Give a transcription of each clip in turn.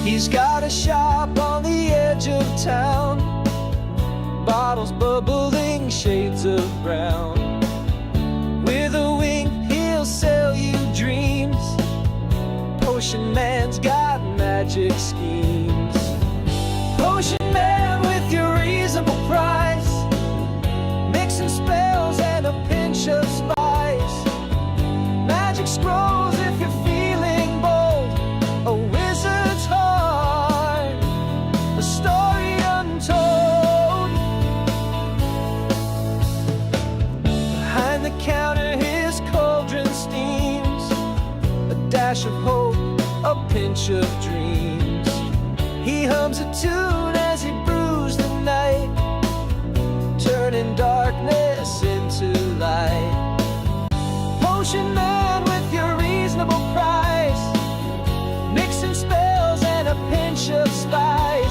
He's got a shop on the edge of town, bottles bubbling, shades of brown. With a wink, he'll sell you dreams. Potion Man's got magic schemes. Potion Man with your reasonable price, mixing spells and a pinch of spice. Magic scrolls if you're feeling bold, a wizard's heart, a story untold. Behind the counter his cauldron steams, a dash of hope, a pinch of dreams. He hums a tune as he brews the night, turning darkness into light. Potion Man with your reasonable price, mixing spells and a pinch of spice.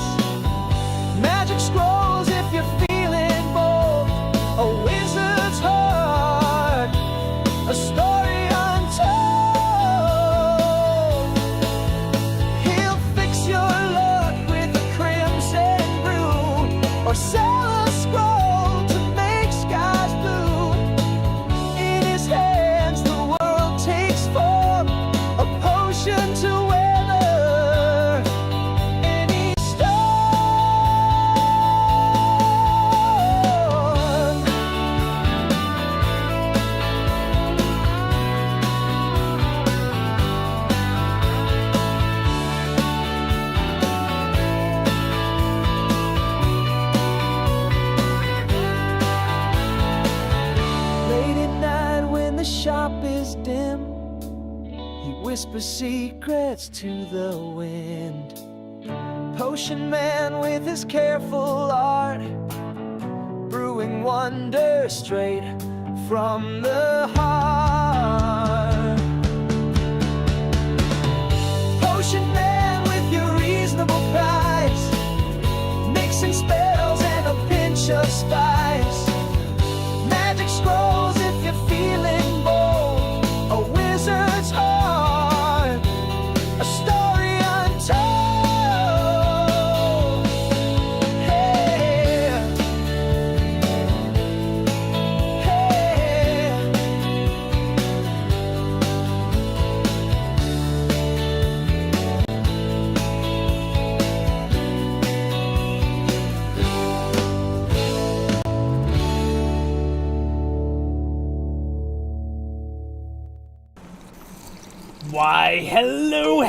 Magic scrolls if you're feeling bold, a wizard's heart, a story untold. He'll fix your luck with a crimson brew, or sell a scroll to make skies blue. In his hands the world takes form, a potion to weather any storm. Late at night when the shop is dim, he whispers secrets to the wind. Potion Man with his careful art, brewing wonder straight from the heart. Potion Man with your reasonable price, mixing spells and a pinch of spice. Magic scrolls if you're feeling bold, a wizard's heart, a story untold. Hey, hey. Why, hello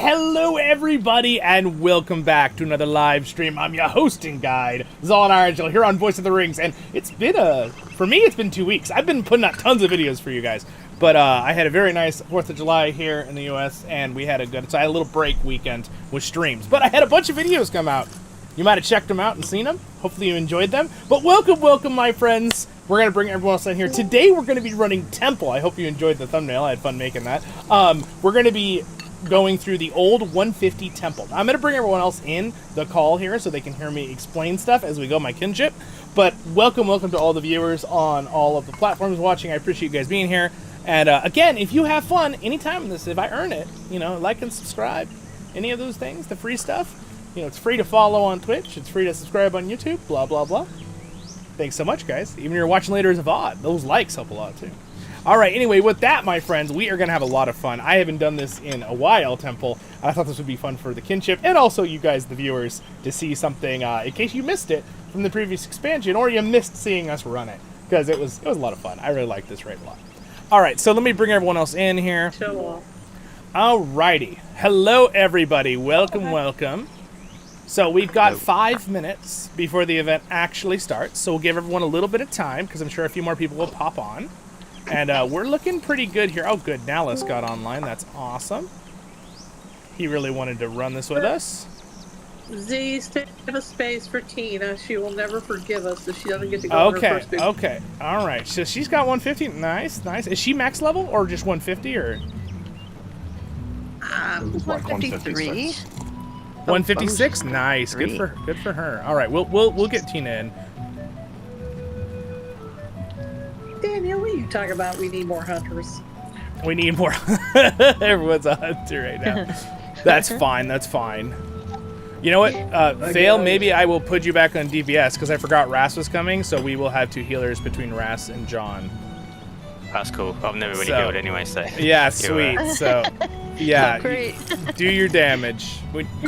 everybody, and welcome back to another live stream. I'm your hosting guide, Zollin Ironshield, here on Voice of the Rings, and it's been for me, it's been 2 weeks. I've been putting out tons of videos for you guys, but I had a very nice 4th of July here in the US, and so I had a little break weekend with streams, but I had a bunch of videos come out. You might have checked them out and seen them. Hopefully you enjoyed them, but welcome, my friends. We're going to bring everyone else in here. Today we're going to be running Temple. I hope you enjoyed the thumbnail. I had fun making that. We're going to be going through the old 150 Temple. I'm going to bring everyone else in the call here so they can hear me explain stuff as we go my Kinship. But welcome to all the viewers on all of the platforms watching. I appreciate you guys being here. And again, if you have fun anytime in this, if I earn it, like and subscribe, any of those things, the free stuff. It's free to follow on Twitch. It's free to subscribe on YouTube, blah, blah, blah. Thanks so much, guys. Even if you're watching later as a VOD, those likes help a lot, too. All right, anyway, with that, my friends, we are going to have a lot of fun. I haven't done this in a while, Temple. I thought this would be fun for the Kinship, and also you guys, the viewers, to see something, in case you missed it from the previous expansion, or you missed seeing us run it, because it was a lot of fun. I really like this raid a lot. All right, so let me bring everyone else in here. Sure. All righty. Hello, everybody. Welcome. So we've got 5 minutes before the event actually starts, so we'll give everyone a little bit of time, because I'm sure a few more people will pop on. And we're looking pretty good here. Oh, good. Nallis got online. That's awesome. He really wanted to run this with us. Z, save a space for Tina. She will never forgive us if she doesn't get to go on her first big... Okay. All right. So she's got 150. Nice. Is she max level or just 150 or? 153. 156. Nice. Good for her. All right. We'll get Tina in. Daniel, what are you talking about? We need more hunters. We need more. Everyone's a hunter right now. That's fine. You know what, Fail, maybe I will put you back on DPS because I forgot Ras was coming, so we will have 2 healers between Ras and John. That's cool. I've never really healed anyway, so. Yeah, sweet. So, yeah, Oh, great. do your damage.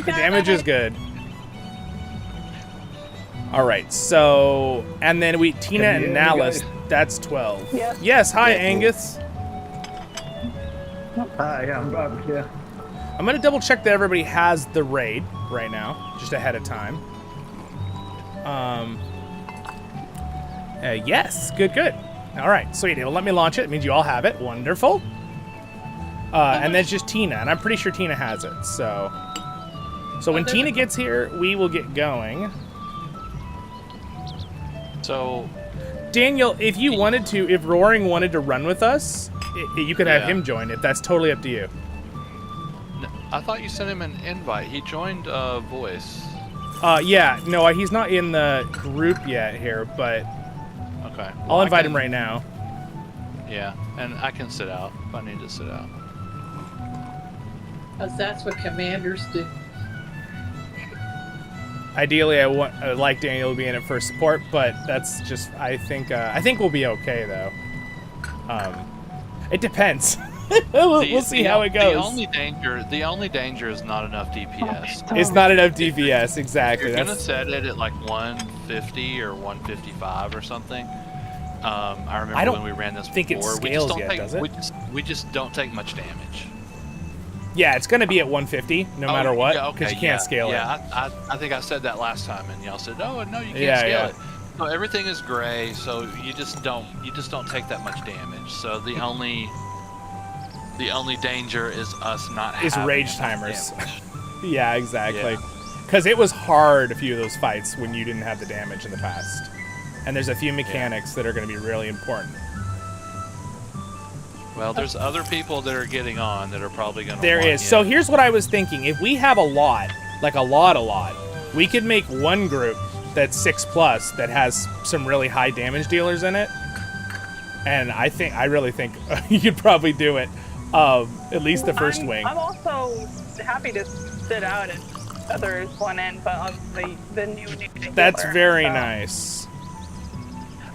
Damage is good. All right, so, and then Tina and Nallis, that's 12. Yeah. Yes, hi, Angus. Hi, I'm here. I'm going to double check that everybody has the raid right now, just ahead of time. Yes, good. All right, sweet. It'll let me launch it. It means you all have it. Wonderful. And then it's just Tina, and I'm pretty sure Tina has it. So when Tina gets here, we will get going. So, Daniel, if you wanted to, if Roaring wanted to run with us, you could have him join it. That's totally up to you. I thought you sent him an invite. He joined voice. Yeah, no, he's not in the group yet here, but Okay. I'll invite him right now. Yeah, and I can sit out if I need to sit out. Because that's what commanders do. Ideally, I would like Daniel to be in it for support, but that's just I think we'll be okay though. It depends. we'll see how it goes. The only danger is not enough DPS. It's not enough DPS, exactly. You're gonna set it at like 150 or 155 or something. I remember when we ran this think it before. scales yet, does it? We just don't take much damage. Yeah, it's gonna be at 150 no matter what, because you can't scale it. Yeah, I think I said that last time, and y'all said, "Oh no, you can't scale it." So everything is gray, so you just don't take that much damage. So the only danger is us not having rage timers. damage. Yeah, exactly. Because it was hard, a few of those fights when you didn't have the damage in the past. And there's a few mechanics that are going to be really important. Well, there's other people that are getting on that are probably going to. There is. So here's what I was thinking: if we have a lot, like a lot, we could make one group that's 6+ that has some really high damage dealers in it. And I really think you could probably do it. At least the first wing. I'm also happy to sit out and others one in, but obviously the new That's very nice.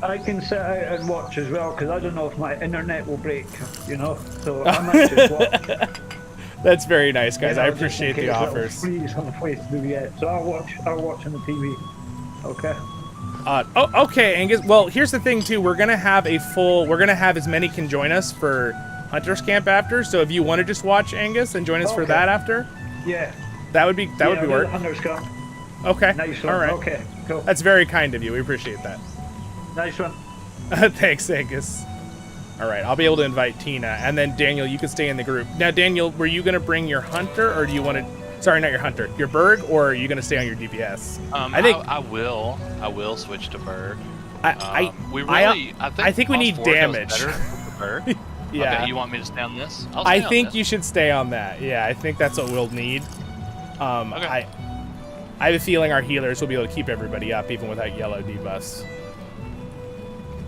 I can sit out and watch as well, because I don't know if my internet will break, you know, so I might just watch. That's very nice, guys. You know, I appreciate the offers. Freeze on the place to do yet, so I'll watch on the TV. Okay. Okay, Angus. Well, here's the thing too. We're gonna have as many can join us for Hunter's Camp after. So if you want to just watch Angus and join us for that after, yeah, that would be work. Hunter's Camp. Okay. Nice one. All right. Okay. Cool. That's very kind of you. We appreciate that. Nice one. Thanks, Angus. All right, I'll be able to invite Tina, and then Daniel, you can stay in the group. Now, Daniel, were you gonna bring your hunter, or do you want to? Sorry, not your hunter. Your Berg, or are you gonna stay on your DPS? I will switch to Berg. I think we need damage. Yeah. Okay, you want me to stay on this? I think you should stay on that. Yeah, I think that's what we'll need. Okay. I have a feeling our healers will be able to keep everybody up even without yellow debuffs.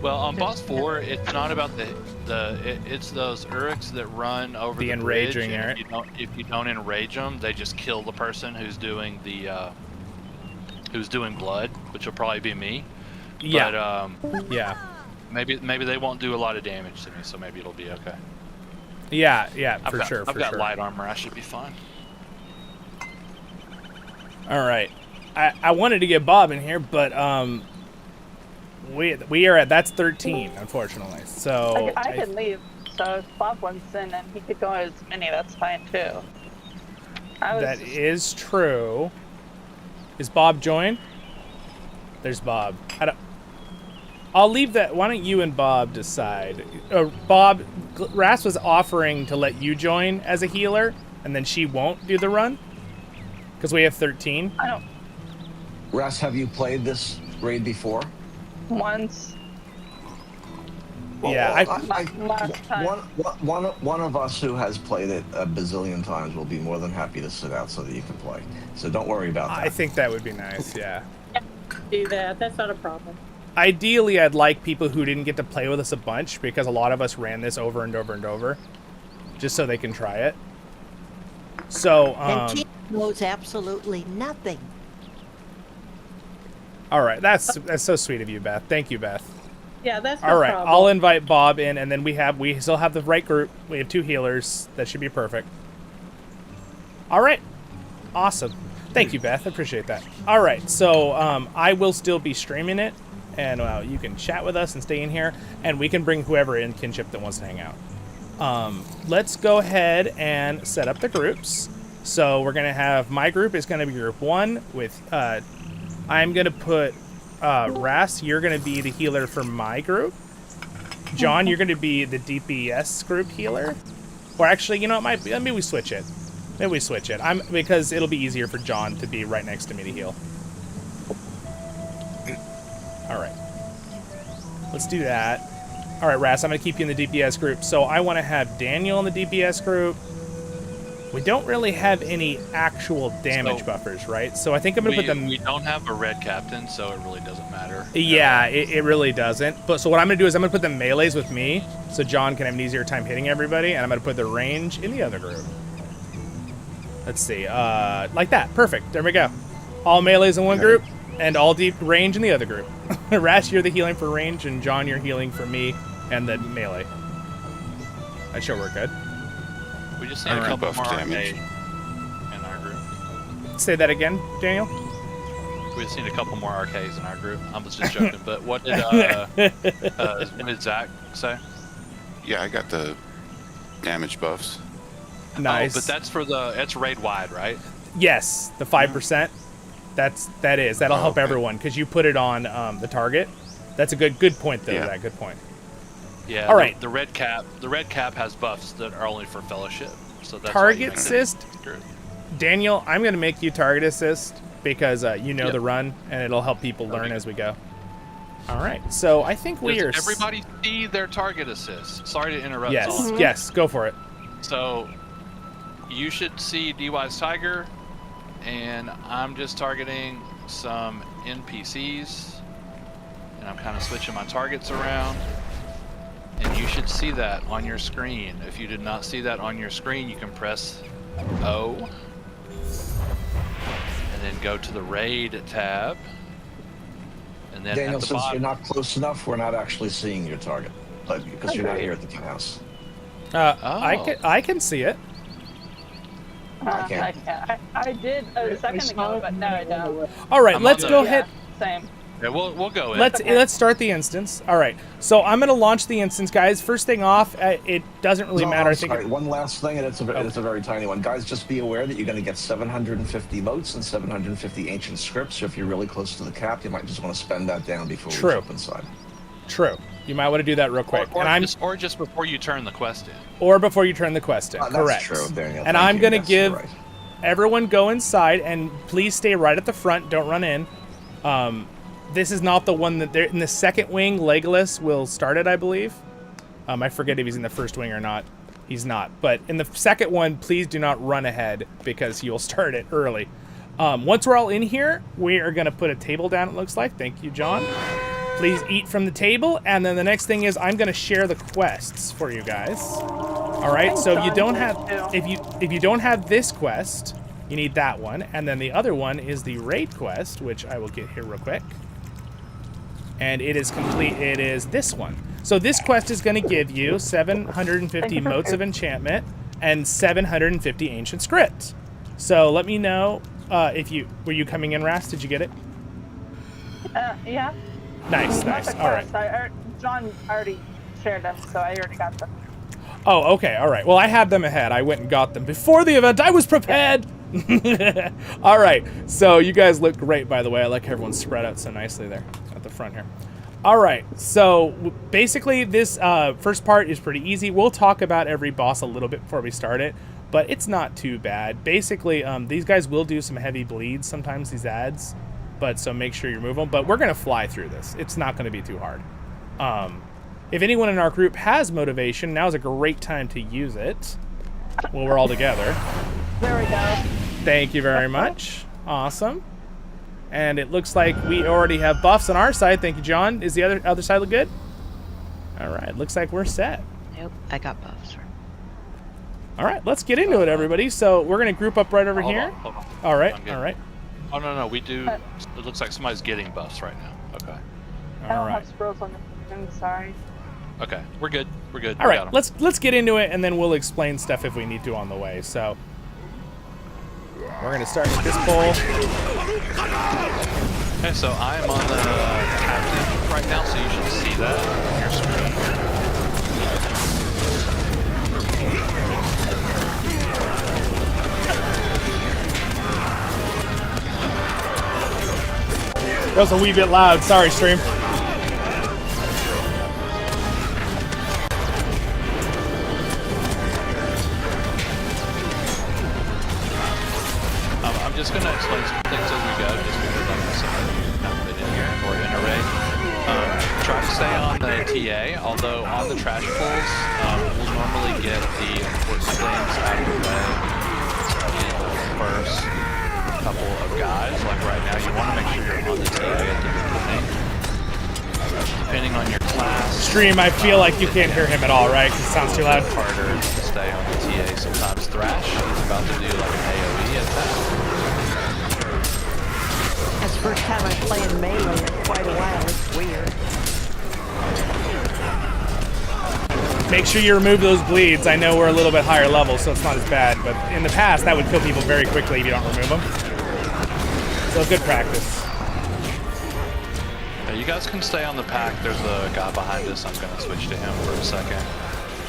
Well, on boss 4, it's not about it's those Uruks that run over the enraging bridge. Eric. If you don't enrage them, they just kill the person who's doing blood, which will probably be me. Yeah. But, yeah. Maybe they won't do a lot of damage to me, so maybe it'll be okay. Yeah, for sure. I've got light armor. I should be fine. All right. I wanted to get Bob in here, but we are at that's 13, unfortunately. So I can leave. So if Bob wants in and he could go as many, that's fine too. That is true. Is Bob joined? There's Bob. I'll leave that. Why don't you and Bob decide? Bob, Ras was offering to let you join as a healer, and then she won't do the run because we have 13. I don't. Ras, have you played this raid before? Once. Yeah, last time. One of us who has played it a bazillion times will be more than happy to sit out so that you can play. So don't worry about that. I think that would be nice. Yeah. Do that. That's not a problem. Ideally, I'd like people who didn't get to play with us a bunch, because a lot of us ran this over and over and over, just so they can try it. So, knows absolutely nothing. All right, that's so sweet of you, Beth. Thank you, Beth. Yeah, that's no All right, problem. I'll invite Bob in, and then we still have the right group. We have 2 healers. That should be perfect. All right, awesome. Thank you, Beth. I appreciate that. All right, so I will still be streaming it, and you can chat with us and stay in here, and we can bring whoever in Kinship that wants to hang out. Let's go ahead and set up the groups. So we're gonna have, my group is gonna be group 1 with. I'm gonna put Ras. You're gonna be the healer for my group. John, you're gonna be the DPS group healer. Or actually, you know, maybe we switch it. Maybe we switch it. Because it'll be easier for John to be right next to me to heal. All right. Let's do that. All right, Ras, I'm gonna keep you in the DPS group. So I want to have Daniel in the DPS group. We don't really have any actual damage buffers, right? So I think I'm gonna put them. We don't have a red captain, so it really doesn't matter. Yeah, it really doesn't. But so what I'm gonna do is I'm gonna put the melees with me, so John can have an easier time hitting everybody, and I'm gonna put the range in the other group. Let's see, like that. Perfect. There we go. All melees in one group, and all deep range in the other group. Rash, you're the healing for range, and John, you're healing for me and the melee. That should work good. We just need a couple more damage in our group. Say that again, Daniel. We just need a couple more RKs in our group. I was just joking, but what did Zach say? Yeah, I got the damage buffs. Nice. Oh, but that's raid wide, right? Yes, the 5%. That'll help everyone because you put it on the target. That's a good point though. Yeah. Good point. Yeah. All right. The red cap has buffs that are only for fellowship. So that's target assist. Daniel, I'm going to make you target assist because you know the run and it'll help people learn as we go. All right. So I think we are. Does everybody see their target assist? Sorry to interrupt. Yes. Yes. Go for it. So you should see DY's Tiger, and I'm just targeting some NPCs, and I'm kind of switching my targets around. And you should see that on your screen. If you did not see that on your screen, you can press O. And then go to the Raid tab. And then Daniel, at the since bottom, you're not close enough, we're not actually seeing your target. Because you're not here at the house. I can see it. I did a second ago, but no, I don't. All right, let's go ahead. Same. Yeah, we'll go in. Let's start the instance. All right, so I'm gonna launch the instance, guys. First thing off, it doesn't really matter. I think. One last thing, and it's a very tiny one, guys. Just be aware that you're going to get 750 motes and 750 ancient scripts. So if you're really close to the cap, you might just want to spend that down before we jump inside. True. You might want to do that real quick. Or just before you turn the quest in. Or before you turn the quest in. Correct. That's true, Daniel. And I'm gonna give everyone go inside, and please stay right at the front. Don't run in. This is not the one that they're in the second wing. Legolas will start it, I believe. I forget if he's in the first wing or not. He's not. But in the second one, please do not run ahead because you'll start it early. Once we're all in here, we are going to put a table down, it looks like. Thank you, John. Please eat from the table. And then the next thing is I'm going to share the quests for you guys. All right. So if you don't have if you don't have this quest, you need that one. And then the other one is the raid quest, which I will get here real quick. And it is complete. It is this one. So this quest is going to give you 750 motes of enchantment and 750 ancient script. So let me know if you were you coming in, Ras? Did you get it? Yeah. Nice. All right. John already shared them, so I already got them. Oh, okay. All right. Well, I had them ahead. I went and got them before the event. I was prepared. All right. So you guys look great, by the way. I like everyone's spread out so nicely there at the front here. All right. So basically, this first part is pretty easy. We'll talk about every boss a little bit before we start it, but it's not too bad. Basically, these guys will do some heavy bleeds sometimes, these ads, but so make sure you move them. But we're going to fly through this. It's not going to be too hard. If anyone in our group has motivation, now's a great time to use it while we're all together. There we go. Thank you very much. Awesome. And it looks like we already have buffs on our side. Thank you, John. Is the other side look good? All right. Looks like we're set. Nope, I got buffs. All right, let's get into it, everybody. So we're going to group up right over here. Hold on. All right, I'm getting- all right. Oh, no, we do. It looks like somebody's getting buffs right now. Okay. I All don't right. have scrolls on the I'm sorry. Okay, we're good. We're good. All right, let's get into it, and then we'll explain stuff if we need to on the way. So we're going to start with this poll. Okay, so I am on the captain right now, so you should see that on your screen. That was a wee bit loud. Sorry, stream. I'm just going to explain some things as we go, just because like I said, I've not been in here or in array. Try to stay on the TA, although on the trash pulls, we'll normally get the important things out of the way in the first couple of guys. Like right now, you want to make sure you're on the TA at the beginning. Depending on your class. Stream, I feel like you can't hear him at all, right? Because it sounds too loud. Harder to stay on the TA. Sometimes Thrash, he's about to do like an AoE attack. That's the first time I'm playing melee in quite a while. It's weird. Make sure you remove those bleeds. I know we're a little bit higher level, so it's not as bad, but in the past, that would kill people very quickly if you don't remove them. So good practice. Yeah, you guys can stay on the pack. There's a guy behind us. I'm going to switch to him for a second,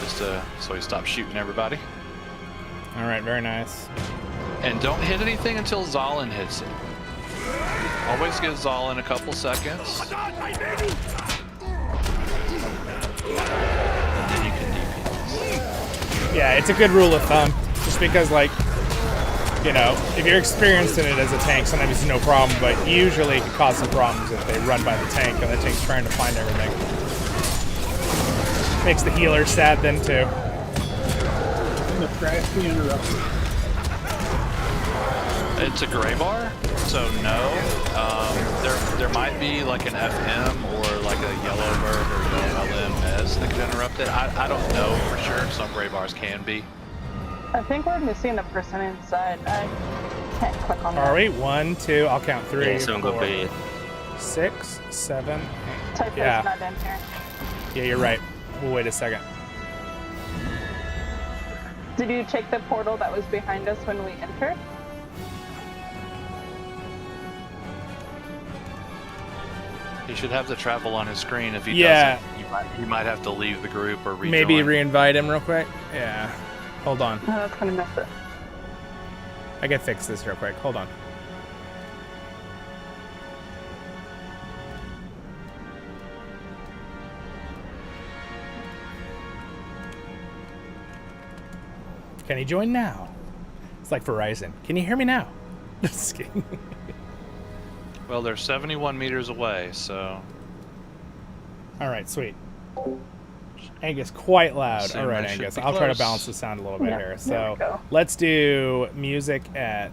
just so he stops shooting everybody. All right, very nice. And don't hit anything until Zollin hits it. Always give Zollin a couple seconds. And then you can DP. Yeah, it's a good rule of thumb. Just because, like, you know, if you're experienced in it as a tank, sometimes it's no problem, but usually it can cause some problems if they run by the tank and the tank's trying to find everything. Makes the healer sad then, too. The trash be interrupted. It's a gray bar, so no. There might be like an FM or like a yellow bird or LMS that can interrupt it. I don't know for sure. Some gray bars can be. I think we're missing the person inside. I can't click on that. Are we? 1, 2, I'll count 3, Yeah, someone could 4, be. 6, 7, 8. Typho's Yeah. not in here. Yeah, you're right. We'll wait a second. Did you check the portal that was behind us when we entered? He should have the travel on his screen. If he Yeah. doesn't, you might have to leave the group or rejoin. Maybe re-invite him real quick? Yeah. Hold on. Oh, that's gonna mess it. I can fix this real quick. Hold on. Can he join now? It's like Verizon. Can you hear me now? Just kidding. Well, they're 71 meters away, so. All right, sweet. Angus, quite loud. Same All right, that should Angus. be I'll try to close. balance the sound a little bit Yeah, here. there we So go. let's do music at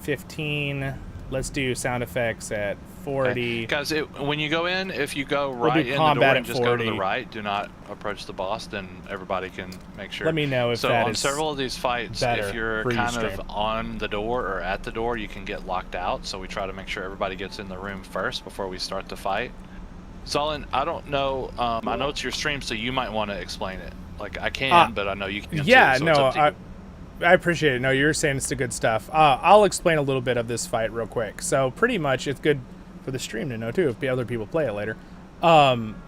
15. Let's do sound effects at 40. Guys, when you go in, if you go do right in the door combat and at just go to the 40. right, do not approach the boss, then everybody can make sure. Let me know if so that on is several of these fights, better if you're for you, kind of stream. on the door or at the door, you can get locked out. So we try to make sure everybody gets in the room first before we start the fight. Zollin, I don't know. I know it's your stream, so you might want to explain it. Like I can, but I know you can. Yeah, too, so no, it's up to you. I appreciate it. No, you're saying it's the good stuff. I'll explain a little bit of this fight real quick. So pretty much it's good for the stream to know too if other people play it later.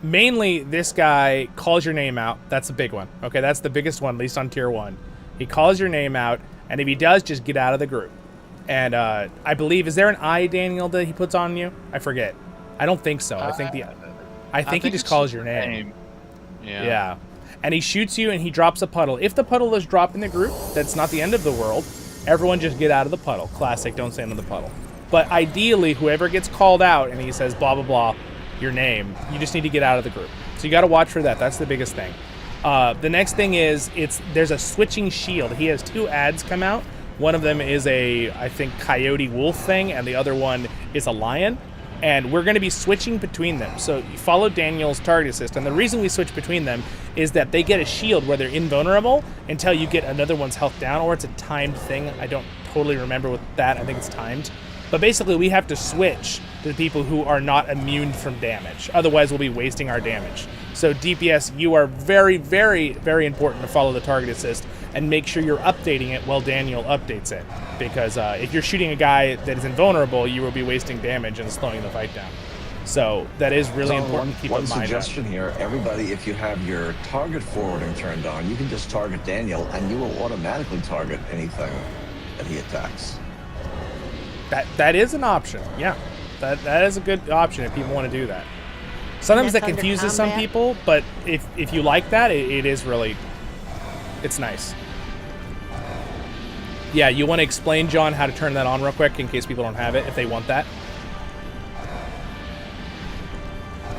Mainly this guy calls your name out. That's a big one. Okay, that's the biggest one, at least on tier 1. He calls your name out, and if he does, just get out of the group. And I believe, is there an eye, Daniel, that he puts on you? I forget. I don't think so. I think he just it's calls your name. Yeah. Yeah. And he shoots you and he drops a puddle. If the puddle is dropped in the group, that's not the end of the world. Everyone just get out of the puddle. Classic, don't stand in the puddle. But ideally, whoever gets called out and he says blah, blah, blah, your name, you just need to get out of the group. So you got to watch for that. That's the biggest thing. The next thing is there's a switching shield. He has 2 ads come out. One of them is I think, coyote wolf thing, and the other one is a lion. and we're going to be switching between them. So you follow Daniel's target assist, and the reason we switch between them is that they get a shield where they're invulnerable until you get another one's health down, or it's a timed thing. I don't totally remember with that. I think it's timed. But basically, we have to switch to the people who are not immune from damage. Otherwise, we'll be wasting our damage. So DPS, you are very, very, very important to follow the target assist and make sure you're updating it while Daniel updates it. Because if you're shooting a guy that is invulnerable, you will be wasting damage and slowing the fight down. So that is really important to keep in mind. One suggestion here, everybody, if you have your target forwarding turned on, you can just target Daniel and you will automatically target anything that he attacks. That is an option, yeah. That is a good option if people want to do that. Sometimes that confuses some people, but if you like that, it is really, it's nice. Yeah, you want to explain, John, how to turn that on real quick in case people don't have it, if they want that?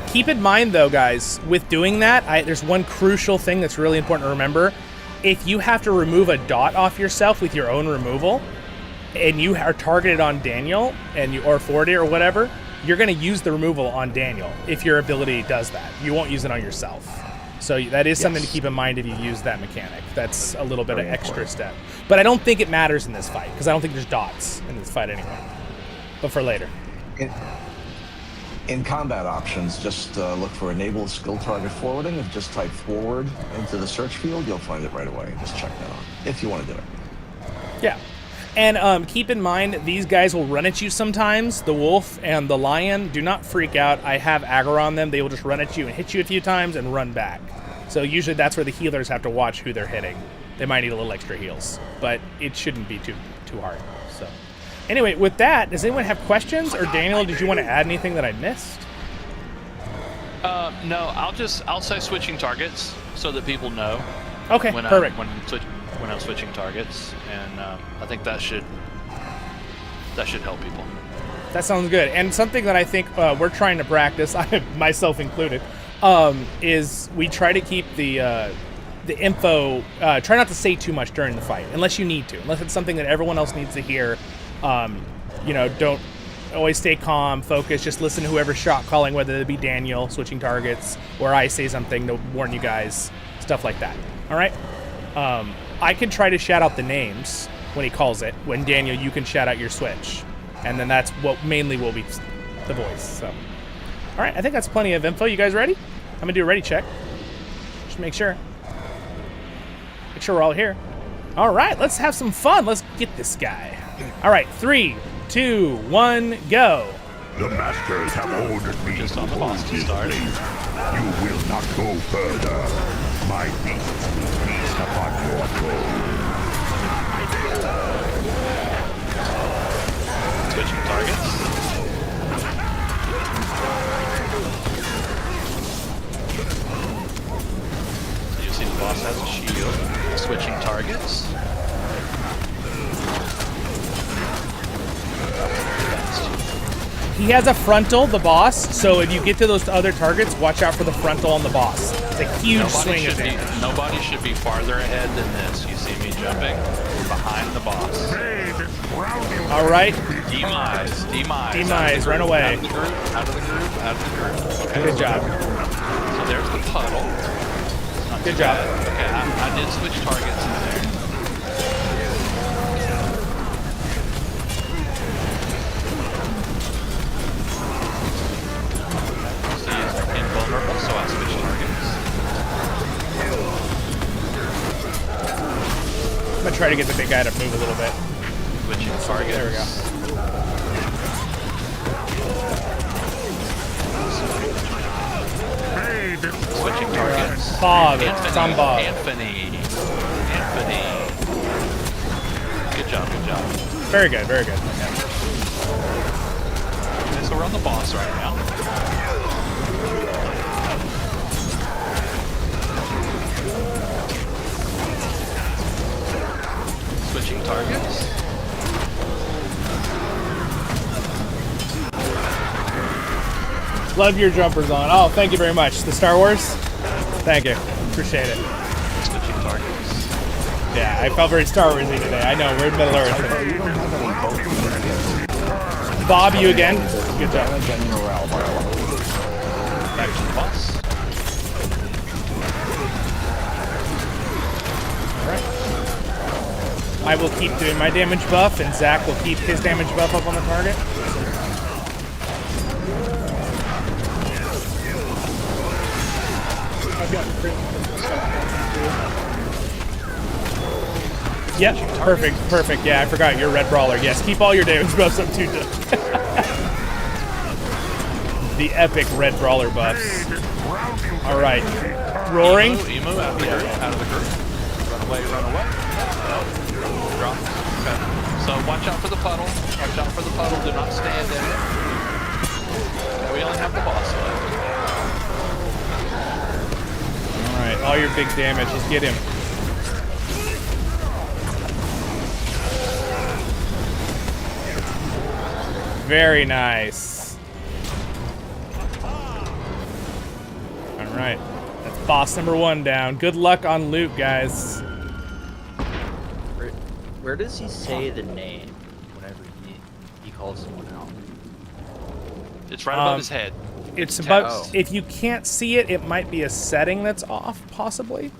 Keep in mind, though, guys, with doing that, there's one crucial thing that's really important to remember. If you have to remove a dot off yourself with your own removal, and you are targeted on Daniel or 40 or whatever, you're going to use the removal on Daniel if your ability does that. You won't use it on yourself. So that is something to keep in mind if you use that mechanic. That's a little bit of extra step. But I don't think it matters in this fight, because I don't think there's dots in this fight anyway. But for later. In combat options, just look for enable skill target forwarding. If just type forward into the search field, you'll find it right away. Just check that on, if you want to do it. Yeah. And keep in mind, these guys will run at you sometimes. The wolf and the lion, do not freak out. I have aggro on them. They will just run at you and hit you a few times and run back. So usually that's where the healers have to watch who they're hitting. They might need a little extra heals, but it shouldn't be too hard. So anyway, with that, does anyone have questions? Or Daniel, did you want to add anything that I missed? No, I'll say switching targets so that people know. Okay, perfect. When I'm switching targets, and I think that should help people. That sounds good. And something that I think we're trying to practice, myself included, is we try to keep the info. Try not to say too much during the fight, unless you need to. Unless it's something that everyone else needs to hear. Don't always stay calm, focus. Just listen to whoever's shot calling, whether it be Daniel switching targets, or I say something to warn you guys, stuff like that. All right. I can try to shout out the names when he calls it. When Daniel, you can shout out your switch. And then that's what mainly will be the voice. So, all right, I think that's plenty of info. You guys ready? I'm going to do a ready check. Just make sure. Make sure we're all here. All right, let's have some fun. Let's get this guy. All right, 3, 2, 1, go. The masters have ordered me just to on the boss to start. You will not go further. My beasts will feast upon your throne. Switching targets. So you see the boss has a shield. Switching targets. He has a frontal, the boss, so if you get to those other targets, watch out for the frontal on the boss. It's a huge swing of damage. Nobody should be farther ahead than this. You see me jumping behind the boss. All right. Demise. Demise, run away. Out of the group. Okay. Good job. So there's the puddle. Good job. Okay, I did switch targets in there. Invulnerable, so I switch targets. I'm gonna try to get the big guy to move a little bit. Switching targets. There we go. Switching targets. Bob. It's on Bob. Anthony. Good job. Very good, very good. Okay, so we're on the boss right now. Switching targets. Love your jumpers on. Oh, thank you very much. The Star Wars? Thank you. Appreciate it. Switching targets. Yeah, I felt very Star Warsy today. I know, we're in Middle Earth. Bob, you again? Good job. Damage and morale by 11. Back to the boss. I will keep doing my damage buff, and Zach will keep his damage buff up on the target. I've got Yep, perfect. Yeah, I forgot you're Red Brawler. Yes, keep all your damage buffs up too. The epic Red Brawler buffs. All right, roaring. Emu out of the group. Run away. Drop. Okay. So watch out for the puddle. Do not stand in it. Okay, we only have the boss left. All right, all your big damage. Just get him. Very nice. All right, that's boss number 1 down. Good luck on loot, guys. Where does he say the name whenever he calls someone out? It's right above his head. It's about, if you can't see it, it might be a setting that's off, possibly.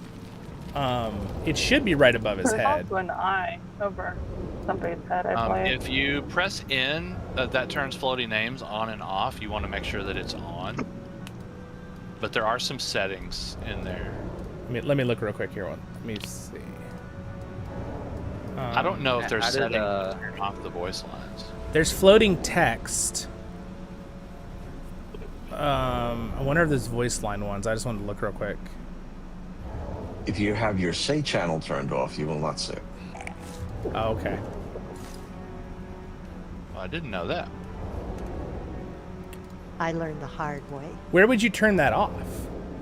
It should be right above his There's head. also an eye over somebody's head, I believe. If you press in, that turns floating names on and off. You want to make sure that it's on. But there are some settings in there. Let me look real quick here. Let me see. I don't know if there's settings to turn off the voice lines. There's floating text. I wonder if there's voice line ones. I just wanted to look real quick. If you have your say channel turned off, you will not see it. Oh, okay. Well, I didn't know that. I learned the hard way. Where would you turn that off?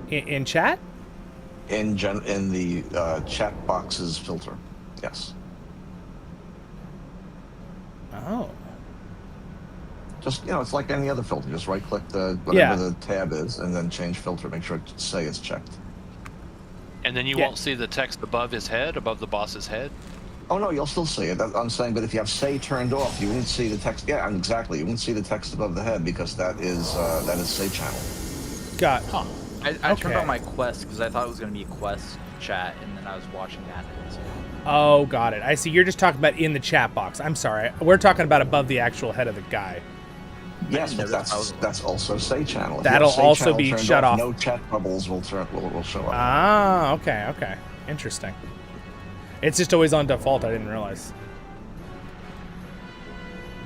In chat? In the chat boxes filter, yes. Oh. Just, it's like any other filter. Just right-click whatever the tab is, and then change filter. Make sure say is checked. And then you won't see the text above his head, above the boss's head? Oh, no, you'll still see it. I'm saying, but if you have say turned off, you won't see the text. Yeah, exactly. You won't see the text above the head because that is say channel. Got. Huh. I turned on my quest because I thought it was going to be a quest chat, and then I was watching that. Oh, got it. I see. You're just talking about in the chat box. I'm sorry. We're talking about above the actual head of the guy. Yes, but that's also say channel. If That'll say also channel be turned shut off. No chat bubbles will show up. Ah, okay. Interesting. It's just always on default. I didn't realize.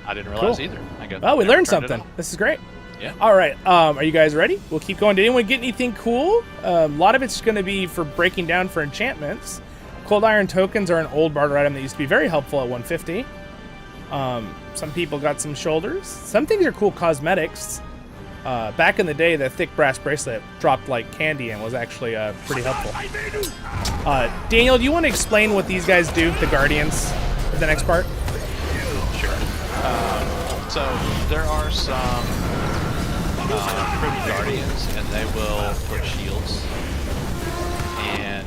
I didn't realize Cool. either. Oh, we learned something. This is great. Yeah. All right. Are you guys ready? We'll keep going. Did anyone get anything cool? A lot of it's going to be for breaking down for enchantments. Cold iron tokens are an old barter item that used to be very helpful at 150. Some people got some shoulders. Some things are cool cosmetics. Back in the day, the thick brass bracelet dropped like candy and was actually pretty helpful. Daniel, do you want to explain what these guys do, the Guardians, for the next part? Sure. So there are some privy Guardians, and they will put shields. And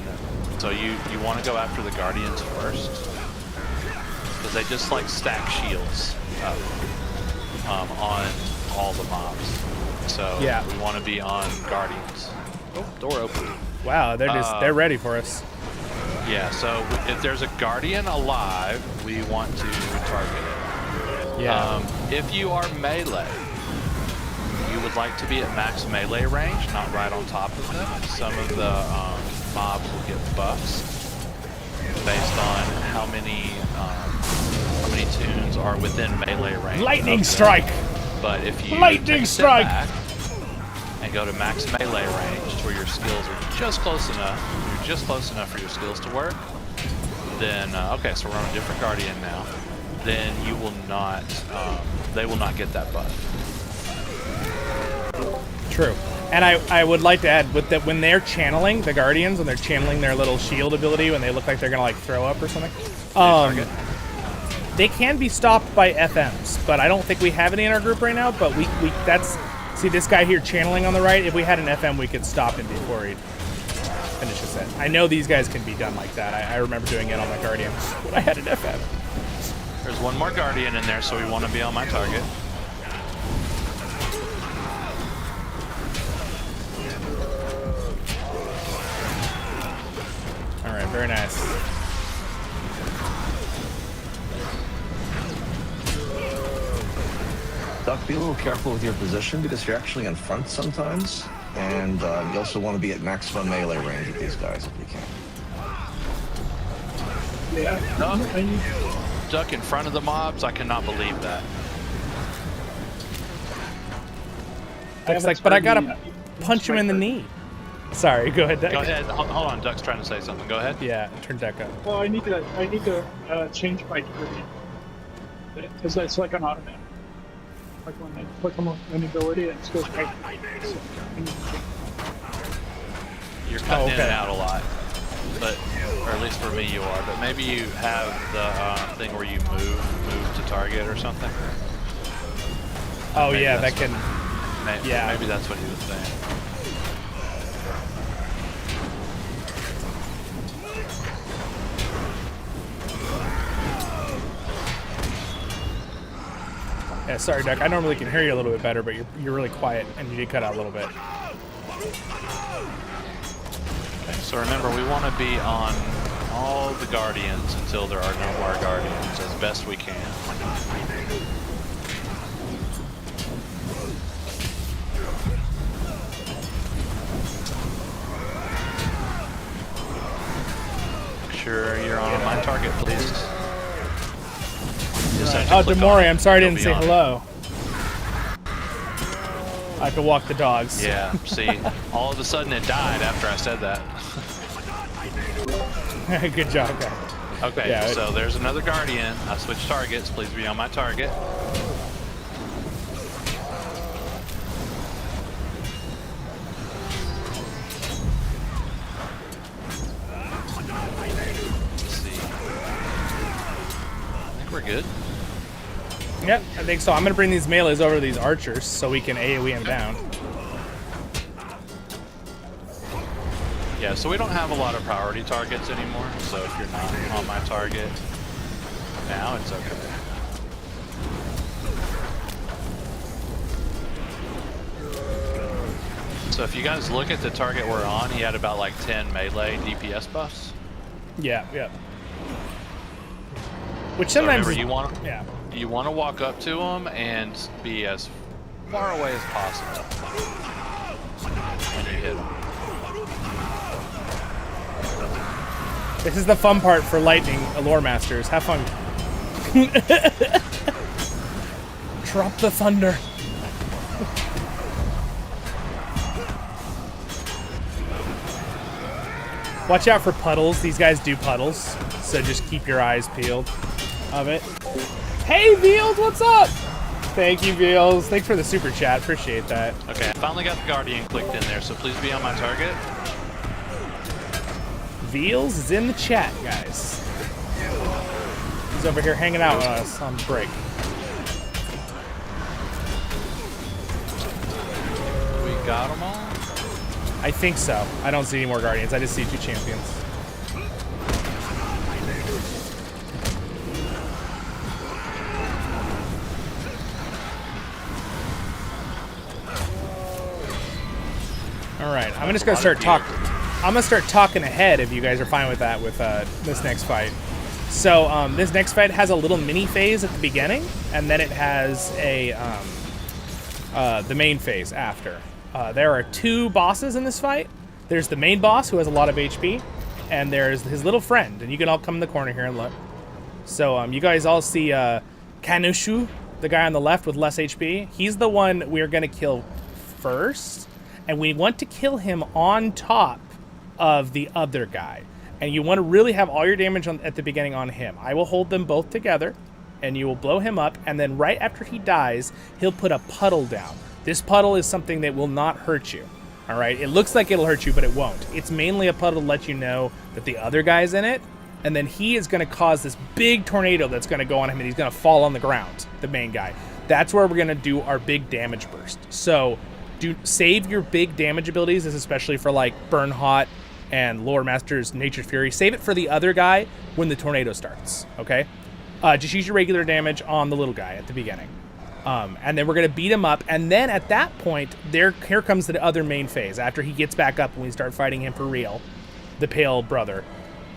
so you want to go after the Guardians first, because they just like stack shields up on all the mobs. So we want to be on Guardians. Oh, door open. Wow, they're ready for us. Yeah, so if there's a Guardian alive, we want to target it. Yeah. If you are melee, you would like to be at max melee range, not right on top of them. Some of the mobs will get buffs based on how many tunes are within melee range. Lightning strike. But if you lightning strike and go to max melee range where your skills are just close enough, for your skills to work, then okay, so we're on a different Guardian now. Then you will not, they will not get that buff. True. And I would like to add with that when they're channeling the Guardians, when they're channeling their little shield ability, when they look like they're gonna like throw up or something, they can be stopped by FMs, but I don't think we have any in our group right now. But we see this guy here channeling on the right. If we had an FM, we could stop him before he finishes it. I know these guys can be done like that. I remember doing it on my Guardians when I had an FM. There's one more Guardian in there, so we want to be on my target. Very nice. Duck, be a little careful with your position because you're actually in front sometimes, and you also want to be at maximum melee range with these guys if you can. Yeah. Duck in front of the mobs? I cannot believe that. Duck's like, but I gotta punch him in the knee. Sorry, go ahead, Duck. Go ahead. Hold on, Duck's trying to say something. Go ahead. Yeah, turn Duck up. Well, I need to change my target because it's like an automatic. Like when I click on an ability, it just goes right. So You're cutting in and out a lot, but or at least for me you are. But maybe you have the thing where you move to target or something. Oh Maybe yeah, that can. Yeah. Maybe that's what he was saying. Yeah, sorry, Duck. I normally can hear you a little bit better, but you're really quiet, and you did cut out a little bit. Okay, so remember, we want to be on all the Guardians until there are no more Guardians, as best we can. Make sure you're on my target, please. Oh, Demore, I'm sorry I didn't say hello. I have to walk the dogs. Yeah, see, all of a sudden it died after I said that. Good job, guy. Okay, yeah, so there's another Guardian. I switched targets. Please be on my target. Let's see. I think we're good. Yep, I think so. I'm going to bring these melees over to these archers so we can AoE them down. Yeah, so we don't have a lot of priority targets anymore, so if you're not on my target now, it's okay. So if you guys look at the target we're on, he had about like 10 melee DPS buffs. Yeah, yeah. Which sometimes so remember, yeah. You want to walk up to him and be as far away as possible when you hit him. This is the fun part for lightning lore masters. Have fun. Drop the thunder. Watch out for puddles. These guys do puddles, so just keep your eyes peeled of it. Hey, Veals, what's up? Thank you, Veals. Thanks for the super chat. Appreciate that. Okay, I finally got the Guardian clicked in there, so please be on my target. Veals is in the chat, guys. He's over here hanging out with us on break. We got them all? I think so. I don't see any more Guardians. I just see 2 champions. All right, I'm just gonna start talking. I'm gonna start talking ahead if you guys are fine with that with this next fight. So this next fight has a little mini phase at the beginning, and then it has a the main phase after. There are 2 bosses in this fight. There's the main boss who has a lot of HP, and there's his little friend. And you can all come in the corner here and look. So you guys all see Kanushu, the guy on the left with less HP. He's the one we're gonna kill first, and we want to kill him on top of the other guy. And you want to really have all your damage at the beginning on him. I will hold them both together, and you will blow him up, and then right after he dies, he'll put a puddle down. This puddle is something that will not hurt you, all right? It looks like it'll hurt you, but it won't. It's mainly a puddle to let you know that the other guy's in it, and then he is going to cause this big tornado that's going to go on him, and he's going to fall on the ground, the main guy. That's where we're going to do our big damage burst. So save your big damage abilities, especially for like Burn Hot and Lore Master's Nature's Fury. Save it for the other guy when the tornado starts, okay? Just use your regular damage on the little guy at the beginning. And then we're going to beat him up. And then at that point, here comes the other main phase. After he gets back up and we start fighting him for real, the Pale Brother,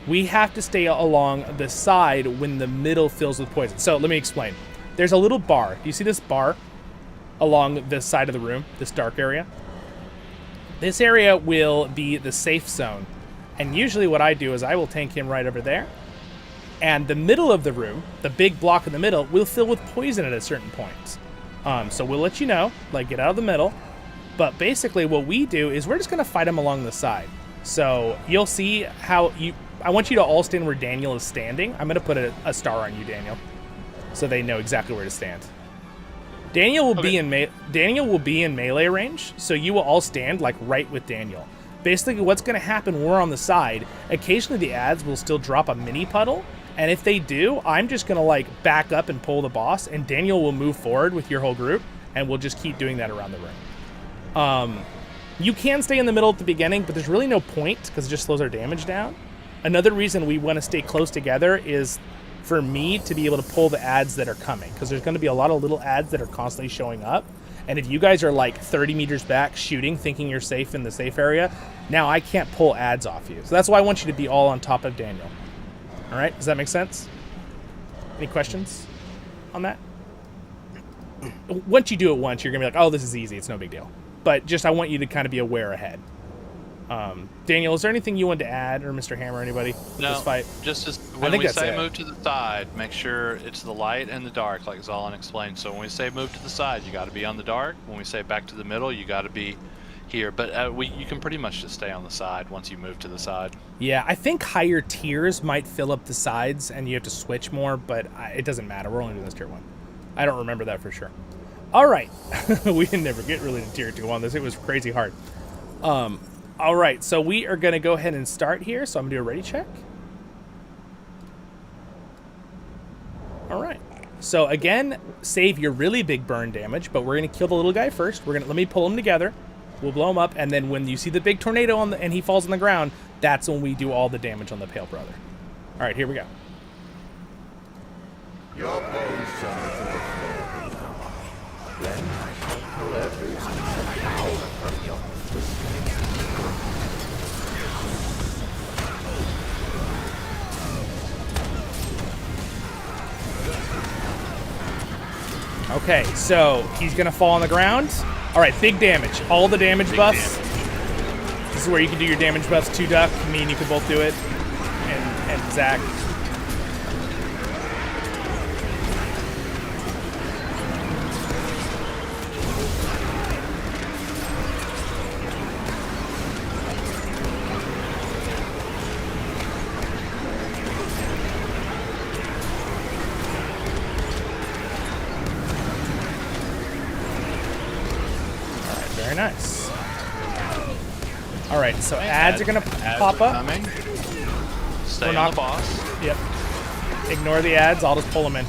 we have to stay along the side when the middle fills with poison. So let me explain. There's a little bar. Do you see this bar along this side of the room, this dark area? This area will be the safe zone. And usually what I do is I will tank him right over there. And the middle of the room, the big block in the middle, will fill with poison at a certain point. So we'll let you know, like, get out of the middle. But basically what we do is we're just going to fight him along the side. So you'll see how I want you to all stand where Daniel is standing. I'm going to put a star on you, Daniel, so they know exactly where to stand. Daniel will be in melee range, so you will all stand like right with Daniel. Basically, what's going to happen when we're on the side, occasionally the ads will still drop a mini puddle, and if they do, I'm just going to like back up and pull the boss, and Daniel will move forward with your whole group, and we'll just keep doing that around the room. You can stay in the middle at the beginning, but there's really no point because it just slows our damage down. Another reason we want to stay close together is for me to be able to pull the ads that are coming, because there's going to be a lot of little ads that are constantly showing up. And if you guys are like 30 meters back shooting, thinking you're safe in the safe area, now I can't pull ads off you. So that's why I want you to be all on top of Daniel. All right, does that make sense? Any questions on that? Once you do it once, you're going to be like, oh, this is easy. It's no big deal. But just I want you to kind of be aware ahead. Daniel, is there anything you wanted to add, or Mr. Hammer, anybody? No, this fight? just when we say move to the side, make sure it's the light and the dark, like Zollin explained. So when we say move to the side, you got to be on the dark. When we say back to the middle, you got to be here. But you can pretty much just stay on the side once you move to the side. Yeah, I think higher tiers might fill up the sides, and you have to switch more, but it doesn't matter. We're only doing this tier 1. I don't remember that for sure. All right, we can never get really to tier 2 on this. It was crazy hard. All right, so we are going to go ahead and start here. So I'm going to do a ready check. All right. So again, save your really big burn damage, but we're going to kill the little guy first. Let me pull him together. We'll blow him up, and then when you see the big tornado and he falls on the ground, that's when we do all the damage on the Pale Brother. All right, here we go. Your then I shall pull every power from your Okay, so he's gonna fall on the ground. All right, big damage. All the damage buffs. This is where you can do your damage buffs to Duck. Me and you can both do it. And Zach. Very nice. All right, so ads are gonna pop up. Coming. Stay on the boss. Yep. Ignore the ads. I'll just pull them in.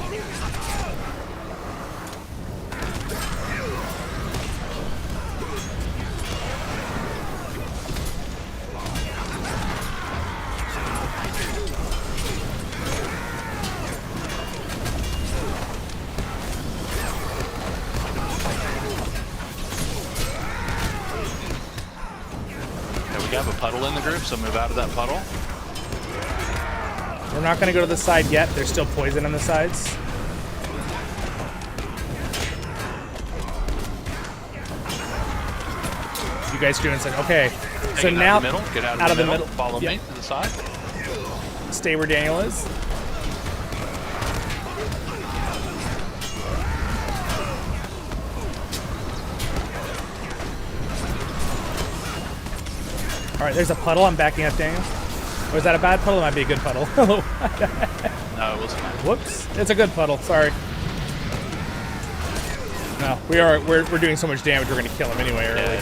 We have a puddle in the group, so move out of that puddle. We're not going to go to the side yet. There's still poison on the sides. You guys doing something? Okay. So now, out of the middle. Get out of the middle. Follow me to the side. Stay where Daniel is. All right, there's a puddle. I'm backing up, Daniel. Or is that a bad puddle? It might be a good puddle. No, it wasn't. Whoops. It's a good puddle. Sorry. No, we're doing so much damage. We're gonna kill him anyway early.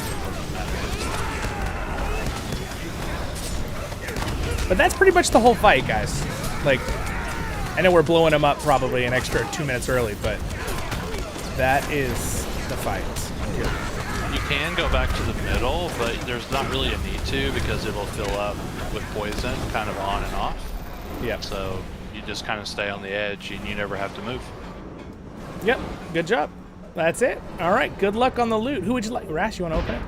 But that's pretty much the whole fight, guys. Like, I know we're blowing him up probably an extra 2 minutes early, but that is the fight. Here. You can go back to the middle, but there's not really a need to because it'll fill up with poison kind of on and off. Yep. So you just kind of stay on the edge and you never have to move. Yep. Good job. That's it. All right. Good luck on the loot. Who would you like? Rash, you want to open it?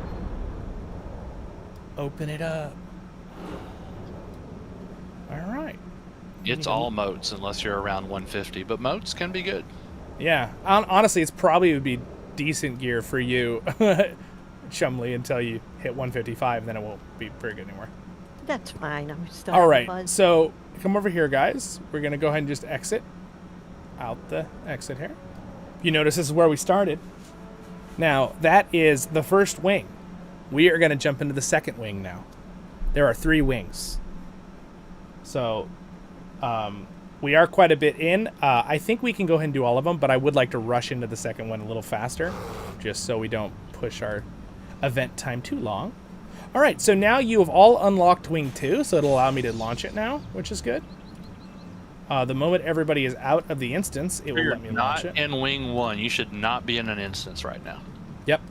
Open it up. All right. It's all moats unless you're around 150, but moats can be good. Yeah, honestly, it's probably would be decent gear for you, Chumley, until you hit 155. Then it won't be very good anymore. That's fine. I'm still All having right, fun. so come over here, guys. We're gonna go ahead and just exit out the exit here. You notice this is where we started. Now that is the first wing. We are gonna jump into the second wing now. There are 3 wings. So. We are quite a bit in. I think we can go ahead and do all of them, but I would like to rush into the second one a little faster, just so we don't push our event time too long. All right, so now you have all unlocked Wing 2, so it'll allow me to launch it now, which is good. The moment everybody is out of the instance, it will let me launch it. Not in Wing 1. You should not be in an instance right now. Yep.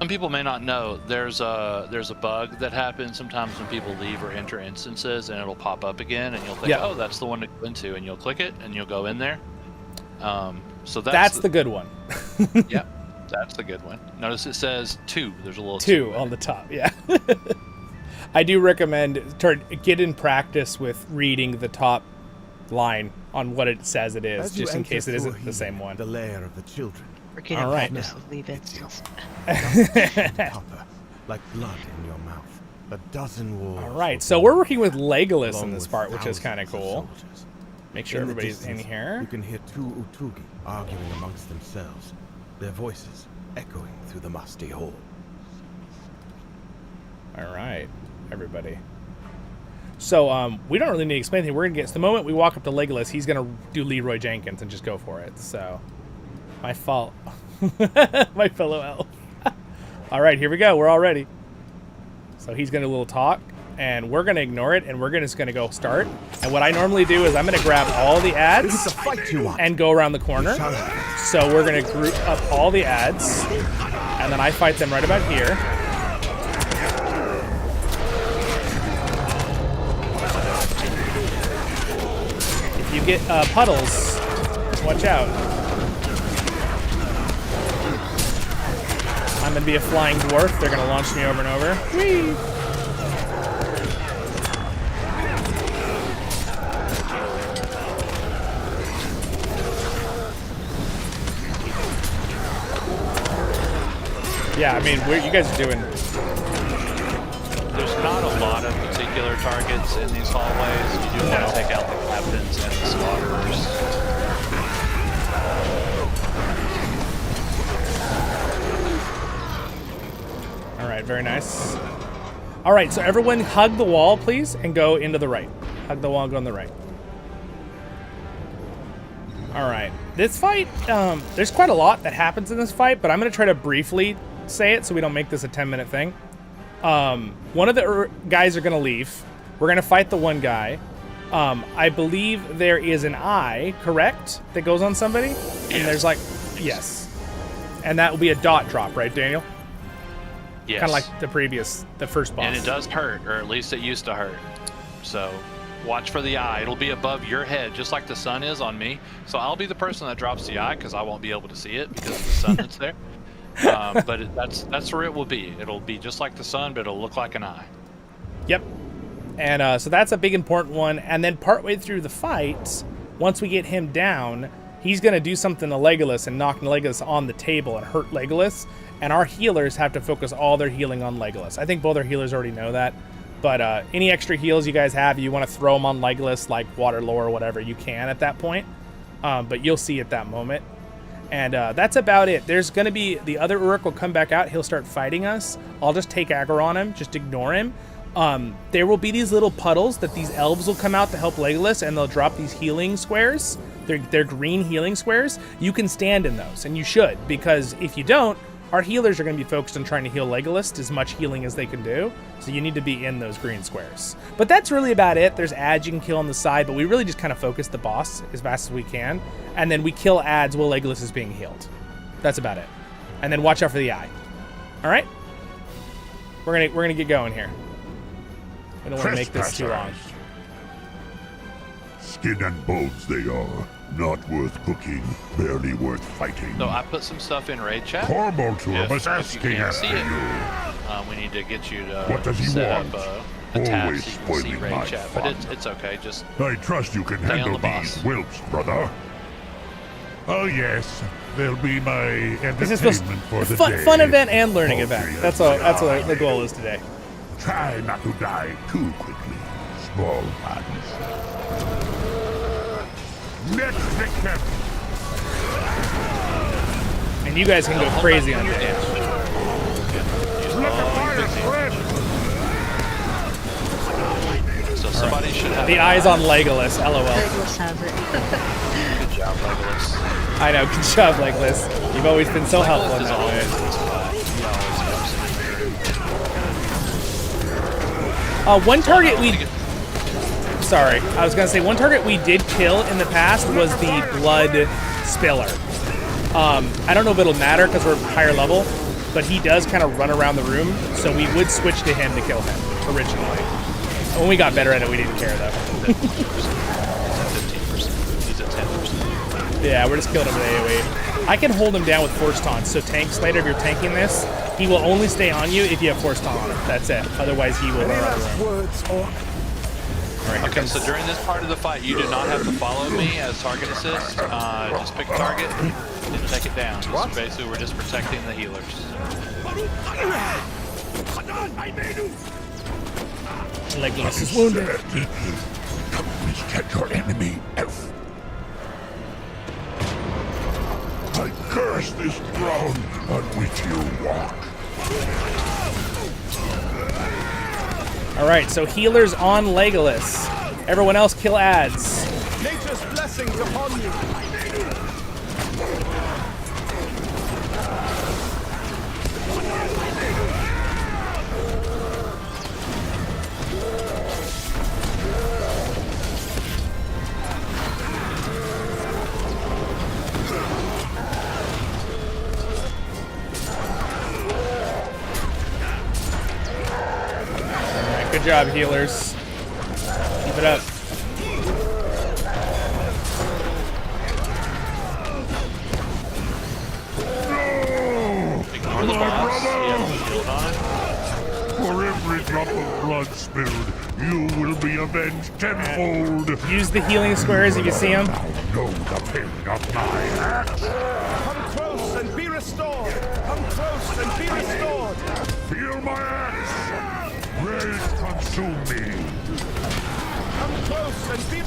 Some people may not know there's a bug that happens sometimes when people leave or enter instances, and it'll pop up again, and you'll think, oh, that's the one to go into, and you'll click it, and you'll go in there. So that's the good one. Yep, that's the good one. Notice it says 2. There's a little 2 on the top. Yeah. I do recommend get in practice with reading the top line on what it says it is, just in case it isn't the same one. The lair of the children. All right. Like blood in your mouth. A dozen walls. All right, so we're working with Legolas in this part, which is kind of cool. Make sure everybody's in here. You can hear 2 Utugi arguing amongst themselves, their voices echoing through the musty hall. All right, everybody. So we don't really need to explain anything. We're gonna get. So the moment we walk up to Legolas, he's gonna do Leroy Jenkins and just go for it. So. My fault. My fellow elf. All right, here we go. We're all ready. So he's going to do a little talk, and we're going to ignore it, and we're just going to go start. And what I normally do is I'm going to grab all the ads and go around the corner. So we're going to group up all the ads, and then I fight them right about here. If you get puddles, watch out. I'm going to be a flying dwarf. They're going to launch me over and over. Whee! Yeah, I mean, you guys are doing... There's not a lot of particular targets in these hallways. You do want to take out the captains and the slaughterers. All right, very nice. All right, so everyone hug the wall, please, and go into the right. Hug the wall and go on the right. All right, this fight, there's quite a lot that happens in this fight, but I'm going to try to briefly say it so we don't make this a 10-minute thing. One of the guys are going to leave. We're going to fight the one guy. I believe there is an eye, correct, that goes on somebody? Yes. And there's like, yes. And that will be a dot drop, right, Daniel? Yes. Kind of like the first boss. And it does hurt, or at least it used to hurt. So watch for the eye. It'll be above your head, just like the sun is on me. So I'll be the person that drops the eye because I won't be able to see it because of the sun that's there. But that's where it will be. It'll be just like the sun, but it'll look like an eye. Yep. And so that's a big important one. And then partway through the fight, once we get him down, he's going to do something to Legolas and knock Legolas on the table and hurt Legolas. And our healers have to focus all their healing on Legolas. I think both our healers already know that. But any extra heals you guys have, you want to throw them on Legolas, like Waterlore or whatever, you can at that point. But you'll see at that moment. And that's about it. There's going to be the other Uruk will come back out. He'll start fighting us. I'll just take aggro on him. Just ignore him. There will be these little puddles that these elves will come out to help Legolas, and they'll drop these healing squares. They're green healing squares. You can stand in those, and you should, because if you don't, our healers are going to be focused on trying to heal Legolas as much healing as they can do. So you need to be in those green squares. But that's really about it. There's ads you can kill on the side, but we really just kind of focus the boss as fast as we can. And then we kill ads while Legolas is being healed. That's about it. And then watch out for the eye. All right? We're gonna get going here. We don't want to make this too long. Skin and bones they are. Not worth cooking, barely worth fighting. So I put some stuff in raid chat. Cormortor was if you asking can't after see it. you. We need to get you What does to he set want? up a tab Always so you can see spoiling raid my chat. fun. But it's okay. Just I trust you can stay on handle the boss. these whelps, brother. Oh yes, they'll be my This is supposed entertainment for the day. fun event and learning event. Poultry That's as what they the are. goal is today. Try not to die too quickly. Small ones. Next victim. And you guys can go crazy on damage. So somebody should have The eyes on Legolas, LOL. Legolas has it. Good job, Legolas. I know, good job, Legolas. You've always been so helpful in Legolas is that way. One target we... Sorry, I was gonna say one target we did kill in the past was the Blood Spiller. I don't know if it'll matter because we're higher level, but he does kind of run around the room, so we would switch to him to kill him originally. When we got better at it, we didn't care though. He's at 10%. Yeah, we're just killing him with AoE. I can hold him down with Force Taunt, so Tank Slider, if you're tanking this, he will only stay on you if you have Force Taunt on him. That's it. Otherwise, he will run around the room. Alright, Okay, so during this part of the fight, you do not have to follow me as target assist. Just pick a target and take it down. So basically, we're just protecting the healers. Legolas is wounded. Please get your enemy, elf. I curse this ground on which you walk. Alright, so healers on Legolas. Everyone else kill ads. Nature's blessings upon you. Alright, good job, healers. Keep it up. Ignore the boss. He has a shield on it. For every drop of blood spilled, you will be avenged tenfold. Use the healing squares if you see them. Know the pain of my axe. Come close and be restored. Come close and be restored. Feel my axe. Rage consume me. Come close and be.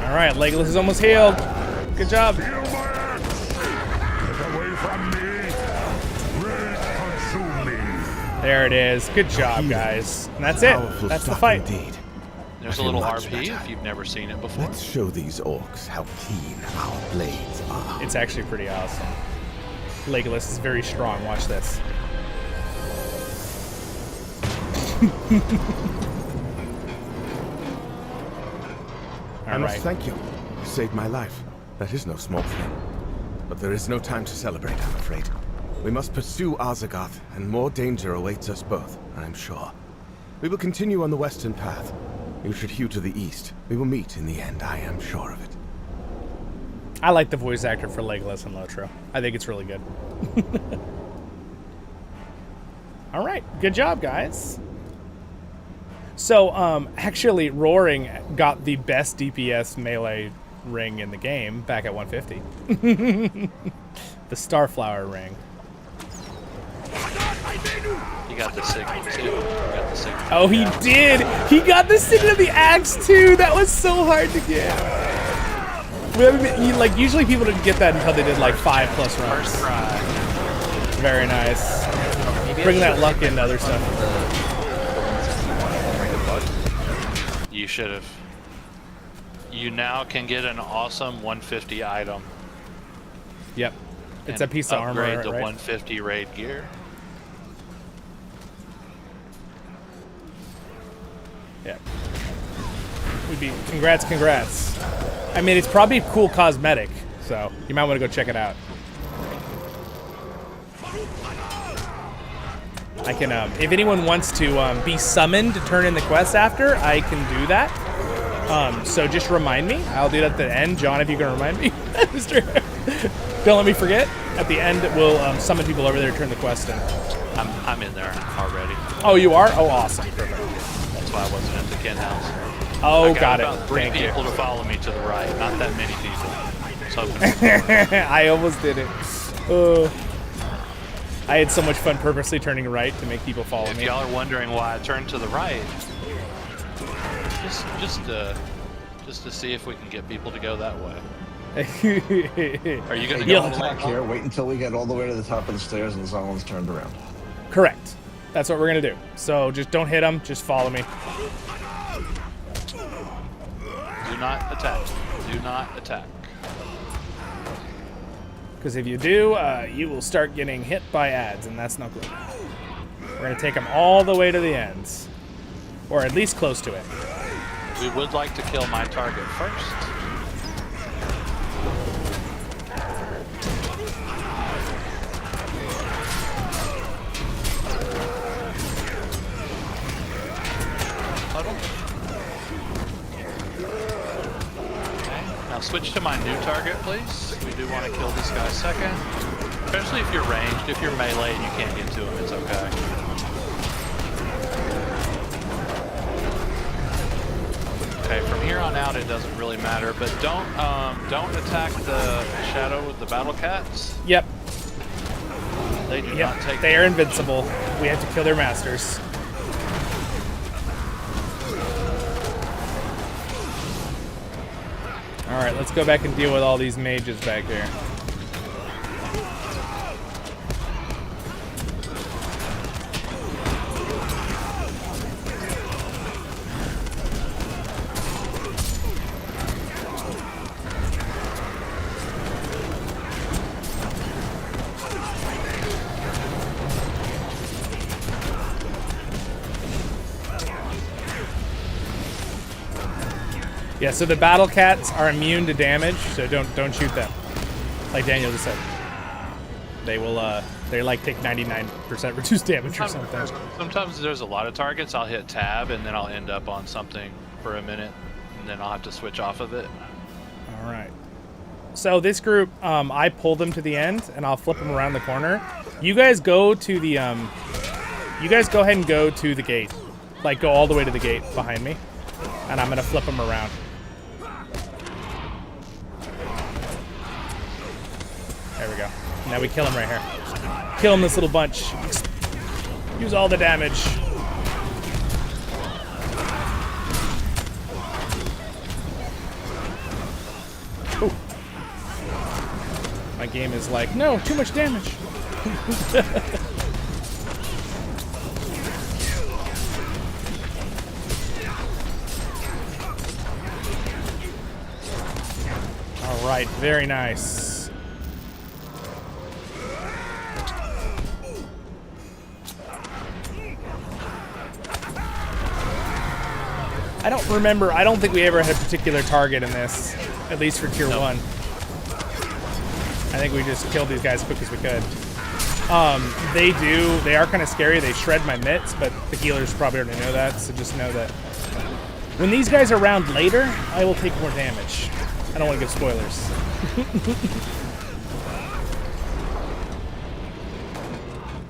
Alright, Legolas is almost healed. Good job. Feel my axe. Get away from me. Rage consume me. There it is. Good job, guys. And that's it. That's the fight. There's a little RP if you've never seen it before. Let's show these orcs how keen our blades are. It's actually pretty awesome. Legolas is very strong. Watch this. I must thank you. You saved my life. That is no small thing. But there is no time to celebrate, I'm afraid. We must pursue Azagoth, and more danger awaits us both, I'm sure. We will continue on the western path. You should hew to the east. We will meet in the end, I am sure of it. I like the voice actor for Legolas and LOTRO. I think it's really good. All right, good job, guys. So, actually, Roaring got the best DPS melee ring in the game back at 150. The Starflower ring. You got the signal too. You got the signal. Oh, he did! He got the signal of the axe too! That was so hard to get. Like, usually people didn't get that until they did like 5+ runs. First try. Very nice. Bring that luck into other stuff. You should have. You now can get an awesome 150 item. Yep. It's a piece of armor, upgrade the right? 150 raid gear. Yeah. Would be congrats. I mean, it's probably a cool cosmetic, so you might want to go check it out. I can, if anyone wants to be summoned to turn in the quest after, I can do that. So just remind me. I'll do it at the end. John, if you can remind me. Don't let me forget. At the end, we'll summon people over there to turn the quest in. I'm in there already. Oh, you are? Oh, awesome. Perfect. That's why I wasn't at the Ken house. Oh, I got it. about 3 Thank people you. to follow me to the right. Not that many people. So I almost did it. I had so much fun purposely turning right to make people follow if me. y'all are wondering why I turned to the right, just to see if we can get people to go that way. Are you going to go all the way back here? Wait until we get all the way to the top of the stairs and Zollin's turned around. Correct. That's what we're gonna do. So just don't hit them. Just follow me. Do not attack. Do not attack. Because if you do, you will start getting hit by ads, and that's not good. We're gonna take them all the way to the ends, or at least close to it. We would like to kill my target first. Now switch to my new target, please. We do want to kill this guy second. Especially if you're ranged. If you're melee and you can't get to him, it's okay. Okay, from here on out it doesn't really matter, but don't attack the shadow with the battle cats. Yep. They do not take. They are invincible. We have to kill their masters. All right, let's go back and deal with all these mages back there. Yeah, so the battle cats are immune to damage, so don't shoot them. Like Daniel just said. They will they like take 99% reduced damage or something. Sometimes there's a lot of targets, I'll hit tab and then I'll end up on something for a minute and then I'll have to switch off of it. All right. So this group, I pull them to the end and I'll flip them around the corner. You guys go to the you guys go ahead and go to the gate. Like go all the way to the gate behind me. And I'm gonna flip them around. There we go. Now we kill him right here. Kill him, this little bunch. Use all the damage. Ooh. My game is like, no, too much damage. All right, very nice. I don't remember. I don't think we ever had a particular target in this, at least for tier 1. I think we just killed these guys as quick as we could. They are kind of scary. They shred my mitts, but the healers probably already know that, so just know that when these guys are around later, I will take more damage. I don't want to give spoilers.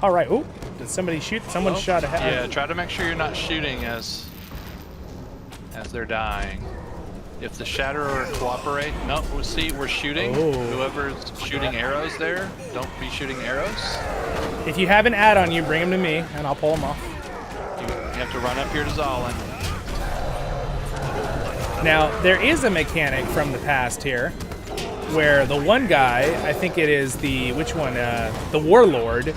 All right. Oh, did somebody shoot? Someone shot ahead. Yeah, try to make sure you're not shooting as they're dying. If the Shatterer cooperate, no, see, we're shooting. Oh. Whoever's shooting arrows there, don't be shooting arrows. If you have an add on you, bring them to me, and I'll pull them off. You have to run up here to Zollin. Now, there is a mechanic from the past here, where the one guy, I think it is the, which one? The Warlord,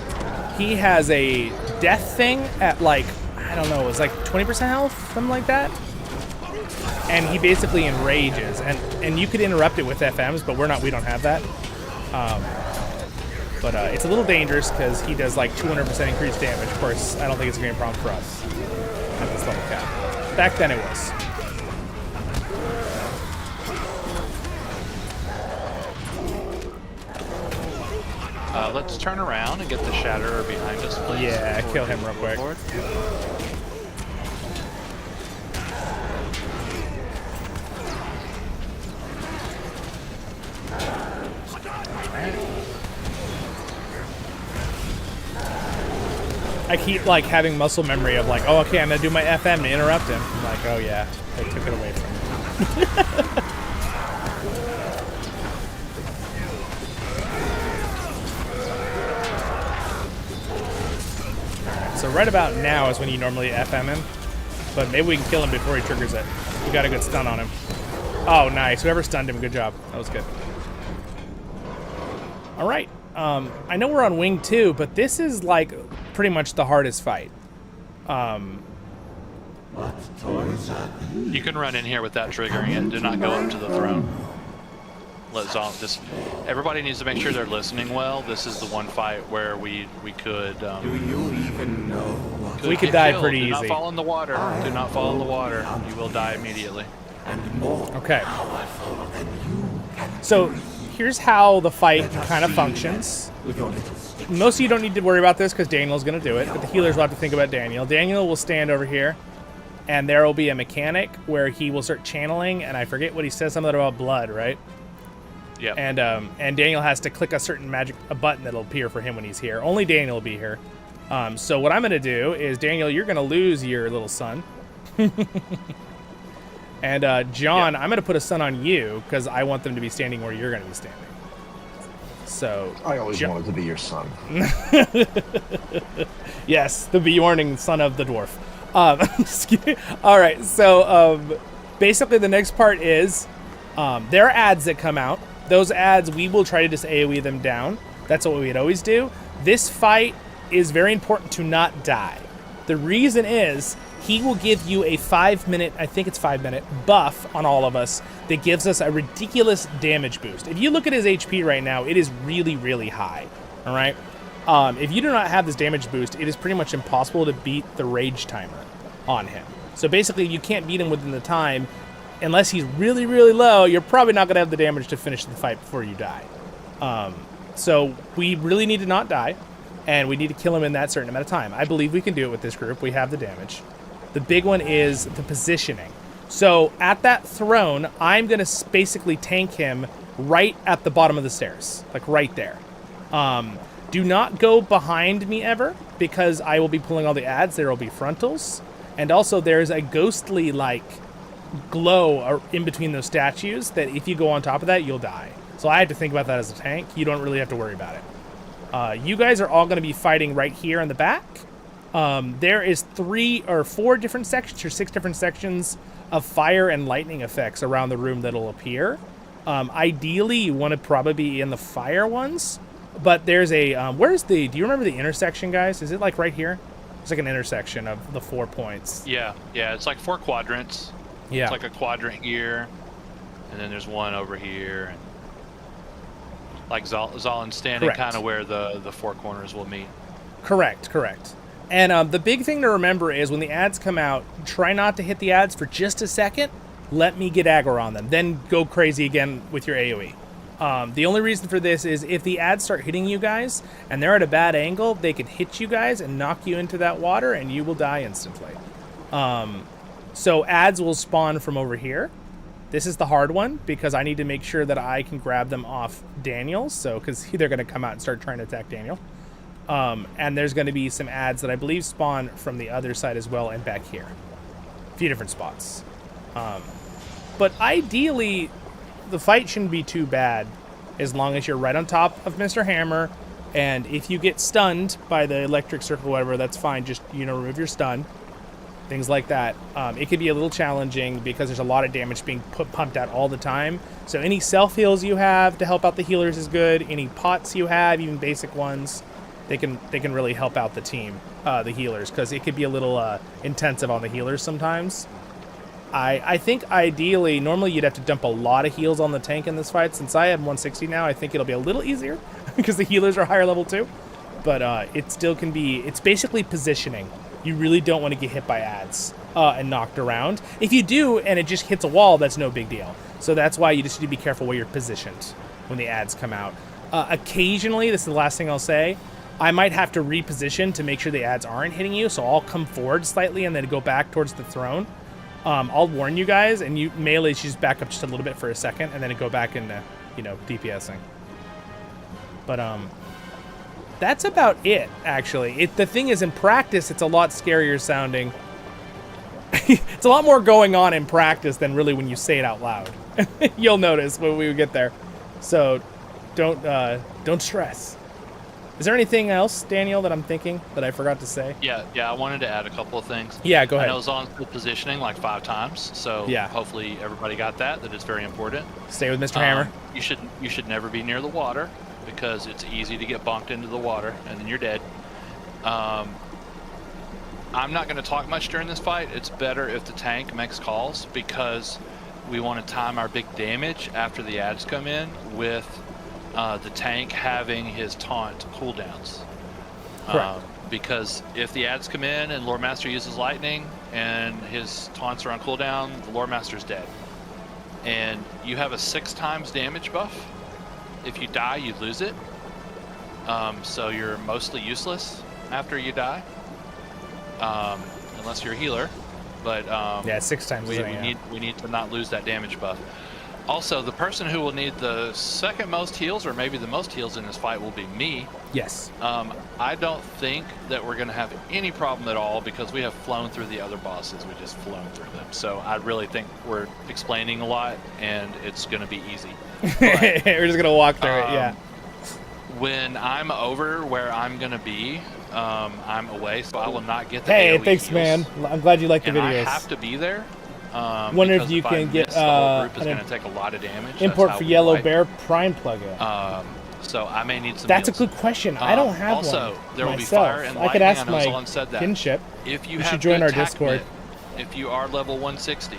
he has a death thing at like, I don't know, it was like 20% health, something like that. And he basically enrages, and you could interrupt it with FMs, but we don't have that. But it's a little dangerous because he does like 200% increased damage. Of course, I don't think it's gonna be a problem for us at this level cap. Back then it was. Let's turn around and get the Shatterer behind us, please. Yeah, kill him real quick. Forward. I keep like having muscle memory of like, oh, okay, I'm gonna do my FM to interrupt him. I'm like, oh yeah, I took it away from him. So right about now is when you normally FM him, but maybe we can kill him before he triggers it. We got a good stun on him. Oh, nice. Whoever stunned him, good job. That was good. All right. I know we're on wing 2, but this is like pretty much the hardest fight. You can run in here without triggering it. Do not go up to the throne. Let Zollin just. Everybody needs to make sure they're listening well. This is the one fight where we could. Do you even know? We could die pretty easy. Do not fall in the water. Do not fall in the water. You will die immediately. Okay. So here's how the fight kind of functions. Most of you don't need to worry about this because Daniel's going to do it, but the healers will have to think about Daniel. Daniel will stand over here, and there will be a mechanic where he will start channeling, and I forget what he says, something about blood, right? Yeah. And Daniel has to click a certain a button that'll appear for him when he's here. Only Daniel will be here. So what I'm going to do is, Daniel, you're going to lose your little son. And John, I'm going to put a stun on you because I want them to be standing where you're going to be standing. So I always wanted to be your son. Yes, the Bjorning son of the dwarf. All right, so basically the next part is there are ads that come out. Those ads, we will try to just AoE them down. That's what we'd always do. This fight is very important to not die. The reason is he will give you a 5-minute, I think it's 5-minute, buff on all of us that gives us a ridiculous damage boost. If you look at his HP right now, it is really, really high, all right? If you do not have this damage boost, it is pretty much impossible to beat the rage timer on him. So basically, you can't beat him within the time. Unless he's really, really low, you're probably not going to have the damage to finish the fight before you die. So we really need to not die, and we need to kill him in that certain amount of time. I believe we can do it with this group. We have the damage. The big one is the positioning. So at that throne, I'm going to basically tank him right at the bottom of the stairs, like right there. Do not go behind me ever, because I will be pulling all the ads. There will be frontals. And also there's a ghostly, like, glow in between those statues that if you go on top of that, you'll die. So I had to think about that as a tank. You don't really have to worry about it. You guys are all going to be fighting right here in the back. There is 3 or 4 different sections or 6 different sections of fire and lightning effects around the room that'll appear. Ideally, you want to probably be in the fire ones, but there's a do you remember the intersection, guys? Is it like right here? It's like an intersection of the 4 points. Yeah, it's like 4 quadrants. Yeah. It's like a quadrant here, and then there's one over here, and like Zollin standing kind of where the 4 corners will meet. Correct. And the big thing to remember is when the ads come out, try not to hit the ads for just a second. Let me get aggro on them. Then go crazy again with your AoE. The only reason for this is if the ads start hitting you guys and they're at a bad angle, they can hit you guys and knock you into that water and you will die instantly. So ads will spawn from over here. This is the hard one because I need to make sure that I can grab them off Daniel. So, because they're going to come out and start trying to attack Daniel. And there's going to be some ads that I believe spawn from the other side as well and back here. A few different spots. But ideally, the fight shouldn't be too bad as long as you're right on top of Mr. Hammer. And if you get stunned by the electric circle or whatever, that's fine. Just, remove your stun. Things like that. It could be a little challenging because there's a lot of damage being pumped out all the time. So any self-heals you have to help out the healers is good. Any pots you have, even basic ones, they can really help out the team, the healers, because it could be a little intensive on the healers sometimes. I think ideally, normally you'd have to dump a lot of heals on the tank in this fight. Since I have 160 now, I think it'll be a little easier because the healers are higher level too. But it still can be, it's basically positioning. You really don't want to get hit by ads and knocked around. If you do and it just hits a wall, that's no big deal. So that's why you just need to be careful where you're positioned when the ads come out. Occasionally, this is the last thing I'll say, I might have to reposition to make sure the ads aren't hitting you. So I'll come forward slightly and then go back towards the throne. I'll warn you guys, and you melee just back up just a little bit for a second and then go back into, DPSing. But that's about it, actually. The thing is, in practice, it's a lot scarier sounding. It's a lot more going on in practice than really when you say it out loud. You'll notice when we get there. So don't stress. Is there anything else, Daniel, that I'm thinking that I forgot to say? Yeah, I wanted to add a couple of things. Yeah, go ahead. I know Zollin's good positioning like 5 times, so yeah. Hopefully everybody got that it's very important. Stay with Mr. Hammer. You should never be near the water because it's easy to get bonked into the water and then you're dead. I'm not going to talk much during this fight. It's better if the tank makes calls because we want to time our big damage after the ads come in with the tank having his taunt cooldowns. Because if the ads come in and Lore Master uses lightning and his taunts are on cooldown, the Lore Master's dead. And you have a 6 times damage buff. If you die, you lose it. So you're mostly useless after you die. Unless you're a healer. But yeah, 6 times. We need to not lose that damage buff. Also, the person who will need the second most heals, or maybe the most heals in this fight, will be me. Yes. I don't think that we're going to have any problem at all because we have flown through the other bosses. We just flown through them. So I really think we're explaining a lot, and it's going to be easy. But, we're just going to walk through it, yeah. When I'm over where I'm going to be, I'm away, so I will not get the Hey, AoE thanks, heals. man. I'm glad you like the And videos. I have to be there. Wonder if you can get the whole group is going to take a lot of damage. Import for Yellow Bear Prime plugin. So I may need some. That's heals. a good question. I don't have also, one. there will myself. be fire and I could lightning. ask I know my Zollin said that. Kinship. If you should join our Discord. If you are level 160,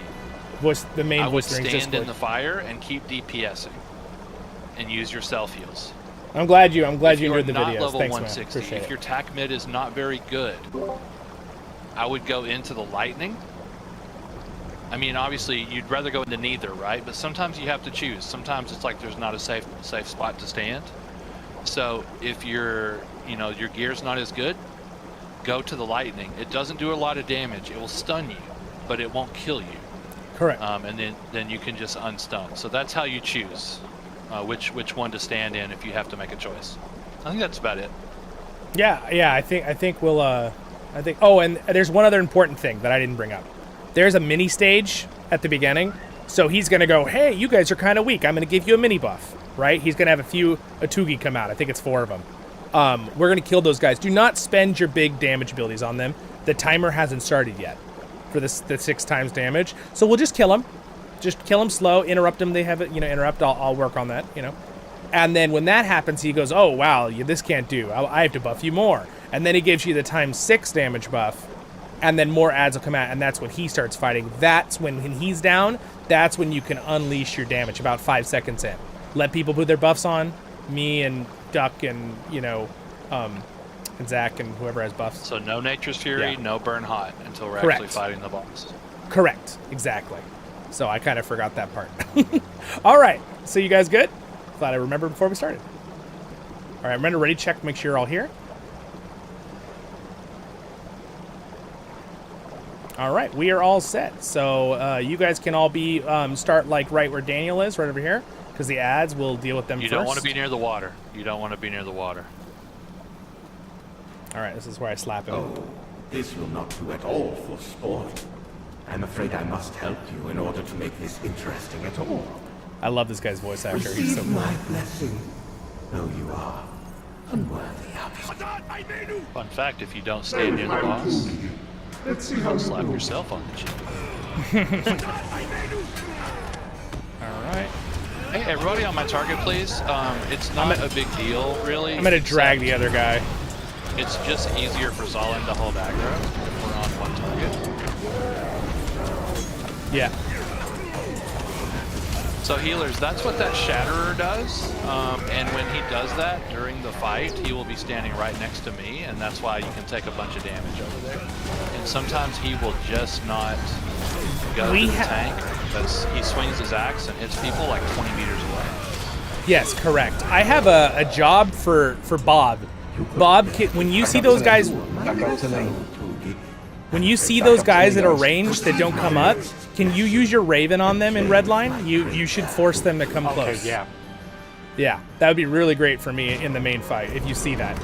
the main I would voice stand Discord. in the fire and keep DPSing, and use your self heals. I'm glad you enjoyed the If you're videos. not level Thanks, 160, man. Appreciate if your tac mid is not very good, I would go into the lightning. I mean, obviously, you'd rather go into neither, right? But sometimes you have to choose. Sometimes it's like there's not a safe spot to stand. So if your gear's not as good, go to the lightning. It doesn't do a lot of damage. It will stun you, but it won't kill you. Correct. And then you can just unstun. So that's how you choose which one to stand in if you have to make a choice. I think that's about it. Yeah. I think we'll. Oh, and there's one other important thing that I didn't bring up. There's a mini stage at the beginning, so he's gonna go, hey, you guys are kind of weak. I'm gonna give you a mini buff, right? He's gonna have a few Utug come out. I think it's 4 of them. We're gonna kill those guys. Do not spend your big damage abilities on them. The timer hasn't started yet for the 6 times damage, so we'll just kill them. Just kill them slow. Interrupt them. They have it. Interrupt. I'll work on that. And then when that happens, he goes, oh wow, this can't do. I have to buff you more. And then he gives you the times 6 damage buff. And then more ads will come out, and that's when he starts fighting. That's when he's down, that's when you can unleash your damage, about 5 seconds in. Let people put their buffs on, me and Duck and, and Zach and whoever has buffs. So no Nature's Fury, no Burn Hot until we're Correct. actually fighting the boss. Correct, exactly. So I kind of forgot that part. All right, so you guys good? Glad I remembered before we started. All right, remember, ready, check, make sure you're all here. All right, we are all set. So you guys can all be start like right where Daniel is, right over here, because the ads will deal with them first. You don't want to be near the water. You don't want to be near the water. All right, this is where I slap him. Oh, this will not do at all for sport. I'm afraid I must help you in order to make this interesting at all. I love this guy's voice actor. He's so Receive cool. my blessing, though you are unworthy of it. Fun fact, if you don't stand near the boss, Let's see how slap yourself on the cheek. All right. Hey, everybody on my target, please. It's not a big deal, really. I'm gonna drag the other guy. It's just easier for Zollin to hold aggro if we're on one target. Yeah. So healers, that's what that Shatterer does, and when he does that during the fight, he will be standing right next to me, and that's why you can take a bunch of damage over there. And sometimes he will just not go to the tank, because he swings his axe and hits people like 20 meters away. Yes, correct. I have a job for Bob. Bob, when you see those guys, when you see those guys that are ranged that don't come up, can you use your Raven on them in Redline? You should force them to come close. Yeah. Yeah, that would be really great for me in the main fight if you see that.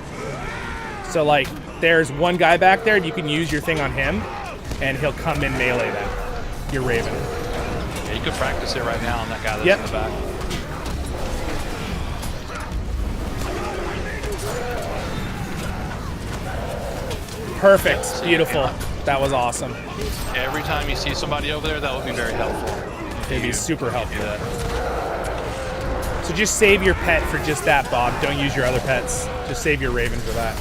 So like, there's one guy back there, you can use your thing on him, and he'll come in melee then. Your Raven. Yeah, you could practice it right now on that guy that's Yep. in the back. Perfect. Beautiful. That was awesome. Every time you see somebody over there, that would be very helpful. It'd be super helpful. So just save your pet for just that, Bob. Don't use your other pets. Just save your Raven for that.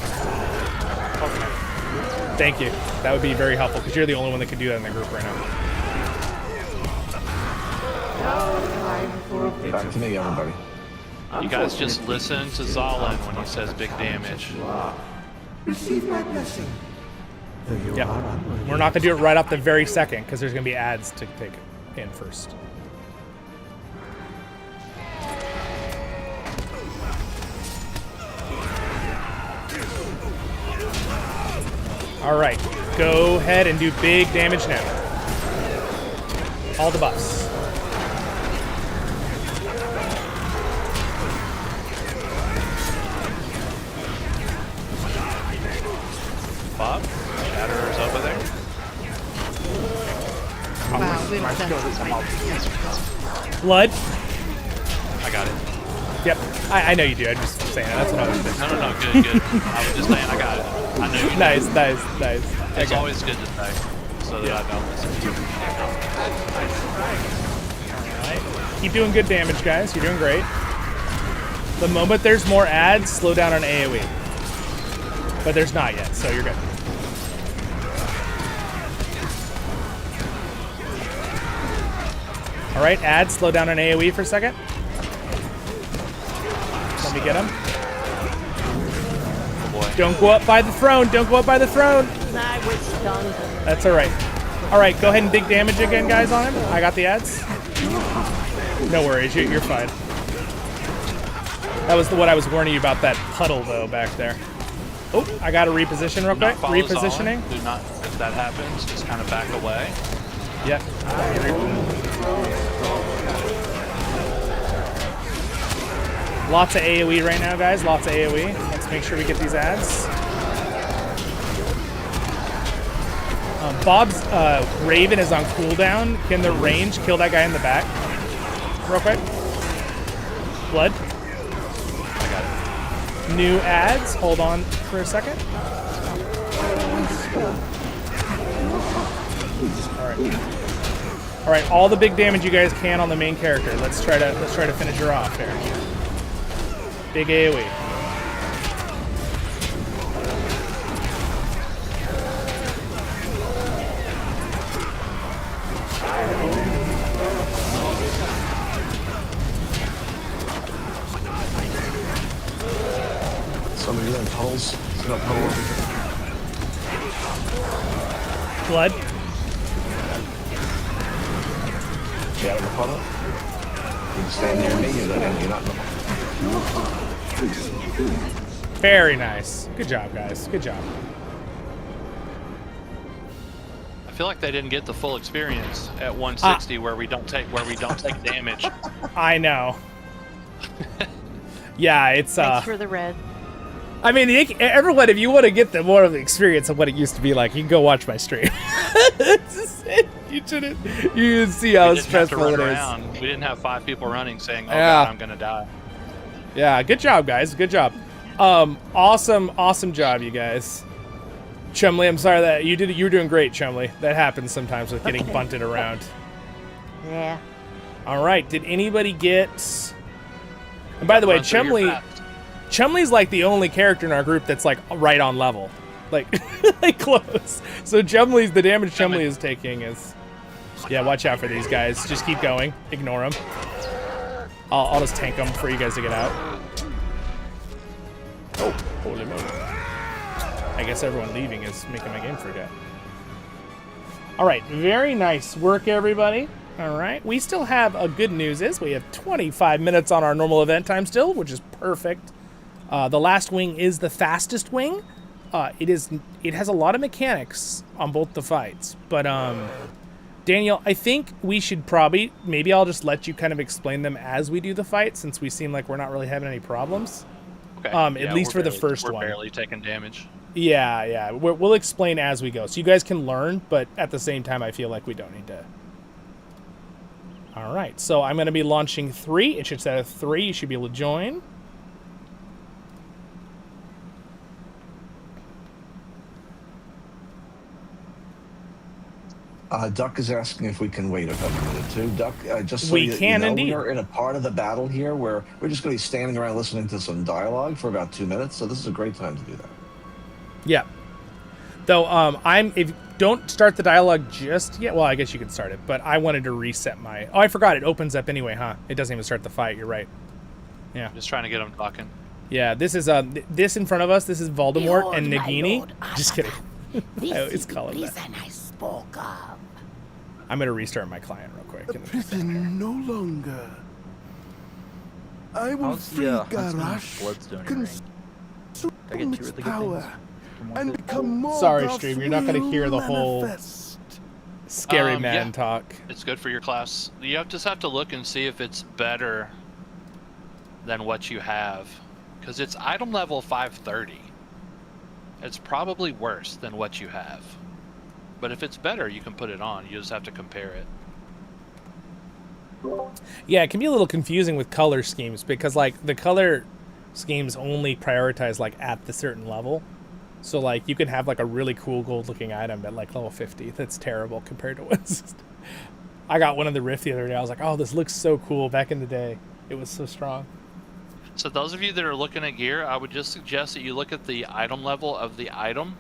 Thank you. That would be very helpful because you're the only one that can do that in the group right now. Back to me, everybody. You guys just listen to Zollin when he says big damage. Receive my blessing. Yep. We're not going to do it right off the very second because there's going to be ads to take in first. All right. Go ahead and do big damage now. All the buffs. Bob, Shatter's over there. Wow, we don't Blood. I got it. Yep. I know you do. I'm just saying. That's what I was saying. No, good. I was just saying I got it. I know you do. Nice. It's always good to say, so that I don't listen to you. Alright. Keep doing good damage, guys. You're doing great. The moment there's more ads, slow down on AoE. But there's not yet, so you're good. Alright, ads, slow down on AoE for a second. Let me get him. Oh boy. Don't go up by the throne. Don't go up by the throne. I was stunned. That's alright. Alright, go ahead and dig damage again, guys, on him. I got the ads. No worries, you're fine. That was what I was warning you about, that puddle, though, back there. Oh, I got to reposition real quick. Repositioning. Do not, if that happens, just kind of back away. Yep. Lots of AoE right now, guys. Lots of AoE. Let's make sure we get these ads. Bob's Raven is on cooldown. Can the range kill that guy in the back? Real quick. Blood. I got it. New ads. Hold on for a second. All right, all the big damage you guys can on the main character. Let's try to finish her off here. Big AoE. Somebody in tunnels. It's not tunnel over here. Blood. You out of the puddle? You can stand near me, you're not in the Very nice. Good job, guys. Good job. I feel like they didn't get the full experience at 160 where we don't take damage. I know. Yeah, it's Thanks for the red. I mean, everyone, if you want to get the more of the experience of what it used to be like, you can go watch my stream. You shouldn't. You can see how stressful it is. We didn't have 5 people running saying, "Oh Yeah. God, I'm gonna die." Yeah, good job, guys. Good job. Awesome job, you guys. Chumley, I'm sorry that you were doing great, Chumley. That happens sometimes with getting bunted around. Yeah. All right. Did anybody get? And by the way, Chumley's like the only character in our group that's like right on level, like like close. So the damage Chumley is taking is. Yeah, watch out for these guys. Just keep going. Ignore them. I'll just tank them for you guys to get out. Oh, holy moly. I guess everyone leaving is making my game forget. All right, very nice work, everybody. All right, we still have good news is we have 25 minutes on our normal event time still, which is perfect. The last wing is the fastest wing. It has a lot of mechanics on both the fights, but Daniel, I think we should maybe I'll just let you kind of explain them as we do the fight, since we seem like we're not really having any problems. Okay. At least for the first one. We're barely taking damage. Yeah. We'll explain as we go. So you guys can learn, but at the same time, I feel like we don't need to. All right. So I'm going to be launching 3. It should set at 3. You should be able to join. Duck is asking if we can wait a minute or two. Duck, just so we you can know, indeed. we're in a part of the battle here where we're just going to be standing around listening to some dialogue for about 2 minutes, so this is a great time to do that. Yeah. Though, if don't start the dialogue just yet. Well, I guess you can start it, but I wanted to reset my... Oh, I forgot. It opens up anyway, huh? It doesn't even start the fight. You're right. Yeah. Just trying to get them talking. Yeah, this is, this in front of us, this is Voldemort and Nagini. Just kidding. I always call him that. I spoke of. I'm going to restart my client real quick. A prison no longer. I will How's free the Garrosh, Bloodstone consume its power, and become more Sorry, stream, you're not going to hear the whole scary man talk. It's good for your class. You just have to look and see if it's better than what you have. Because it's item level 530. It's probably worse than what you have. But if it's better, you can put it on. You just have to compare it. Yeah, it can be a little confusing with color schemes because, like, the color schemes only prioritize, like, at the certain level. So, like, you can have, like, a really cool gold-looking item at, like, level 50. That's terrible compared to what's... I got one in the Rift the other day. I was like, oh, this looks so cool back in the day. It was so strong. So those of you that are looking at gear, I would just suggest that you look at the item level of the item.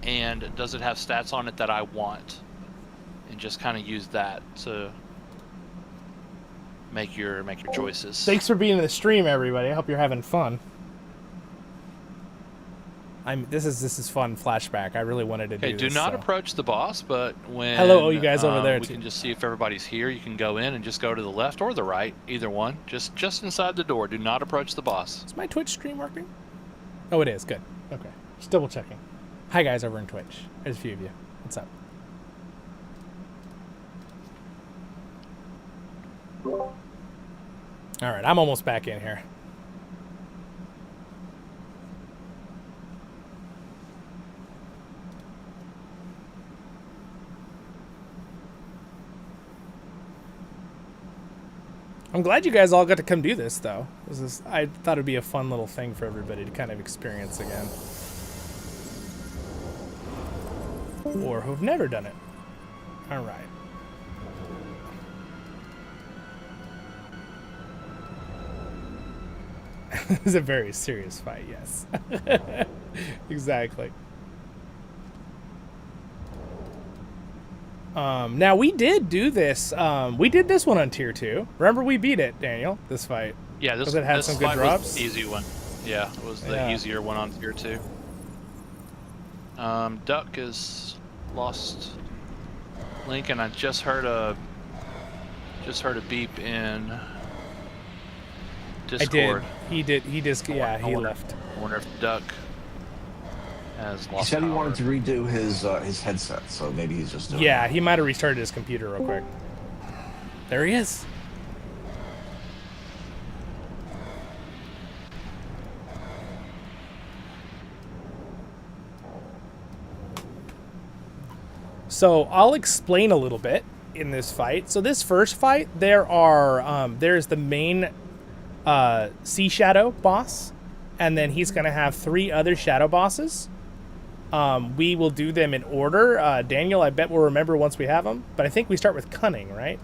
And does it have stats on it that I want? And just kind of use that to make your choices. Thanks for being in the stream, everybody. I hope you're having fun. This is fun flashback. I really wanted to do this. Do not approach the boss, but when hello, you guys over there we too. can just see if everybody's here. You can go in and just go to the left or the right, either one. Just inside the door. Do not approach the boss. Is my Twitch stream working? Oh, it is. Good. Okay. Just double checking. Hi guys over in Twitch. There's a few of you. What's up? All right, I'm almost back in here. I'm glad you guys all got to come do this, though. I thought it'd be a fun little thing for everybody to kind of experience again. Or who've never done it. All right. It's a very serious fight, yes. Exactly. Now we did do this. We did this one on tier 2. Remember we beat it, Daniel. This fight. Yeah, this it had some good fight drops. Was the easy one. Yeah, it was the easier one on tier 2. Duck is lost link, and I just heard a beep in Discord. I did. He left. I wonder if Duck has lost. He said he power. wanted to redo his headset, so maybe he's just doing Yeah, he might have restarted his computer real quick. There he is. So I'll explain a little bit in this fight. So this first fight, there's the main Sea Shadow boss, and then he's gonna have 3 other Shadow bosses. We will do them in order. Daniel, I bet we'll remember once we have them, but I think we start with Cunning, right?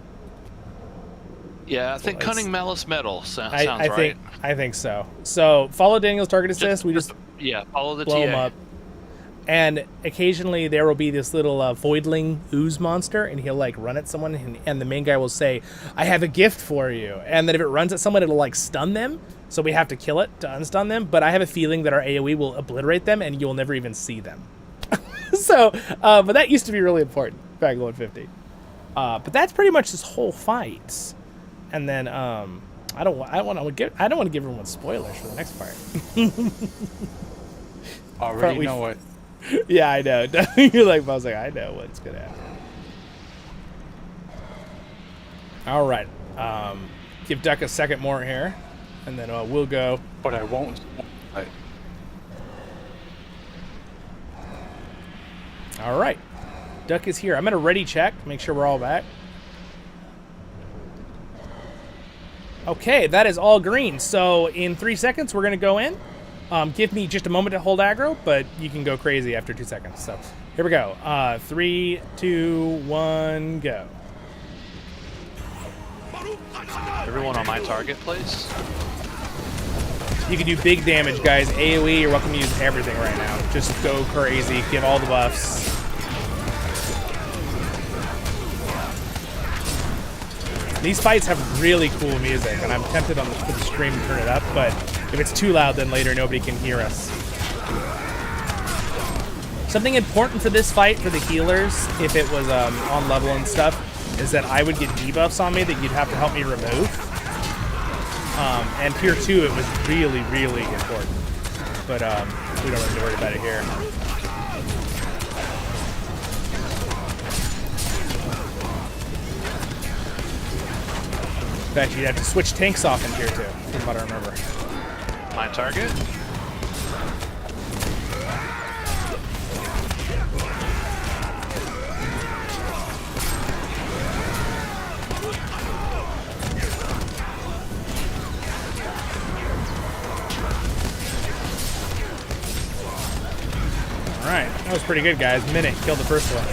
Yeah, I think Cunning, Malice, Metal sounds right. I think so. So follow Daniel's target assist. We just follow the blow TA. him up. And occasionally there will be this little voidling ooze monster, and he'll like run at someone, and the main guy will say, "I have a gift for you." And then if it runs at someone, it'll like stun them. So we have to kill it to unstun them. But I have a feeling that our AoE will obliterate them, and you'll never even see them. So, but that used to be really important back in 150. But that's pretty much this whole fight. And then I don't want to give everyone spoilers for the next part. Already know it. Yeah, I know. You're like, I was like, I know what's gonna happen. All right, give Duck a second more here, and then we'll go. But I won't. All right. Duck is here. I'm going to ready check, make sure we're all back. Okay, that is all green. So in 3 seconds, we're going to go in. Give me just a moment to hold aggro, but you can go crazy after 2 seconds. So here we go. 3, 2, 1, go. Everyone on my target, please. You can do big damage, guys. AoE, you're welcome to use everything right now. Just go crazy. Give all the buffs. These fights have really cool music, and I'm tempted on the stream to turn it up, but if it's too loud, then later nobody can hear us. Something important for this fight for the healers, if it was on level and stuff, is that I would get debuffs on me that you'd have to help me remove. And tier 2, it was really, really important. But we don't have to worry about it here. In fact, you'd have to switch tanks off in tier 2, from what I remember. My target. Alright, that was pretty good, guys. Minute, killed the first one.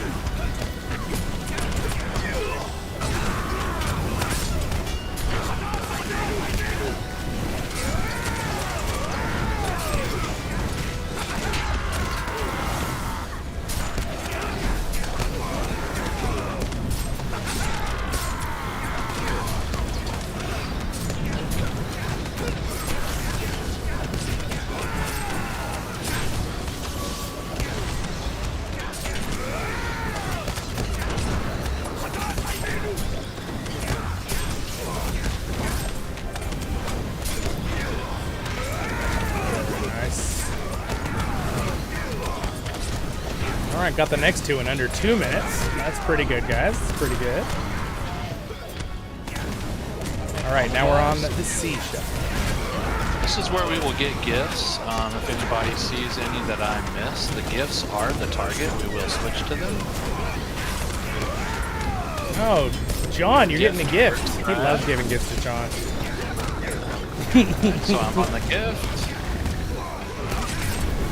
Alright, got the next two in under 2 minutes. That's pretty good, guys. That's pretty good. Alright, now we're on the siege ship. This is where we will get gifts. If anybody sees any that I missed, the gifts are the target. We will switch to them. Oh, John, you're getting a gift. He loves giving gifts to John. So I'm on the gift.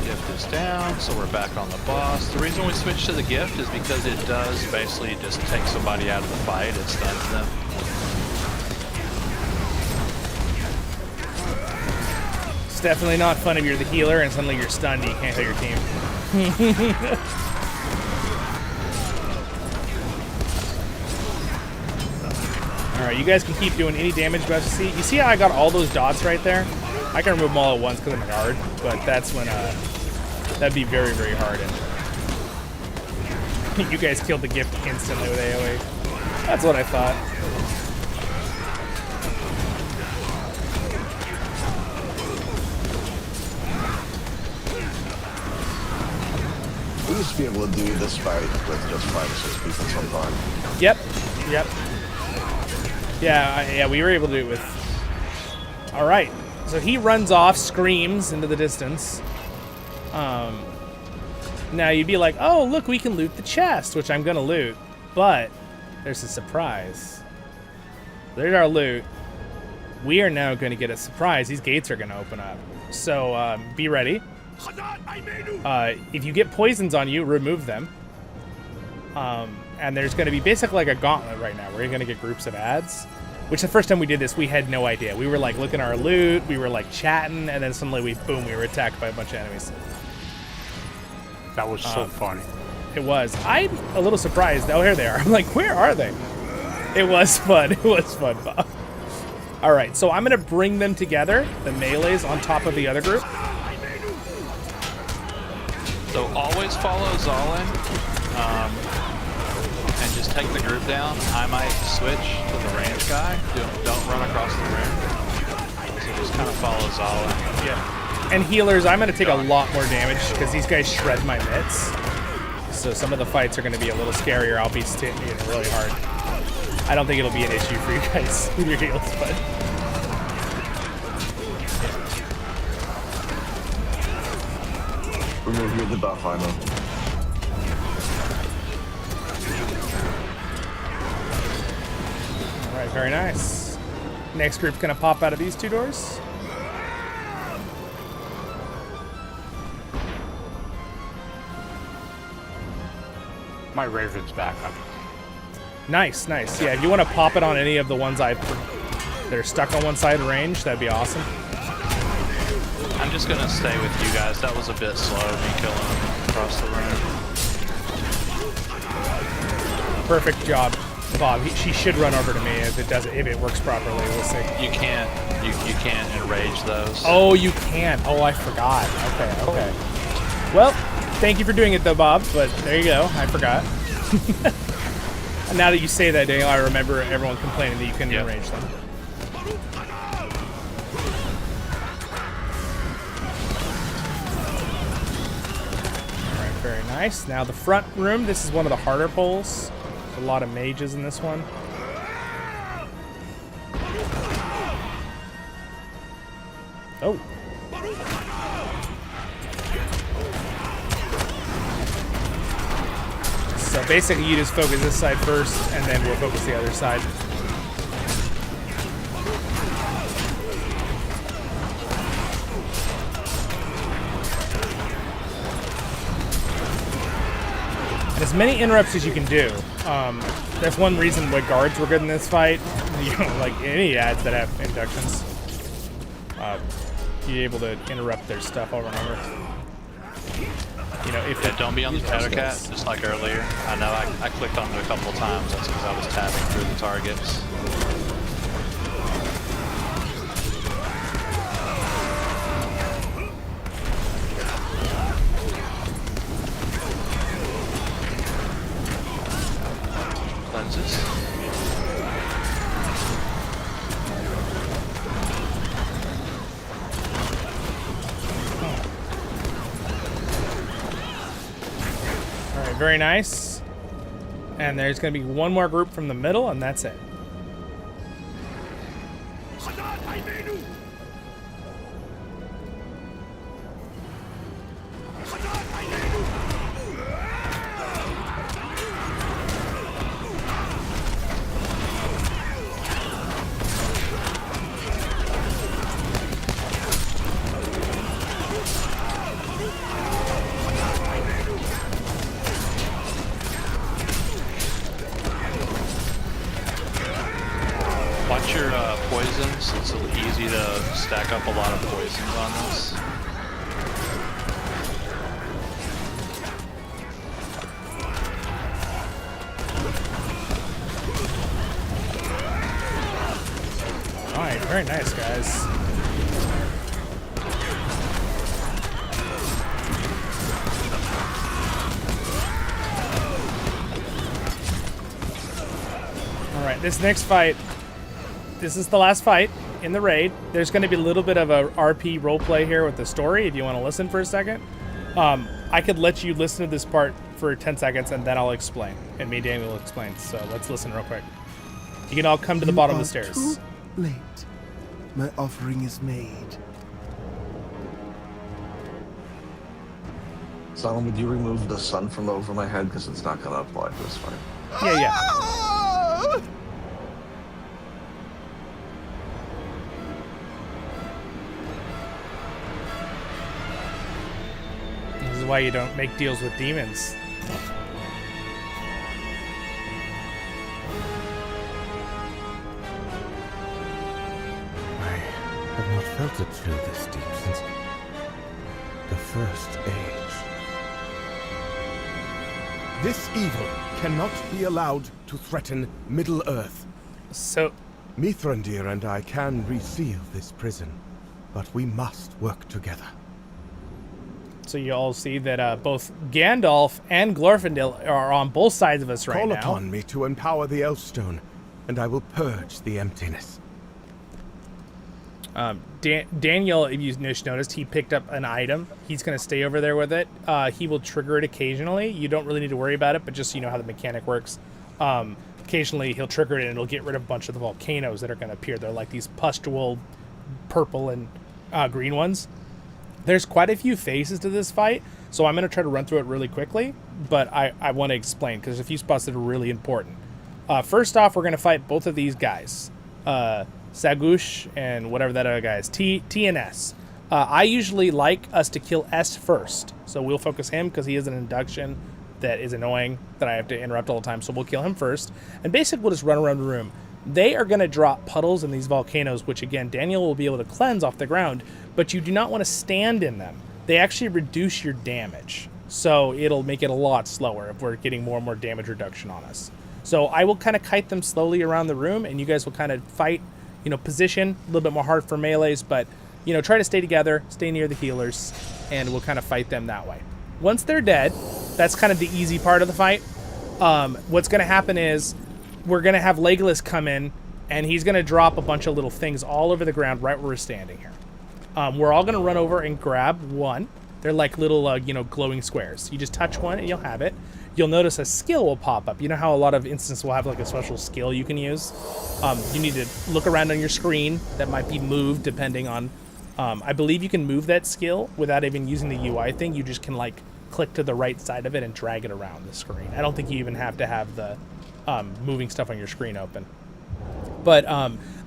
Gift is down, so we're back on the boss. The reason we switch to the gift is because it does basically just take somebody out of the fight. It stuns them. It's definitely not fun if you're the healer and suddenly you're stunned and you can't heal your team. Alright, you guys can keep doing any damage buffs. You see how I got all those dots right there? I can remove them all at once because I'm a guard, but that's when that'd be very, very hard. And you guys killed the gift instantly with AoE. That's what I thought. We used to be able to do this fight with just 5 or 6 people sometime. Yep. Yep. Yeah, we were able to do it with... Alright. So he runs off, screams into the distance. Now you'd be like, oh, look, we can loot the chest, which I'm going to loot. But there's a surprise. There's our loot. We are now going to get a surprise. These gates are going to open up. So be ready. If you get poisons on you, remove them. And there's going to be basically like a gauntlet right now where you're going to get groups of ads. Which the first time we did this, we had no idea. We were like looking at our loot, we were like chatting, and then suddenly we were attacked by a bunch of enemies. That was so funny. It was. I'm a little surprised. Oh, here they are. I'm like, where are they? It was fun. It was fun, Bob. All right, so I'm going to bring them together, the melees on top of the other group. So always follow Zollin, and just take the group down. I might switch to the range guy. Don't run across the room. So just kind of follow Zollin. Yeah. And healers, I'm going to take a lot more damage because these guys shred my mitts. So some of the fights are going to be a little scarier. I'll be hitting really hard. I don't think it'll be an issue for you guys with your heals, but... Remove the buff, I know. right, very nice. Next group's gonna pop out of these 2 doors. My Raven's back up. Nice, nice. Yeah, if you want to pop it on any of the ones that are stuck on one side of range, that'd be awesome. I'm just gonna stay with you guys. That was a bit slow, me killing them across the room. Perfect job, Bob. She should run over to me if it works properly. We'll see. You can't enrage those. Oh, you can't. Oh, I forgot. Okay. Well, thank you for doing it though, Bob. But there you go. I forgot. Now that you say that, Daniel, I remember everyone complaining that you couldn't enrage them. All right, very nice. Now the front room. This is one of the harder pulls. There's a lot of mages in this one. Oh. So basically you just focus this side first, and then we'll focus the other side. And as many interrupts as you can do. That's one reason why guards were good in this fight. You know, like any ads that have inductions. You're able to interrupt their stuff over and over. You know, if don't be on the counter cat, just like earlier. I know I clicked on it a couple times. That's because I was tabbing through the targets. Lenses. Very nice. And there's going to be one more group from the middle, and that's it. Watch your poisons. It's easy to stack up a lot of poisons on this. Alright, very nice, guys. Alright, this next fight, this is the last fight in the raid. There's going to be a little bit of a RP roleplay here with the story if you want to listen for a second. I could let you listen to this part for 10 seconds and then I'll explain. And me and Daniel will explain. So let's listen real quick. You can all come to the bottom of the stairs. Too late. My offering is made. Zollin, would you remove the sun from over my head because it's not going to apply to this fight? Yeah. This is why you don't make deals with demons. I have not felt a chill this deep since the first age. This evil cannot be allowed to threaten Middle-earth. So, Mithrandir and I can reseal this prison, but we must work together. So you all see that both Gandalf and Glorfindel are on both sides of us right now. Call upon me to empower the Elfstone, and I will purge the emptiness. Daniel, if you just noticed, he picked up an item. He's going to stay over there with it. He will trigger it occasionally. You don't really need to worry about it, but just so you know how the mechanic works. Occasionally, he'll trigger it, and it'll get rid of a bunch of the volcanoes that are going to appear. They're like these pustule purple and green ones. There's quite a few phases to this fight, so I'm going to try to run through it really quickly, but I want to explain, because there's a few spots that are really important. First off, we're going to fight both of these guys. Sagush and whatever that other guy is. T and S. I usually like us to kill S first. So we'll focus him because he is an induction that is annoying that I have to interrupt all the time. So we'll kill him first. And basically we'll just run around the room. They are going to drop puddles in these volcanoes, which again, Daniel will be able to cleanse off the ground, but you do not want to stand in them. They actually reduce your damage. So it'll make it a lot slower if we're getting more and more damage reduction on us. So I will kind of kite them slowly around the room, and you guys will kind of fight, you know, position, a little bit more hard for melees, but, you know, try to stay together, stay near the healers, and we'll kind of fight them that way. Once they're dead, that's kind of the easy part of the fight. What's going to happen is we're going to have Legolas come in, and he's going to drop a bunch of little things all over the ground right where we're standing here. We're all going to run over and grab one. They're like little, you know, glowing squares. You just touch one, and you'll have it. You'll notice a skill will pop up. You know how a lot of instances will have like a special skill you can use? You need to look around on your screen. That might be moved depending on... I believe you can move that skill without even using the UI thing. You just can like click to the right side of it and drag it around the screen. I don't think you even have to have the moving stuff on your screen open. But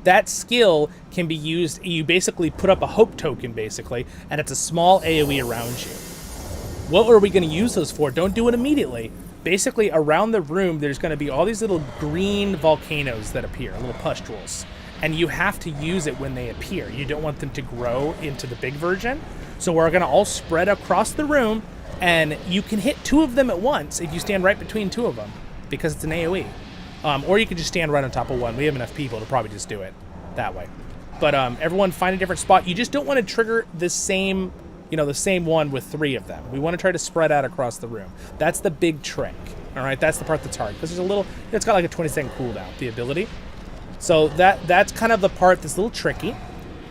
that skill can be used... You basically put up a hope token, basically, and it's a small AoE around you. What are we going to use those for? Don't do it immediately. Basically, around the room, there's going to be all these little green volcanoes that appear, little pustules. And you have to use it when they appear. You don't want them to grow into the big version. So we're going to all spread across the room, and you can hit 2 of them at once if you stand right between 2 of them, because it's an AoE. Or you can just stand right on top of one. We have enough people to probably just do it that way. But everyone find a different spot. You just don't want to trigger the same... You know, the same one with 3 of them. We want to try to spread out across the room. That's the big trick. All right, that's the part that's hard because there's a little. It's got like a 20-second cooldown, the ability. So that's kind of the part that's a little tricky.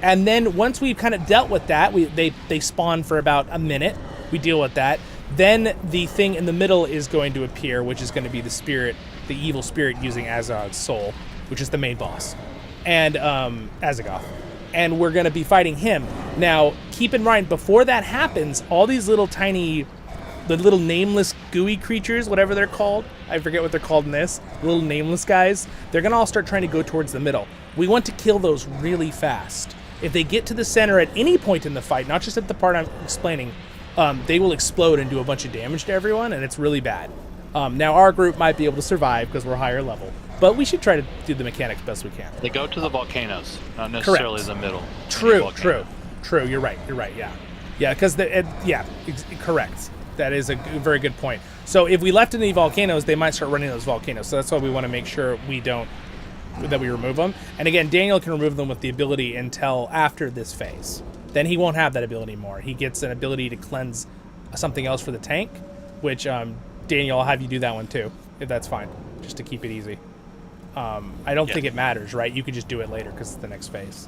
And then once we've kind of dealt with that, they spawn for about a minute. We deal with that. Then the thing in the middle is going to appear, which is going to be the spirit, the evil spirit using Azog's soul, which is the main boss, and Azagoth. And we're going to be fighting him. Now, keep in mind, before that happens, all these little tiny, the little nameless gooey creatures, whatever they're called, I forget what they're called in this, little nameless guys, they're going to all start trying to go towards the middle. We want to kill those really fast. If they get to the center at any point in the fight, not just at the part I'm explaining, they will explode and do a bunch of damage to everyone, and it's really bad. Now, our group might be able to survive because we're higher level. But we should try to do the mechanics best we can. They go to the volcanoes, not necessarily Correct. the middle. True. You're right. Yeah, because correct. That is a very good point. So if we left any volcanoes, they might start running those volcanoes. So that's why we want to make sure we remove them. And again, Daniel can remove them with the ability until after this phase. Then he won't have that ability anymore. He gets an ability to cleanse something else for the tank, which Daniel, I'll have you do that one too, if that's fine, just to keep it easy. I don't think it matters, right? You can just do it later because it's the next phase.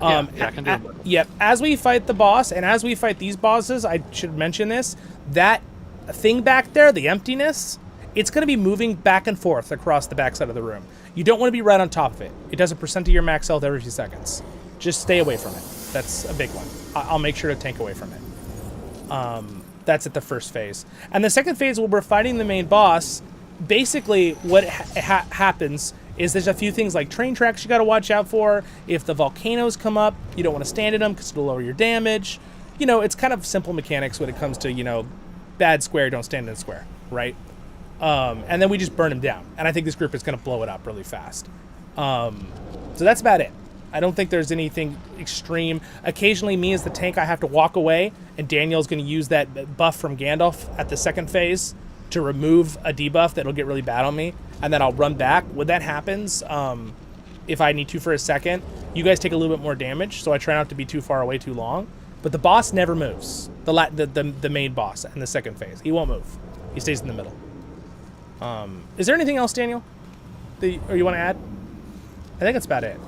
I can do it. Yep. As we fight the boss, and as we fight these bosses, I should mention this, that thing back there, the emptiness, it's going to be moving back and forth across the backside of the room. You don't want to be right on top of it. It does a percent of your max health every few seconds. Just stay away from it. That's a big one. I'll make sure to tank away from it. That's at the first phase. And the second phase, where we're fighting the main boss, basically what happens is there's a few things like train tracks you got to watch out for. If the volcanoes come up, you don't want to stand in them because it'll lower your damage. You know, it's kind of simple mechanics when it comes to, you know, bad square, don't stand in square, right? And then we just burn them down. And I think this group is going to blow it up really fast. So that's about it. I don't think there's anything extreme. Occasionally, me as the tank, I have to walk away, and Daniel's going to use that buff from Gandalf at the second phase to remove a debuff that'll get really bad on me, and then I'll run back. When that happens, if I need to for a second, you guys take a little bit more damage, so I try not to be too far away too long. But the boss never moves. The main boss in the second phase. He won't move. He stays in the middle. Is there anything else, Daniel, or you want to add? I think that's about it.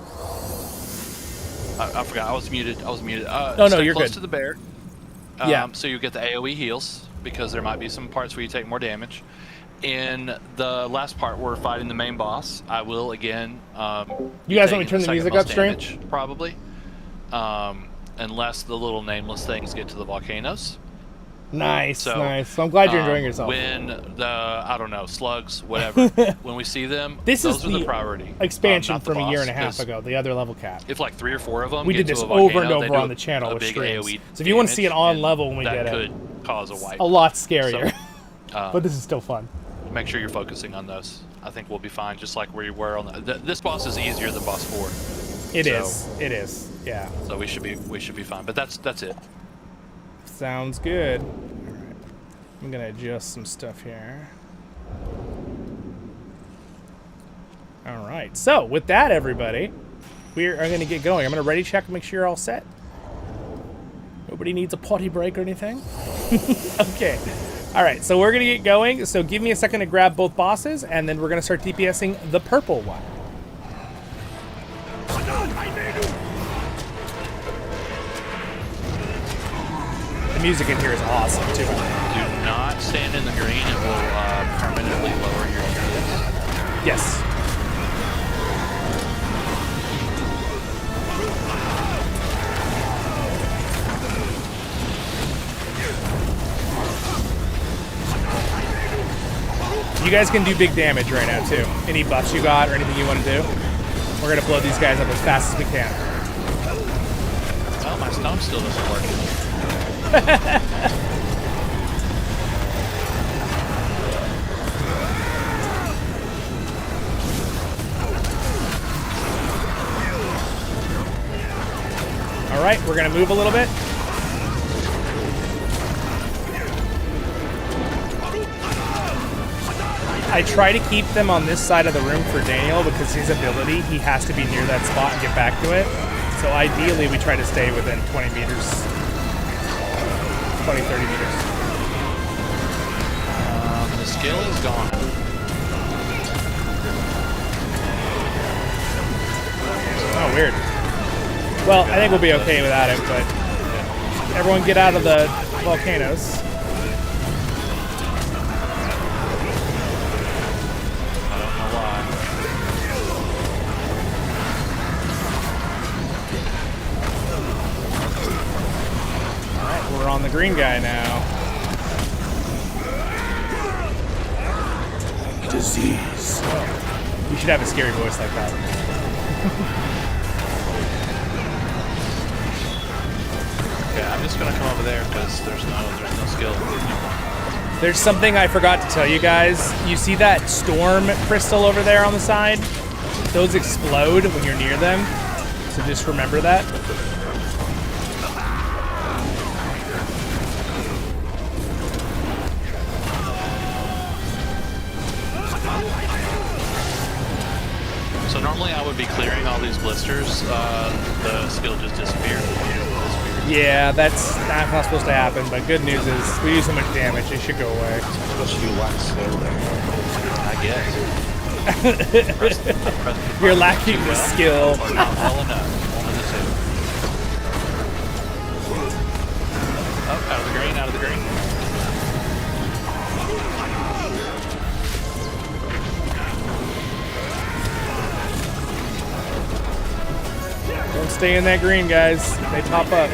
I forgot. I was muted. No, you're close good. to the bear. Yeah. So you get the AoE heals, because there might be some parts where you take more damage. In the last part, we're fighting the main boss. I will again. You guys want me to turn the music up, stream? Probably. Unless the little nameless things get to the volcanoes. Nice, So, nice. So I'm glad you're enjoying yourself. When the, I don't know, slugs, whatever, when we see them, This those is are the the priority. expansion not the from a year boss, and a half 'cause ago, the other level cap. If like 3 or 4 of them We get did to this a volcano, over and they over do on the channel a with big streams. AoE So if you want to see it damage, on and level when we that did it, could cause a wipe. a lot scarier. So, but this is still fun. Make sure you're focusing on those. I think we'll be fine, just like where you were on this boss is easier than boss 4. It is. It is. Yeah. So we should be fine. But that's it. Sounds good. All right. I'm gonna adjust some stuff here. All right. So with that, everybody, we are gonna get going. I'm gonna ready check and make sure you're all set. Nobody needs a potty break or anything. Okay. All right. So we're gonna get going. So give me a second to grab both bosses, and then we're gonna start DPSing the purple one. The music in here is awesome too. Do not stand in the green. It will permanently lower your DPS. Yes. You guys can do big damage right now too. Any buffs you got or anything you want to do? We're gonna blow these guys up as fast as we can. Well, my stone still doesn't work. All right, we're gonna move a little bit. I try to keep them on this side of the room for Daniel because his ability, he has to be near that spot and get back to it. So ideally, we try to stay within 20 meters. 20, 30 meters. The skill is gone. Oh, weird. Well, I think we'll be okay without it, but everyone get out of the volcanoes. We're on the green guy now. Disease. You should have a scary voice like that. Okay, I'm just gonna come over there because there's no skill. There's something I forgot to tell you guys. You see that storm crystal over there on the side? Those explode when you're near them. So just remember that. So normally I would be clearing all these blisters. The skill just disappeared. Yeah, that's not supposed to happen, but good news is we do so much damage, it should go away. Supposed to be wax skill there. I guess. You're lacking the skill. Or not well enough. One of the two. Oh, out of the green, out of the green. Don't stay in that green, guys. They pop up.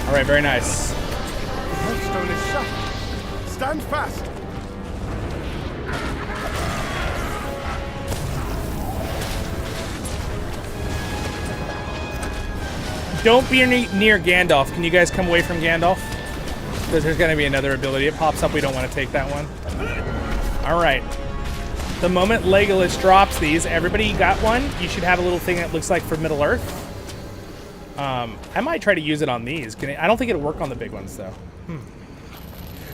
All right, very nice. The headstone is shut. Stand fast. Don't be near Gandalf. Can you guys come away from Gandalf? Because there's going to be another ability. It pops up. We don't want to take that one. All right. The moment Legolas drops these, everybody got one. You should have a little thing that looks like for Middle Earth. I might try to use it on these. I don't think it'll work on the big ones, though.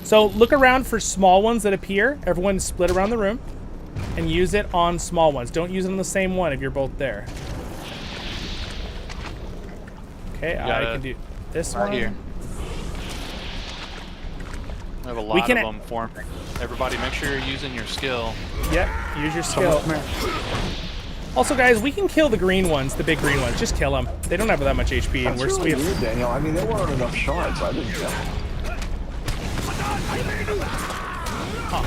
So look around for small ones that appear. Everyone split around the room and use it on small ones. Don't use it on the same one if you're both there. Okay, I can do this right one. Here. I have a lot of them forming. Everybody, make sure you're using your skill. Yep, use your skill. Also, guys, we can kill the green ones, the big green ones. Just kill them. They don't have that much HP, and That's really weird, Daniel. I mean, there weren't enough shards. I didn't get them. Huh.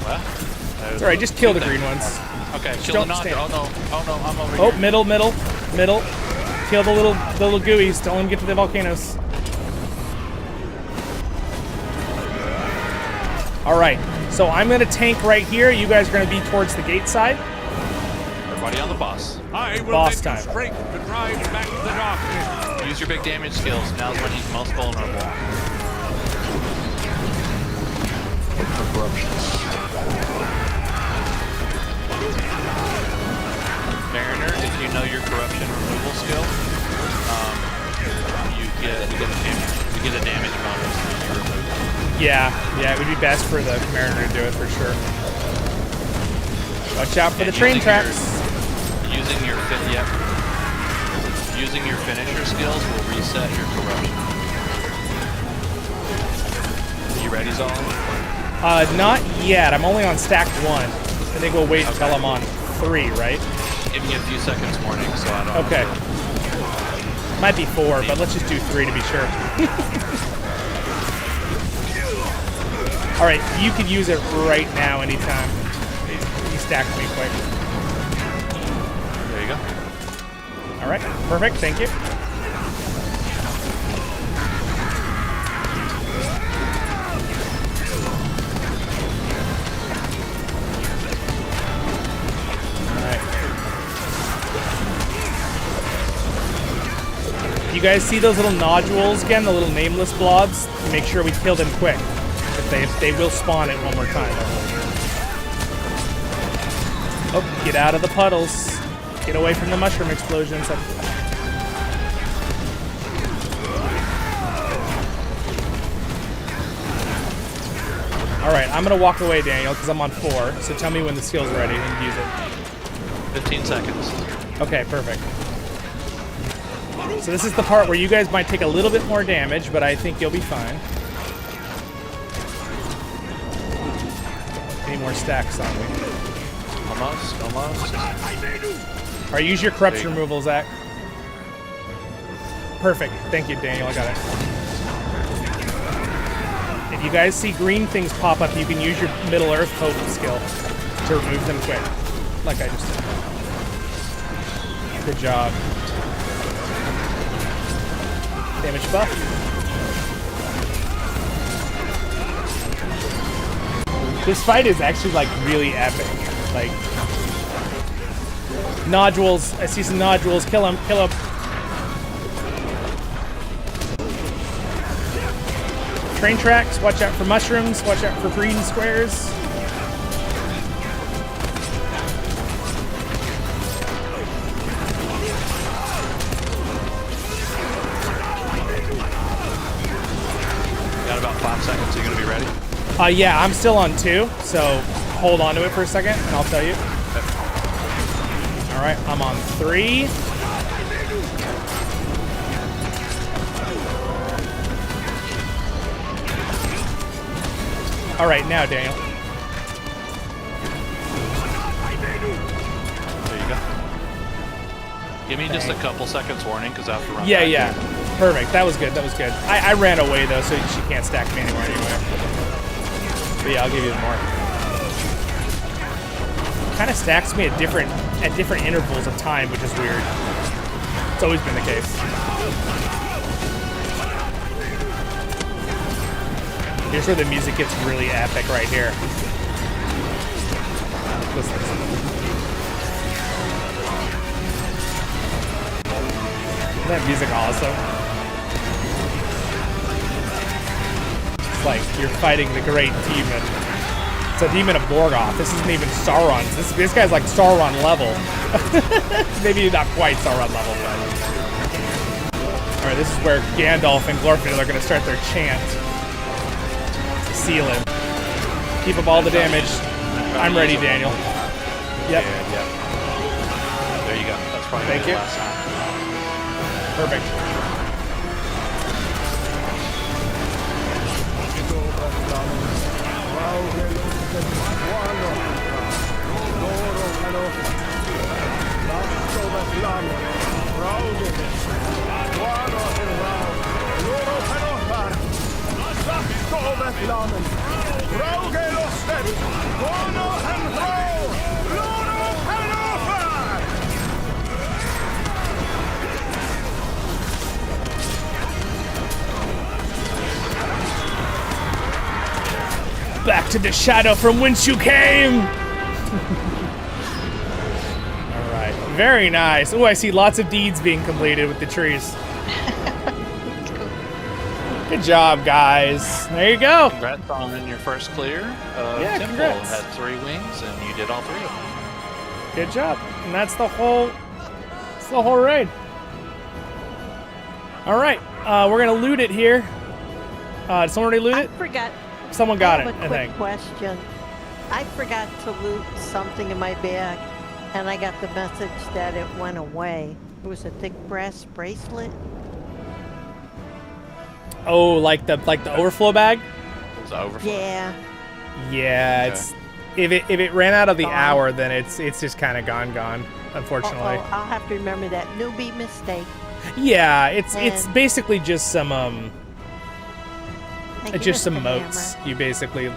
Well, it's alright. Just kill the green ones. Okay, Just kill the don't non. stand. Oh no, I'm over here. Oh, middle. Middle. Kill the little gooeys. Don't let them get to the volcanoes. All right. So I'm gonna tank right here. You guys are gonna be towards the gate side. Everybody on the boss. I will Boss lend time. you strength to drive back the darkness. Use your big damage skills. Now's when he's most vulnerable. Mariner, if you know your corruption removal skill, you get a damage bonus when you remove it. Yeah, it would be best for the Mariner to do it for sure. Watch out for the train tracks. Using your finisher skills will reset your corruption. You ready, Zollin? Not yet. I'm only on stack 1. I think we'll wait until I'm on 3, right? Giving you a few seconds warning, so I don't. Okay. Might be 4, but let's just do 3 to be sure. All right, you can use it right now, anytime. He stacked me quick. There you go. All right, perfect. Thank you. You guys see those little nodules again, the little nameless blobs? Make sure we kill them quick. If they will spawn it one more time. Oh, get out of the puddles. Get away from the mushroom explosions. Alright, I'm gonna walk away, Daniel, because I'm on 4. So tell me when the skill's ready and use it. 15 seconds. Okay, perfect. So this is the part where you guys might take a little bit more damage, but I think you'll be fine. Any more stacks on me? Almost. Alright, use your corruption removal, Zach. Perfect. Thank you, Daniel. I got it. If you guys see green things pop up, you can use your Middle Earth Hope skill to remove them quick. Like I just did. Good job. Damage buff. This fight is actually like really epic. Like nodules. I see some nodules. Kill them. Kill them. Train tracks. Watch out for mushrooms. Watch out for green squares. Got about 5 seconds. Are you gonna be ready? Yeah, I'm still on 2, so hold on to it for a second, and I'll tell you. All right, I'm on 3. All right, now, Daniel. There you go. Give me just a couple seconds warning, because I have to run Yeah, back. yeah. Perfect. That was good. That was good. I ran away, though, so she can't stack me anywhere anyway. But yeah, I'll give you more. Kind of stacks me at different intervals of time, which is weird. It's always been the case. Here's where the music gets really epic right here. Listen. Isn't that music awesome? It's like you're fighting the great demon. It's a demon of Morgoth. This isn't even Sauron. This guy's like Sauron level. Maybe not quite Sauron level, but... Alright, this is where Gandalf and Glorfindel are going to start their chant. To seal him. Keep up all the damage. I'm ready, Daniel. Yep. Yeah. There you go. That's probably Thank you. the last time. Perfect. Back to the shadow from whence you came! Alright, very nice. Oh, I see lots of deeds being completed with the trees. Good job, guys. There you go. Congrats on your first clear. Yeah, Temple congrats. had 3 wings, and you did all 3 of them. Good job. And that's the whole raid. All right, we're gonna loot it here. Did someone already loot it? I forgot. Someone got it, I have a I quick think. question. I forgot to loot something in my bag, and I got the message that it went away. It was a thick brass bracelet. Oh, like the overflow bag? It was overflow. Yeah. Yeah, Okay. it's if it ran out of the Gone. hour, then it's just kind of gone. Unfortunately. Uh-oh, I'll have to remember that newbie mistake. Yeah, it's And- basically just some Thank you, just some Mr. moats. Hammer. You basically.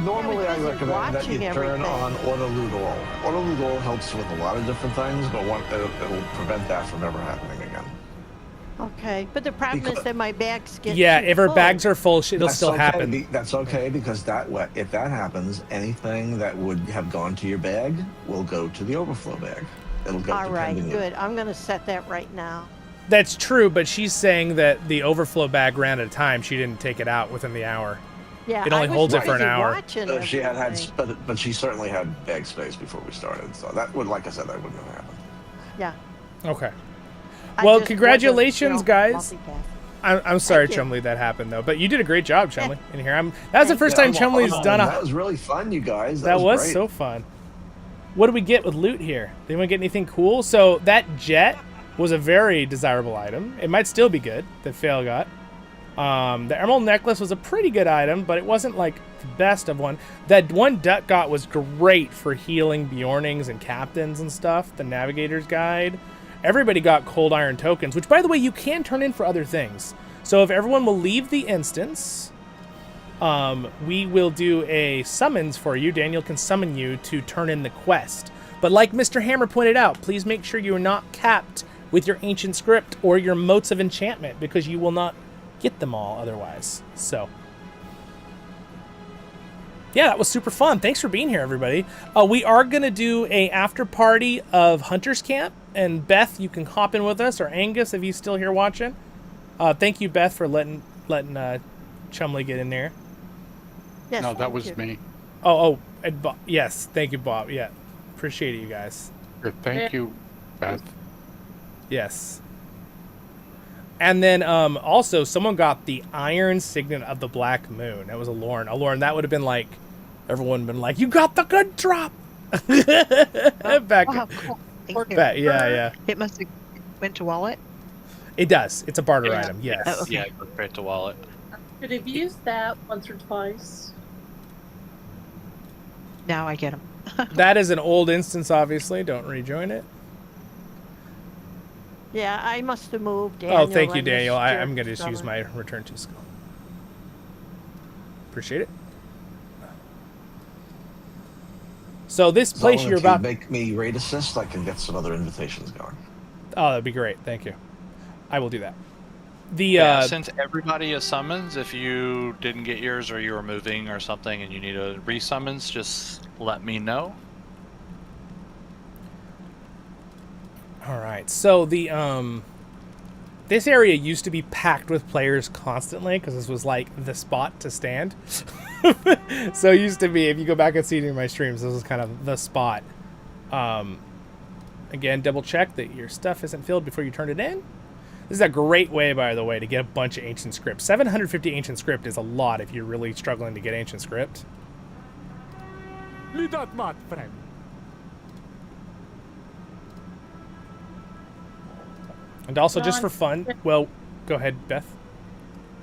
Normally, I because he's recommend that you watching turn everything. on auto loot all. Auto loot all helps with a lot of different things, but it'll prevent that from ever happening again. Okay, but the problem is that my bags get Yeah, too if her full. bags are full, it'll That's still okay, happen. That's okay because if that happens, anything that would have gone to your bag will go to the overflow bag. It'll go. All right, depending good. I'm going to set that right now. That's true, but she's saying that the overflow bag ran out of time. She didn't take it out within the hour. Yeah, It only I was holds it for an busy hour. watching She had everything. but she certainly had bag space before we started. So that would, like I said, that wouldn't have happened. Yeah. Okay. I Well, just congratulations, wasn't, guys. multitask. I'm sorry, Thank you. Chumley, that happened though. But you did a great job, Chumley. In here, that was the first time Chumley's done a. That was really fun, you guys. That was great. so fun. What do we get with loot here? Did anyone get anything cool? So that jet was a very desirable item. It might still be good that Fail got. The emerald necklace was a pretty good item, but it wasn't like the best of one. That one Duck got was great for healing Bjornings and captains and stuff. The Navigator's Guide. Everybody got cold iron tokens, which, by the way, you can turn in for other things. So if everyone will leave the instance, we will do a summons for you. Daniel can summon you to turn in the quest. But like Mr. Hammer pointed out, please make sure you are not capped with your ancient script or your motes of enchantment, because you will not get them all otherwise. So yeah, that was super fun. Thanks for being here, everybody. We are gonna do a after party of Hunter's Camp, and Beth, you can hop in with us, or Angus if he's still here watching. Thank you, Beth, for letting Chumley get in there. Yes, No, that thank was you. me. And yes, thank you, Bob. Yeah, appreciate it, you guys. Thank you, Beth. Yes. And then also someone got the Iron Signet of the Black Moon. That was a Lorne. That would have been like, everyone would have been like, you got the good drop. Back. Oh, cool. Thank you. Yeah. It must have went to wallet. It does. It's a barter item. Yes. Oh, okay. Yeah, it goes straight to wallet. Could have used that once or twice. Now I get them. That is an old instance, obviously. Don't rejoin it. Yeah, I must have moved. Daniel, Thank you, I Daniel. missed your I'm going to just use summer. my return to skill. Appreciate it. So this place Zollin, you're if you about... make me raid assist, I can get some other invitations going. Oh, that'd be great. Thank you. I will do that. Yeah, since everybody is summons, if you didn't get yours or you were moving or something and you need a resummons, just let me know. All right. So the this area used to be packed with players constantly because this was like the spot to stand. So it used to be, if you go back and see it in my streams, this was kind of the spot. Again, double check that your stuff isn't filled before you turn it in. This is a great way, by the way, to get a bunch of ancient script. 750 ancient script is a lot if you're really struggling to get ancient script. Lead that mat, friend. And also, just John- for fun, well, go ahead, Beth.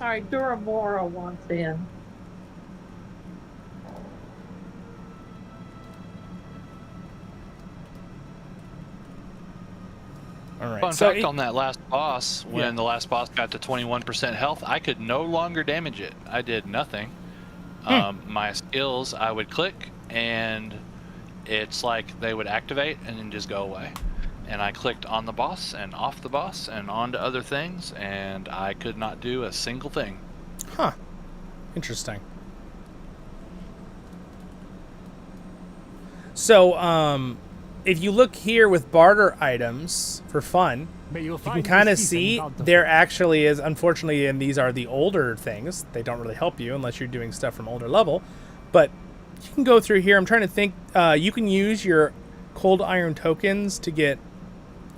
Sorry, Duramora wants in. All right. Fun So fact on that last boss, when Yeah. the last boss got to 21% health, I could no longer damage it. I did nothing. My skills, I would click, and it's like they would activate and then just go away. And I clicked on the boss and off the boss and on to other things, and I could not do a single thing. Huh. Interesting. So, if you look here with barter items for fun, you can kind of see there actually is, unfortunately, and these are the older things. They don't really help you unless you're doing stuff from older level. But you can go through here. I'm trying to think. You can use your cold iron tokens to get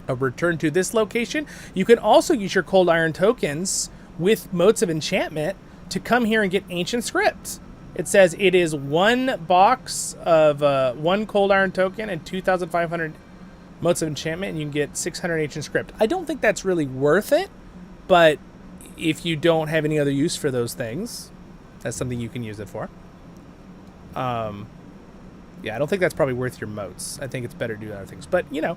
a return to this location. You can also use your cold iron tokens with motes of enchantment to come here and get ancient script. It says it is 1 box of 1 cold iron token and 2,500 motes of enchantment, and you can get 600 ancient script. I don't think that's really worth it, but if you don't have any other use for those things, that's something you can use it for. Yeah, I don't think that's probably worth your motes. I think it's better to do other things, but you know,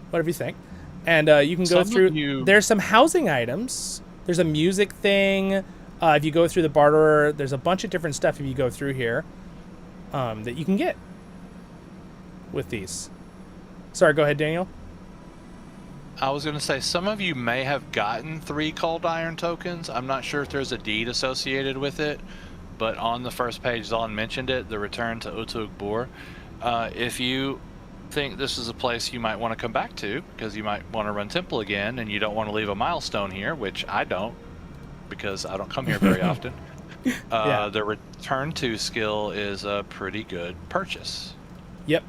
whatever you think. And you can go through. There's some housing items. There's a music thing. If you go through the barterer, there's a bunch of different stuff if you go through here that you can get with these. Sorry, go ahead, Daniel. I was going to say, some of you may have gotten 3 cold iron tokens. I'm not sure if there's a deed associated with it, but on the first page, Zollin mentioned it, the return to Utug-bûr. If you think this is a place you might want to come back to, because you might want to run temple again, and you don't want to leave a milestone here, which I don't, because I don't come here very often, the return to skill is a pretty good purchase. Yep.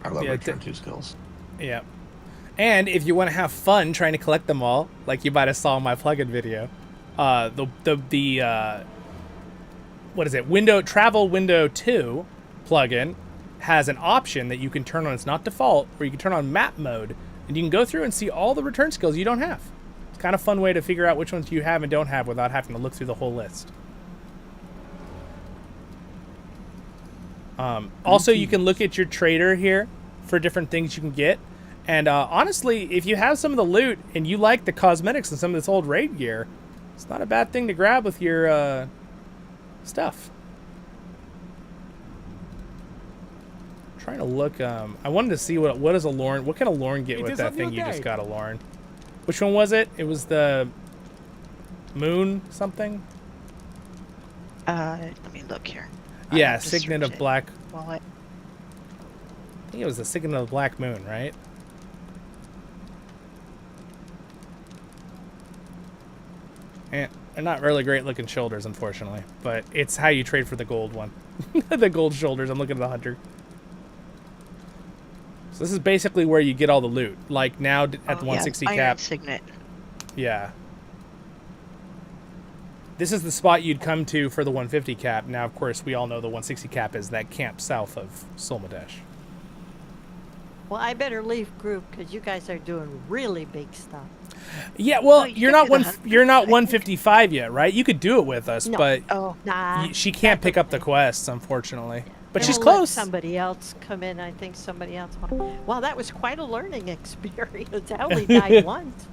I love return to skills. Yeah. And if you want to have fun trying to collect them all, like you might have saw in my plugin video, what is it? Travel Window 2 plugin has an option that you can turn on. It's not default, where you can turn on map mode, and you can go through and see all the return skills you don't have. It's kind of a fun way to figure out which ones you have and don't have without having to look through the whole list. Also, you can look at your trader here for different things you can get. And honestly, if you have some of the loot and you like the cosmetics and some of this old raid gear, it's not a bad thing to grab with your stuff. I'm trying to look. I wanted to see what does a Lauren. What can a Lauren get with that thing you just got, a Lauren? Which one was it? It was the moon something. Let me look here. Yeah, Signet of Black. Wallet. I think it was the Signet of the Black Moon, right? And they're not really great looking shoulders, unfortunately, but it's how you trade for the gold one. The gold shoulders. I'm looking at the hunter. So this is basically where you get all the loot. Like now at the 160 cap. Iron Signet. Yeah. This is the spot you'd come to for the 150 cap. Now, of course, we all know the 160 cap is that camp south of Solmadesh. Well, I better leave group because you guys are doing really big stuff. Yeah, well, you're not 155 yet, right? You could do it with us, No. but Nah, she can't pick up the quests, unfortunately. But And she's we'll let close. somebody else come in. I think somebody else. Wow, that was quite a learning experience. I only died once.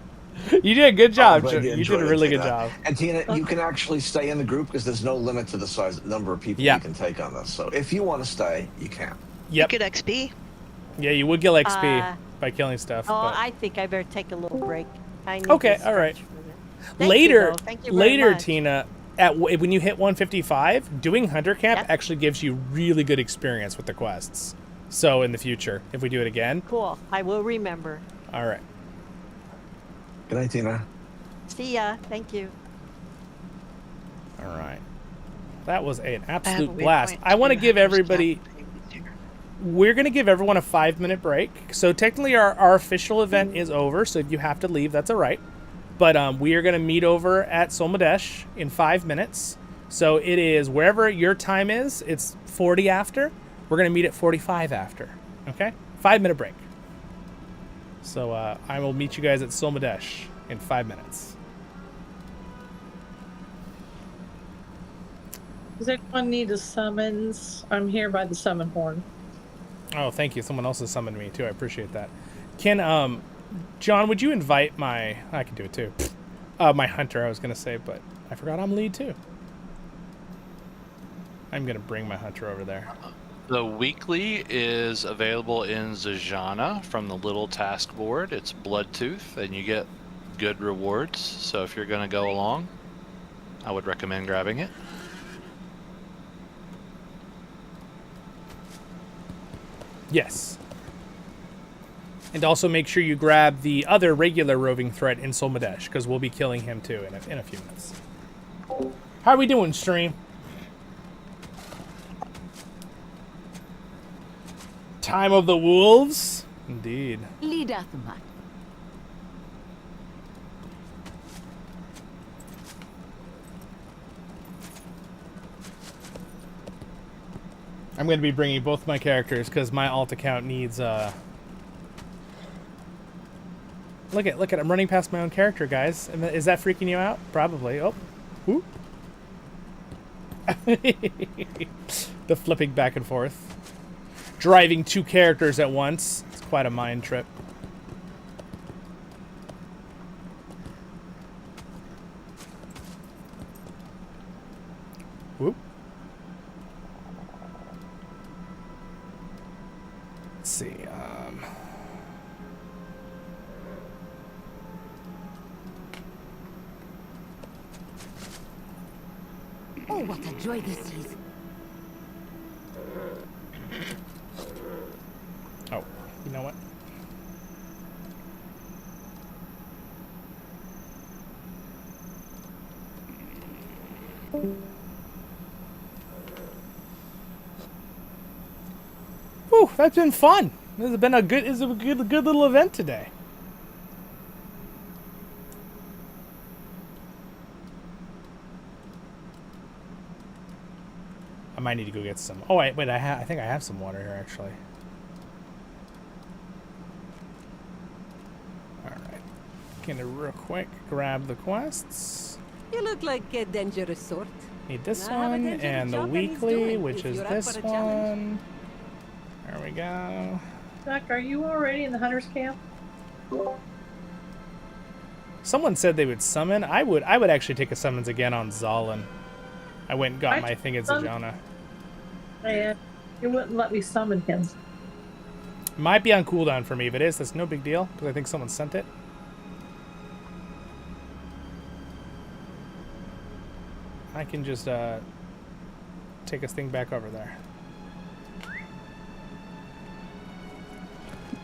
You did a good job. I'm glad You did enjoyed a it, really good Tina. job. And Tina, you can actually stay in the group because there's no limit to the number of people you can take on this. So if you want to stay, you can. Yep. You get XP. Yeah, you would get XP by killing stuff. Oh, but... I think I better take a little break. I need Okay, to all right. stretch for that. Thank you, though. Thank you very much. Tina, when you hit 155, doing Hunter Camp actually gives you really good experience with the quests. So in the future, if we do it again. Cool. I will remember. All right. Good night, Tina. See ya. Thank you. All right. That was an absolute blast. I want to give everybody... We're going to give everyone a 5-minute break. So technically our official event is over, so if you have to leave, that's all right. But we are going to meet over at Solmadesh in 5 minutes. So it is wherever your time is, it's 40 after. We're going to meet at 45 after. Okay? 5-minute break. So I will meet you guys at Solmadesh in 5 minutes. Does anyone need a summons? I'm here by the summon horn. Oh, thank you. Someone else has summoned me, too. I appreciate that. Can, John, would you invite my... I can do it, too. My hunter, I was going to say, but I forgot I'm lead, too. I'm going to bring my hunter over there. The weekly is available in Zajana from the little task board. It's Bloodtooth, and you get good rewards. So if you're going to go along, I would recommend grabbing it. Yes. And also make sure you grab the other regular roving threat in Solmadesh, because we'll be killing him too in a few minutes. How are we doing, stream? Time of the Wolves? Indeed. I'm going to be bringing both my characters because my alt account needs Look at I'm running past my own character, guys. Is that freaking you out? Probably. Oh. Whoop. The flipping back and forth. Driving two characters at once. It's quite a mind trip. Whoop. Let's see. Oh, what a joy this is. Oh, you know what? Whew, that's been fun. This has been a good little event today. I might need to go get some. Oh wait, I think I have some water here actually. All right, gonna real quick grab the quests. You look like a dangerous sort. Need this Now have a one dangerous and the job that he's weekly, doing, which if is you're up this for a challenge. one. There we go. Doc, are you already in the hunter's camp? Someone said they would summon. I would actually take a summons again on Zollin. I went and got my thing at Zajana. And it wouldn't let me summon him. Might be on cooldown for me. If it is, that's no big deal because I think someone sent it. I can just take this thing back over there.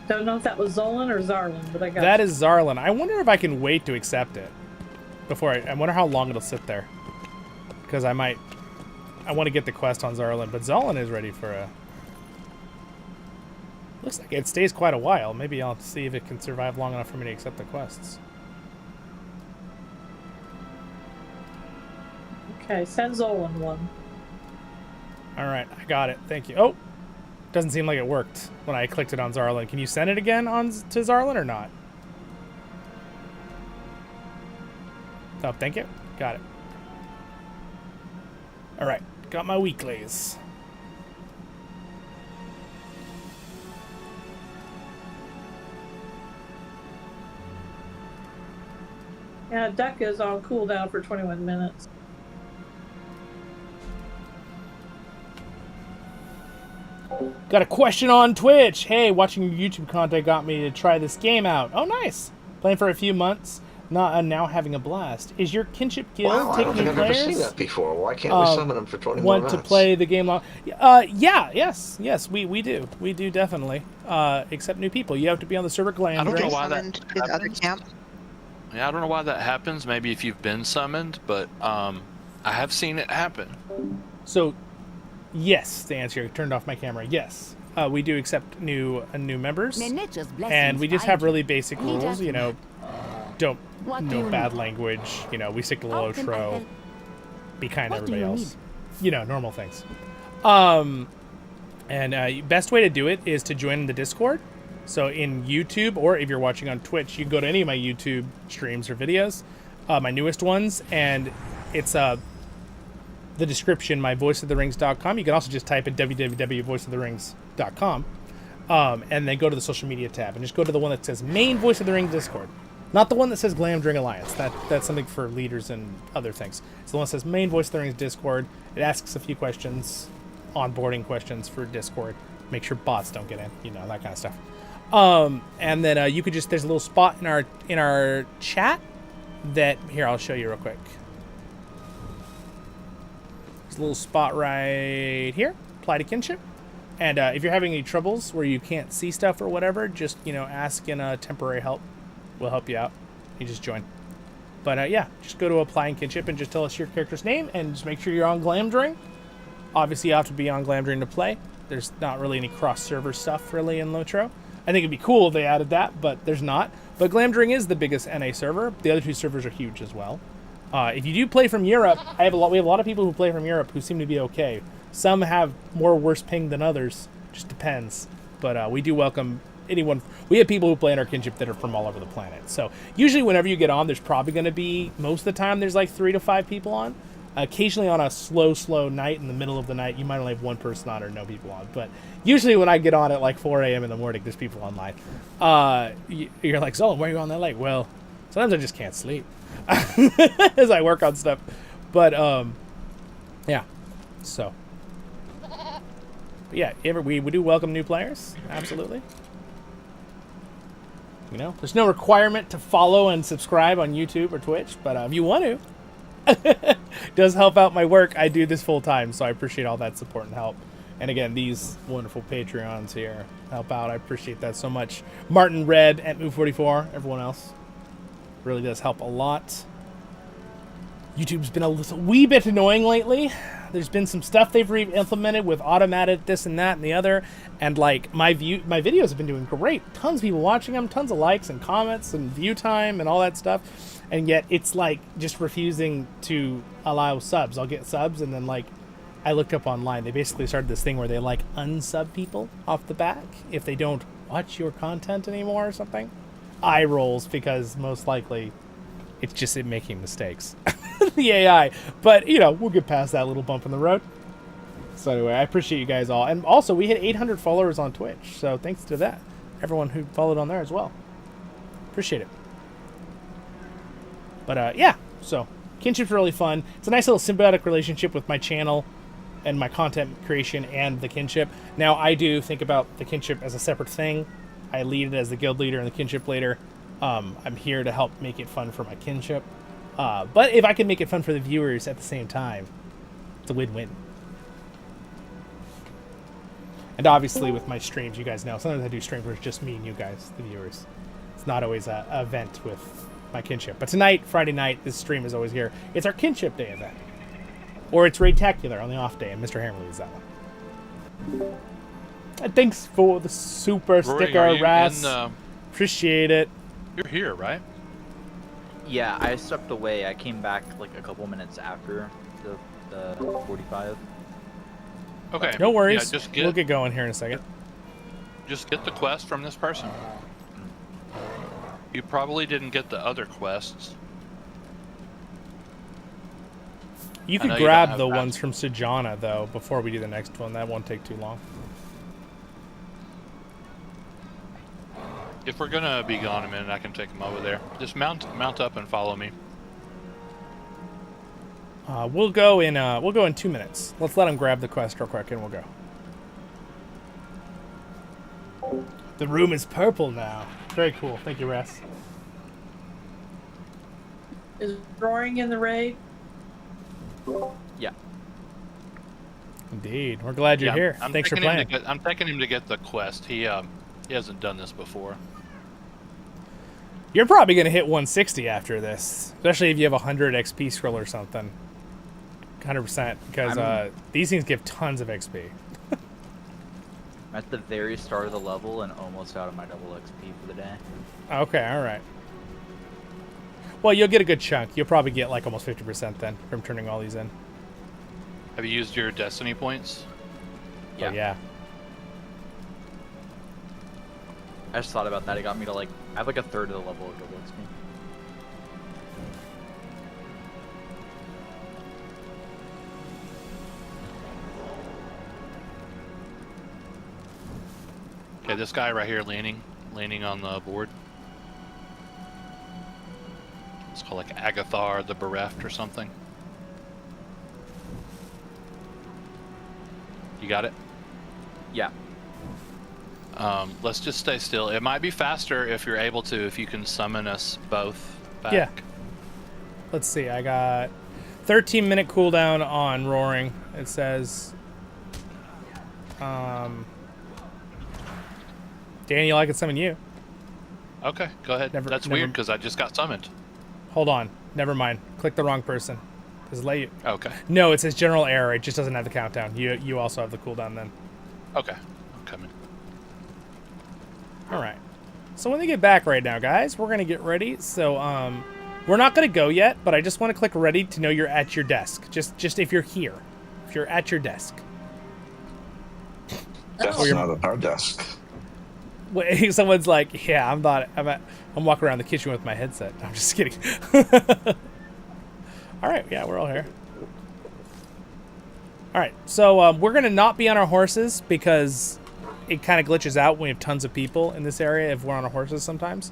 Don't know if that was Zollin or Zarlin, but I got That is Zarlin. I wonder if I can wait to accept it before I wonder how long it'll sit there. Because I want to get the quest on Zarlin, but Zollin is ready for a... Looks like it stays quite a while. Maybe I'll see if it can survive long enough for me to accept the quests. Okay, send Zollin one. Alright, I got it. Thank you. Oh! Doesn't seem like it worked when I clicked it on Zarlin. Can you send it again to Zarlin or not? Oh, thank you. Got it. Alright, got my weeklies. Yeah, Duck is on cooldown for 21 minutes. Got a question on Twitch. Hey, watching your YouTube content got me to try this game out. Oh, nice. Playing for a few months. Now having a blast. Is your Kinship guild Wow, I taking don't think I've players? ever seen that before. Why can't we summon them for 21 Want minutes? to play the game long? Yes, we do. We do definitely. Accept new people. You have to be on the server Glandry. I don't know why that His other camp. Yeah, I don't know why that happens. Maybe if you've been summoned, but I have seen it happen. So, yes, to answer, I turned off my camera. Yes, we do accept new members, and we just have really basic rules. You know, don't no bad language. You know, we stick to LOTRO. Be kind to everybody else. You know, normal things. And best way to do it is to join the Discord. So in YouTube, or if you're watching on Twitch, you can go to any of my YouTube streams or videos, my newest ones, and it's the description, myvoiceoftherings.com. You can also just type in www.voiceoftherings.com, and then go to the social media tab, and just go to the one that says main Voice of the Rings Discord. Not the one that says Glamdring Alliance. That's something for leaders and other things. It's the one that says main Voice of the Rings Discord. It asks a few questions, onboarding questions for Discord. Make sure bots don't get in, you know, that kind of stuff. And then you could just, there's a little spot in our chat that, here, I'll show you real quick. There's a little spot right here. Apply to Kinship. And if you're having any troubles where you can't see stuff or whatever, just, you know, ask in a temporary help. We'll help you out. You just join. But yeah, just go to applying Kinship and just tell us your character's name and just make sure you're on Glamdring. Obviously, you have to be on Glamdring to play. There's not really any cross-server stuff really in LOTRO. I think it'd be cool if they added that, but there's not. But Glamdring is the biggest NA server. The other two servers are huge as well. If you do play from Europe, we have a lot of people who play from Europe who seem to be okay. Some have more worse ping than others. Just depends. But we do welcome anyone. We have people who play in our Kinship that are from all over the planet. So usually whenever you get on, there's probably going to be, most of the time, there's like 3 to 5 people on. Occasionally on a slow night in the middle of the night, you might only have one person on or no people on. But usually when I get on at like 4 a.m. in the morning, there's people online. You're like, Zollin, why are you on that late? Well, sometimes I just can't sleep as I work on stuff. But yeah, so. But yeah, we do welcome new players, absolutely. You know, there's no requirement to follow and subscribe on YouTube or Twitch, but if you want to, it does help out my work. I do this full time, so I appreciate all that support and help. And again, these wonderful Patreons here help out. I appreciate that so much. Martin, Red, at Move44, everyone else. Really does help a lot. YouTube's been a wee bit annoying lately. There's been some stuff they've implemented with automated this and that and the other, and like my videos have been doing great. Tons of people watching them, tons of likes and comments and view time and all that stuff, and yet it's like just refusing to allow subs. I'll get subs, and then like I looked up online, they basically started this thing where they like unsub people off the back if they don't watch your content anymore or something. Eye rolls, because most likely it's just it making mistakes. The AI, but you know, we'll get past that little bump in the road. So anyway, I appreciate you guys all, and also we hit 800 followers on Twitch, so thanks to that, everyone who followed on there as well. Appreciate it. But yeah, so Kinship's really fun. It's a nice little symbiotic relationship with my channel and my content creation and the Kinship. Now I do think about the Kinship as a separate thing. I lead it as the guild leader and the Kinship leader. I'm here to help make it fun for my Kinship. But if I can make it fun for the viewers at the same time, it's a win-win. And obviously with my streams, you guys know, sometimes I do streams where it's just me and you guys, the viewers. It's not always an event with my Kinship. But tonight, Friday night, this stream is always here. It's our Kinship Day event. Or it's Raidtacular on the off day, and Mr. Hammer leads that one. And thanks for the super sticker, Ras. Appreciate it. You're here, right? Yeah, I stepped away. I came back like a couple minutes after the 45. Okay. No worries. Yeah, We'll get going here in a second. Just get the quest from this person. You probably didn't get the other quests. You could grab the ones from Sejana, though, before we do the next one. That won't take too long. If we're gonna be gone a minute, I can take them over there. Just mount up and follow me. We'll go in 2 minutes. Let's let him grab the quest real quick, and we'll go. The room is purple now. Very cool. Thank you, Ras. Is Roaring in the raid? Yeah. Indeed. We're glad you're here. Thanks for playing. I'm taking him to get the quest. He hasn't done this before. You're probably going to hit 160 after this, especially if you have 100 XP scroll or something. 100%, because these things give tons of XP. I'm at the very start of the level and almost out of my double XP for the day. Okay, all right. Well, you'll get a good chunk. You'll probably get like almost 50% then from turning all these in. Have you used your destiny points? Yeah. Oh, yeah. I just thought about that. It got me to like, I have like a third of the level of double XP. Okay, this guy right here leaning on the board. It's called like Agathar the Bereft or something. You got it? Yeah. Let's just stay still. It might be faster if you're able to, if you can summon us both back. Yeah. Let's see, I got 13-minute cooldown on roaring. It says. Daniel, I can summon you. Okay, go ahead. That's weird because I just got summoned. Hold on. Never mind. Click the wrong person. Does it let you? Okay. No, it says general error. It just doesn't have the countdown. You also have the cooldown then. Okay, I'm coming. All right. So when they get back right now, guys, we're gonna get ready. So we're not gonna go yet, but I just want to click ready to know you're at your desk. Just if you're here, if you're at your desk. That's not at our desk. Wait, someone's like, yeah, I'm walking around the kitchen with my headset. I'm just kidding. All right, yeah, we're all here. All right, so we're gonna not be on our horses because it kind of glitches out when we have tons of people in this area if we're on our horses sometimes.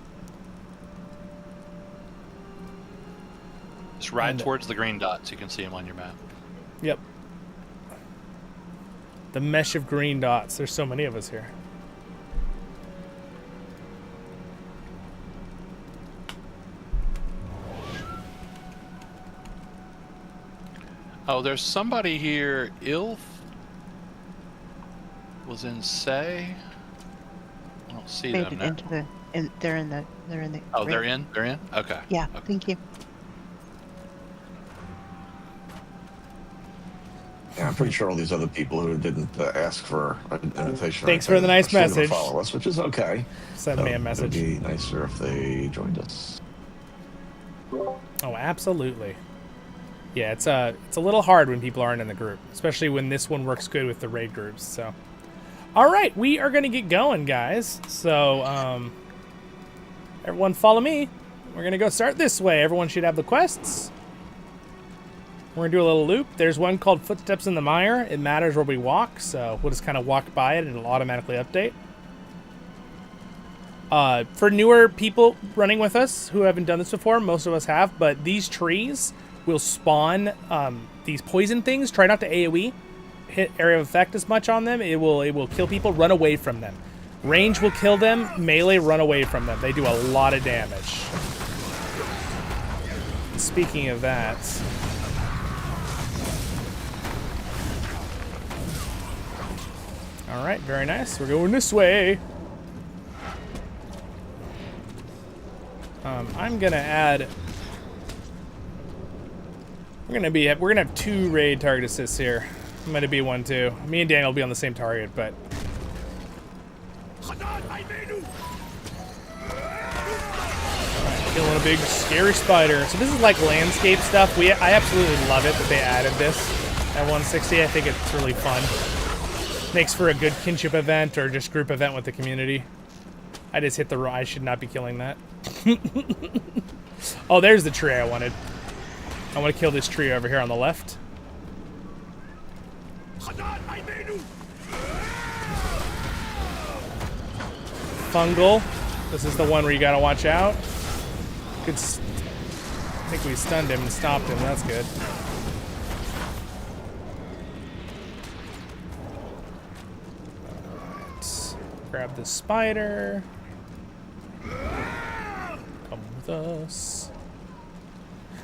Just ride towards the green dots. You can see them on your map. Yep. The mesh of green dots. There's so many of us here. Oh, there's somebody here. Ilf was in Say. I don't see them now. They're in the. Oh, they're in. They're in. Okay. Yeah. Okay. Thank you. Yeah, I'm pretty sure all these other people who didn't ask for an invitation. Thanks for the nice are still gonna message. Follow us, which is okay. Send me a message. It'd be nicer if they joined us. Oh, absolutely. Yeah, it's a little hard when people aren't in the group, especially when this one works good with the raid groups. So, all right, we are gonna get going, guys. So, everyone, follow me. We're gonna go start this way. Everyone should have the quests. We're gonna do a little loop. There's one called Footsteps in the Mire. It matters where we walk, so we'll just kind of walk by it and it'll automatically update. For newer people running with us who haven't done this before, most of us have, but these trees will spawn these poison things. Try not to AoE hit area of effect as much on them. It will kill people. Run away from them. Range will kill them. Melee, run away from them. They do a lot of damage. Speaking of that, all right, very nice. We're going this way. I'm gonna add. We're gonna have 2 raid target assists here. I'm gonna be one too. Me and Daniel will be on the same target, but. Alright, killing a big scary spider. So this is like landscape stuff. I absolutely love it that they added this at 160. I think it's really fun. Makes for a good kinship event or just group event with the community. I just hit the. I should not be killing that. Oh, there's the tree I wanted. I want to kill this tree over here on the left. Fungal. This is the one where you gotta watch out. Good. I think we stunned him and stopped him. That's good. Alright. Grab the spider. Come with us.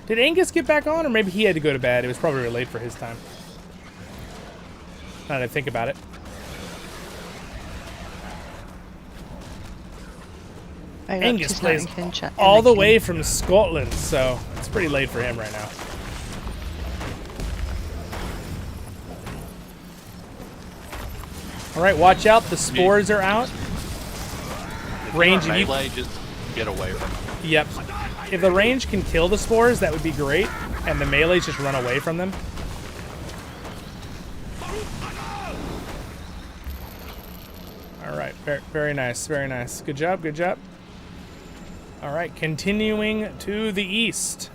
Did Angus get back on, or maybe he had to go to bed? It was probably late for his time. Now that I think about it. Angus plays all the way from Scotland, so it's pretty late for him right now. All right, watch out. The spores are out. Range and melee, just get away from them. Yep. If the range can kill the spores, that would be great, and the melees just run away from them. All right, very nice, very nice. Good job, good job. All right, continuing to the east.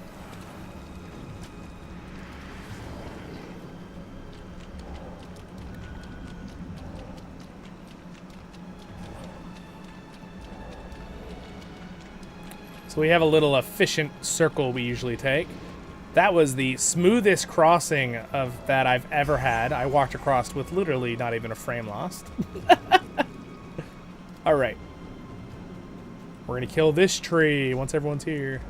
So we have a little efficient circle we usually take. That was the smoothest crossing of that I've ever had. I walked across with literally not even a frame lost. All right. We're gonna kill this tree once everyone's here.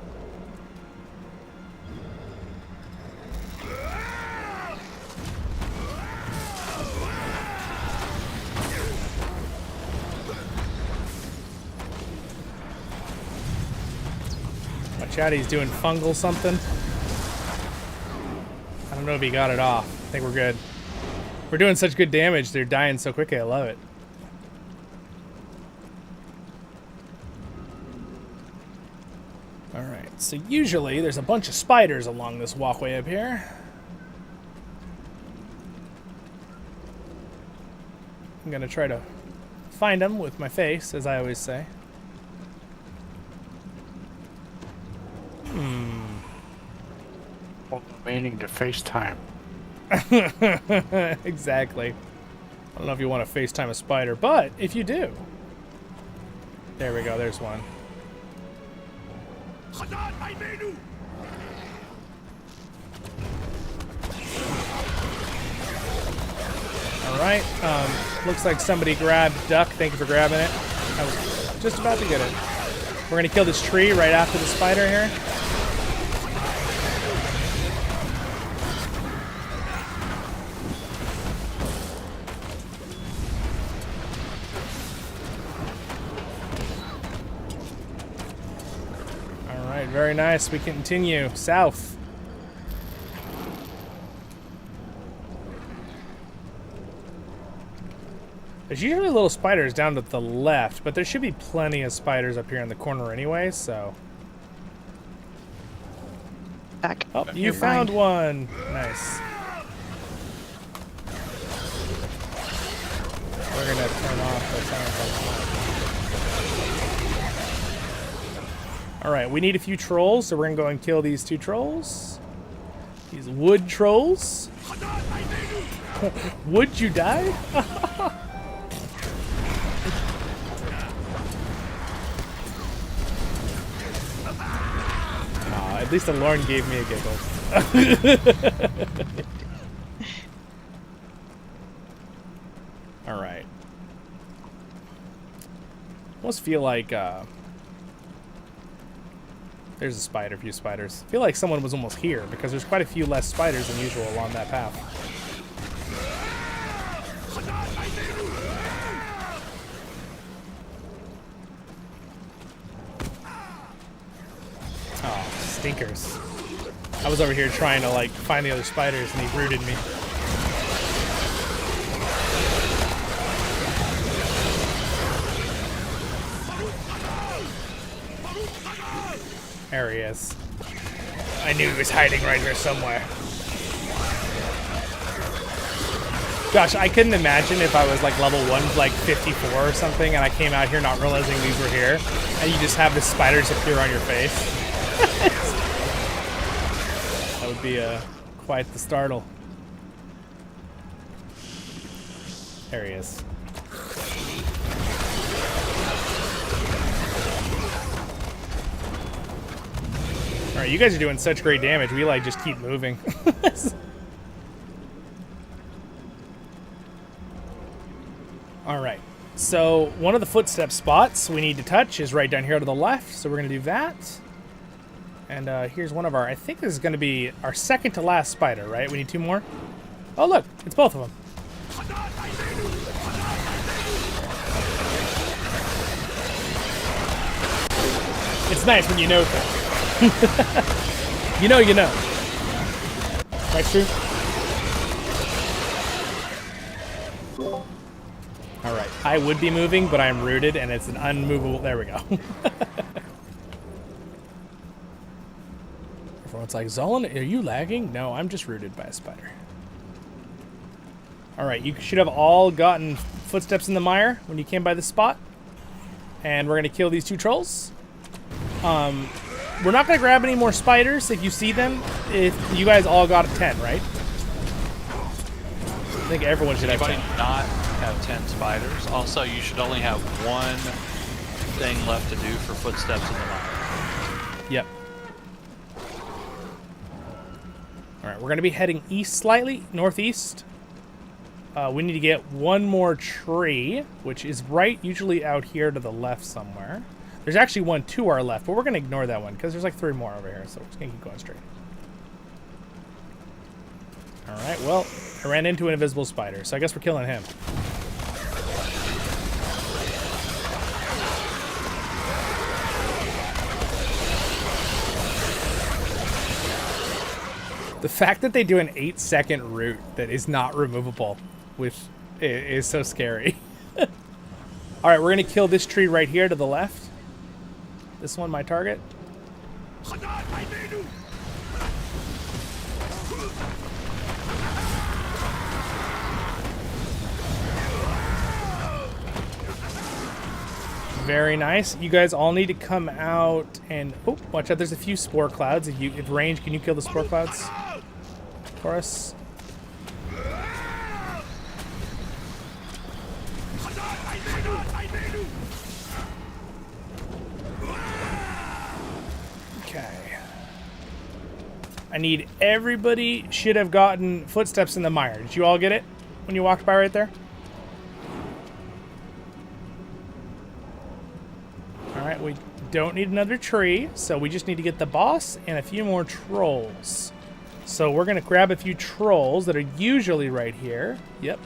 Chatty's doing fungal something. I don't know if he got it off. I think we're good. We're doing such good damage. They're dying so quickly. I love it. Alright, so usually there's a bunch of spiders along this walkway up here. I'm gonna try to find them with my face, as I always say. Well, meaning to FaceTime. Exactly. I don't know if you want to FaceTime a spider, but if you do. There we go, there's one. Alright, looks like somebody grabbed duck. Thank you for grabbing it. I was just about to get it. We're gonna kill this tree right after the spider here. Alright, very nice. We continue south. There's usually little spiders down to the left, but there should be plenty of spiders up here in the corner anyway, so. Back. Oh, you found one. Nice. We're gonna turn off the sound. Alright, we need a few trolls, so we're gonna go and kill these 2 trolls. These wood trolls. Would you die? At least the Lorne gave me a giggle. Alright. Almost feel like there's a spider, a few spiders. I feel like someone was almost here because there's quite a few less spiders than usual along that path. Oh, stinkers. I was over here trying to like find the other spiders and he rooted me. There he is. I knew he was hiding right here somewhere. Gosh, I couldn't imagine if I was like level 1, like 54 or something, and I came out here not realizing these were here, and you just have the spiders appear on your face. That would be quite the startle. There he is. Alright, you guys are doing such great damage. We like just keep moving. Alright, so one of the footstep spots we need to touch is right down here to the left, so we're going to do that. And here's one of our, I think this is going to be our second to last spider, right? We need 2 more. Oh look, it's both of them. It's nice when you know things. You know. Right, True? Alright, I would be moving, but I'm rooted, and it's an unmovable... There we go. Everyone's like, Zollin, are you lagging? No, I'm just rooted by a spider. Alright, you should have all gotten footsteps in the mire when you came by this spot. And we're going to kill these 2 trolls. We're not going to grab any more spiders if you see them. If you guys all got a 10, right? I think everyone should have 10. Not have 10 spiders. Also, you should only have 1 thing left to do for footsteps in the mine. Yep. Alright, we're going to be heading east slightly, northeast. We need to get 1 more tree, which is right usually out here to the left somewhere. There's actually 1 to our left, but we're going to ignore that one because there's like 3 more over here, so we're just going to keep going straight. Alright, well, I ran into an invisible spider, so I guess we're killing him. The fact that they do an 8-second route that is not removable is so scary. All right, we're gonna kill this tree right here to the left. This one, my target. Very nice. You guys all need to come out and watch out. There's a few spore clouds. If range, can you kill the spore clouds for us? Okay. I need everybody should have gotten footsteps in the mire. Did you all get it when you walked by right there? Alright, we don't need another tree, so we just need to get the boss and a few more trolls. So we're going to grab a few trolls that are usually right here. Yep.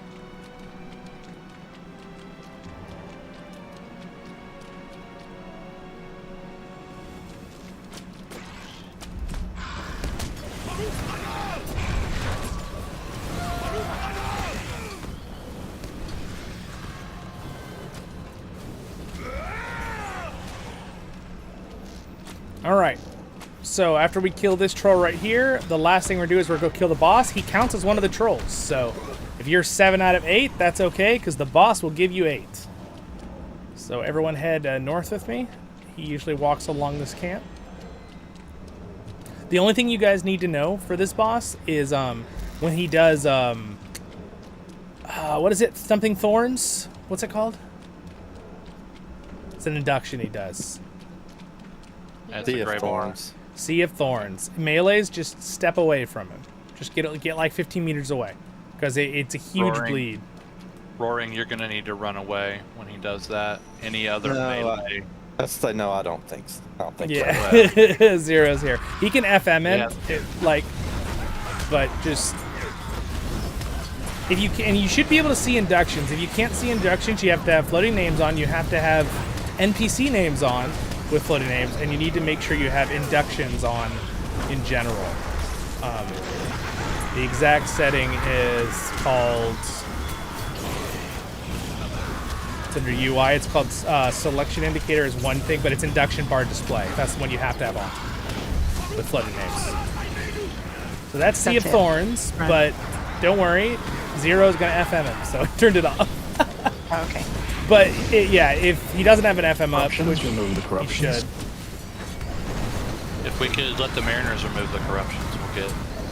Alright, so after we kill this troll right here, the last thing we're doing is we're going to kill the boss. He counts as one of the trolls, so if you're 7 out of 8, that's okay, because the boss will give you 8. So everyone head north with me. He usually walks along this camp. The only thing you guys need to know for this boss is when he does, what is it? Something Thorns? What's it called? It's an induction he does. Sea of Thorns. Sea of Thorns. Melees, just step away from him. Just get like 15 meters away, because it's a huge bleed. Roaring, you're gonna need to run away when he does that. Any other melee? No, I don't think so. I don't think so. Zero's here. He can FM in, but just if you can, and you should be able to see inductions. If you can't see inductions, you have to have floating names on. You have to have NPC names on with floating names, and you need to make sure you have inductions on in general. The exact setting is called, it's under UI, it's called selection indicator is one thing, but it's induction bar display. That's the one you have to have on with floating names. So that's Sea of Thorns, but don't worry, Zero's gonna FM him, so I turned it off. Okay. But yeah, if he doesn't have an FM up, which he should. If we could let the Mariners remove the corruptions, we'll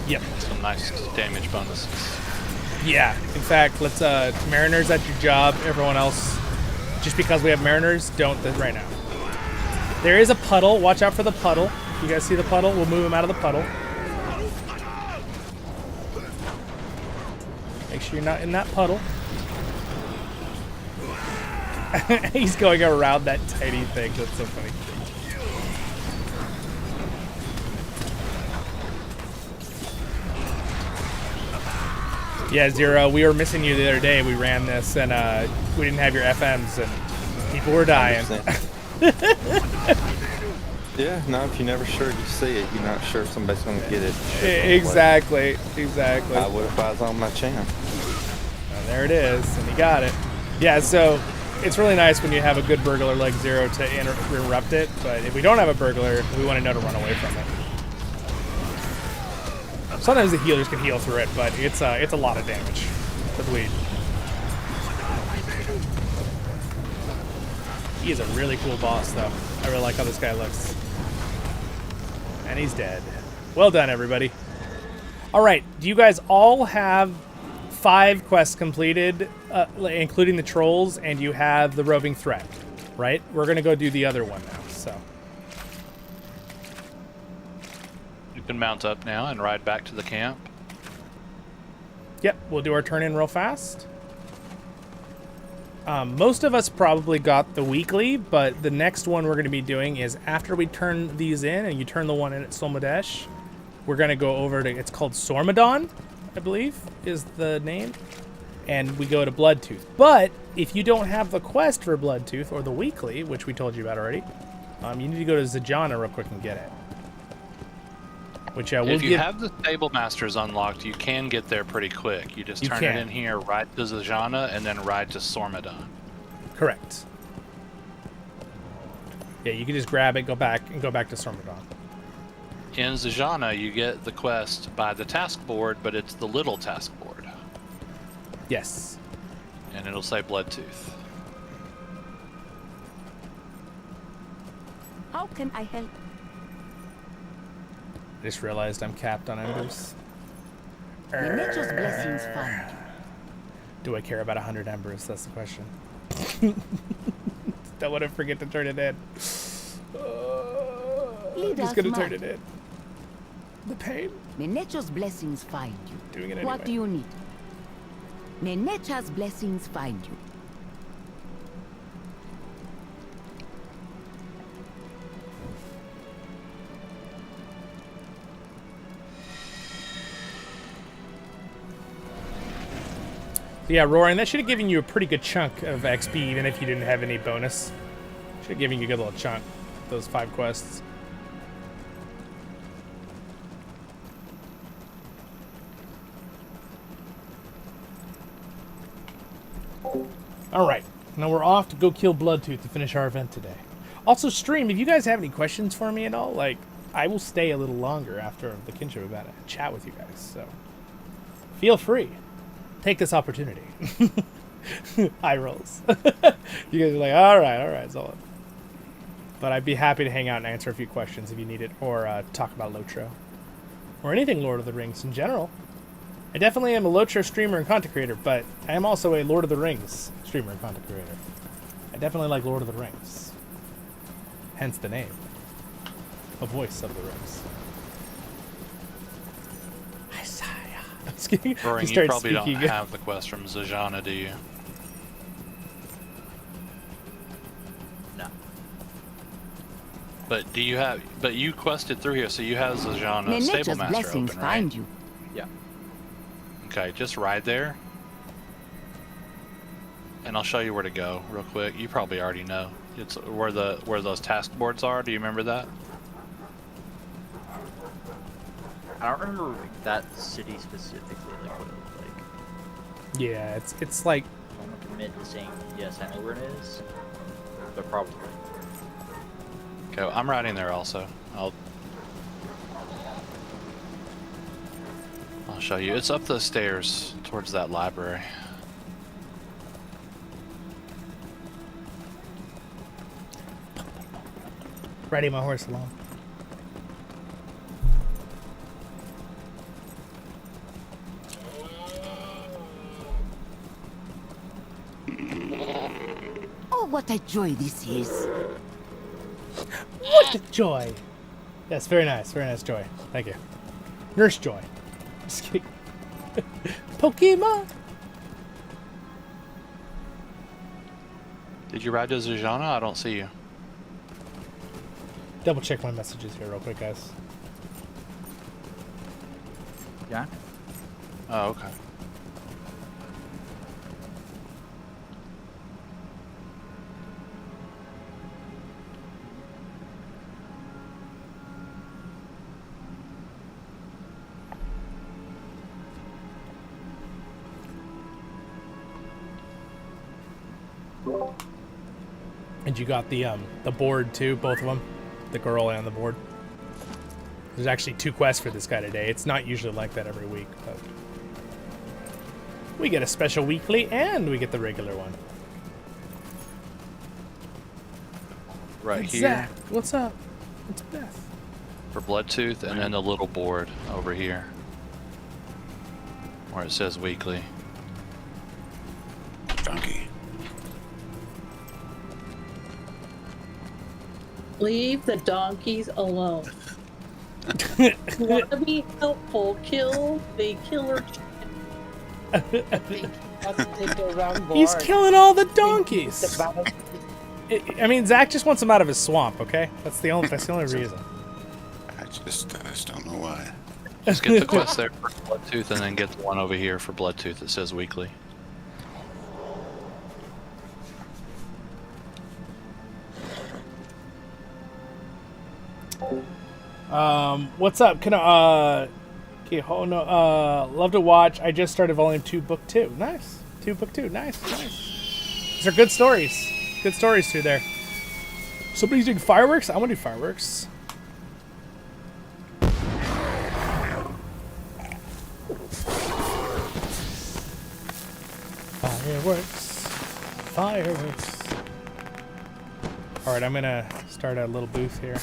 get some nice damage bonuses. Yeah, in fact, let's Mariners at your job. Everyone else, just because we have Mariners, don't right now. There is a puddle. Watch out for the puddle. You guys see the puddle? We'll move him out of the puddle. Make sure you're not in that puddle. He's going around that tiny thing. That's so funny. Yeah, Zero, we were missing you the other day. We ran this, and we didn't have your FMs, and people were dying. Yeah, no, if you're never sure you see it, you're not sure if somebody's going to get it. Exactly. I would if I was on my channel. And there it is, and he got it. Yeah, so it's really nice when you have a good burglar like Zero to interrupt it, but if we don't have a burglar, we want to know to run away from it. Sometimes the healers can heal through it, but it's a lot of damage to bleed. He is a really cool boss, though. I really like how this guy looks. And he's dead. Well done, everybody. All right, do you guys all have 5 quests completed, including the trolls, and you have the roving threat, right? We're going to go do the other one now, so. You can mount up now and ride back to the camp. Yep, we'll do our turn in real fast. Most of us probably got the weekly, but the next one we're going to be doing is after we turn these in, and you turn the one in at Solmadesh, we're going to go over to, it's called Sormadon, I believe, is the name. And we go to Bloodtooth. But if you don't have the quest for Bloodtooth, or the weekly, which we told you about already, you need to go to Zajana real quick and get it. Which we'll if you get... have the Stable Masters unlocked, you can get there pretty quick. You just turn it in here, ride to Zajana, and then ride to Sormadon. Correct. Yeah, you can just grab it, go back, and go back to Sormadon. In Zajana, you get the quest by the task board, but it's the little task board. Yes. And it'll say Bloodtooth. How can I help? I just realized I'm capped on embers. May nature's blessings find you. Do I care about 100 embers? That's the question. Don't want to forget to turn it in. I'm just gonna turn it in. The pain. May nature's blessings find you. Doing it anyway. What do you need? May nature's blessings find you. Yeah, Roaring, that should have given you a pretty good chunk of XP, even if you didn't have any bonus. Should have given you a good little chunk, those 5 quests. Alright, now we're off to go kill Bloodtooth to finish our event today. Also, stream, if you guys have any questions for me at all, like, I will stay a little longer after the Kinship event and chat with you guys, so feel free. Take this opportunity. Eye rolls. You guys are like, alright, Zollin. But I'd be happy to hang out and answer a few questions if you need it, or talk about LOTRO. Or anything Lord of the Rings in general. I definitely am a LOTRO streamer and content creator, but I am also a Lord of the Rings streamer and content creator. I definitely like Lord of the Rings. Hence the name. A voice of the rings. I'm just kidding. Roaring, you probably don't have the quest from Zajana, do you? No. But do you have? But you quested through here, so you have Zajana Stable Master open, right? Find you. Yeah. Okay, just ride there, and I'll show you where to go real quick. You probably already know. It's where those task boards are. Do you remember that? I don't remember that city specifically, like what it looked like. Yeah, it's like. I won't commit to saying yes, I know where it is, but probably. Okay, I'm riding there also. I'll show you. It's up the stairs towards that library. Riding my horse along. Oh, what a joy this is. What a joy. Yes, very nice Joy. Thank you. Nurse Joy. Just kidding. Pokemon. Did you ride to Zajana? I don't see you. Double check my messages here real quick, guys. Yeah? Oh, okay. And you got the board too, both of them, the girl and the board. There's actually 2 quests for this guy today. It's not usually like that every week, but we get a special weekly and we get the regular one. Right here. Zach, what's up? It's Beth. For Bloodtooth, and then the little board over here where it says weekly. Donkey. Leave the donkeys alone. You want to be helpful, kill the killer. He's killing all the donkeys. I mean, Zach just wants him out of his swamp. Okay, that's the only reason. I just don't know why. Just get the quest there for Bloodtooth, and then get the one over here for Bloodtooth that says weekly. What's up? Okay, love to watch. I just started volume 2, book 2. Nice. 2, book 2. Nice. These are good stories. Good stories through there. Somebody's doing fireworks? I want to do fireworks. Fireworks. Alright, I'm gonna start a little booth here.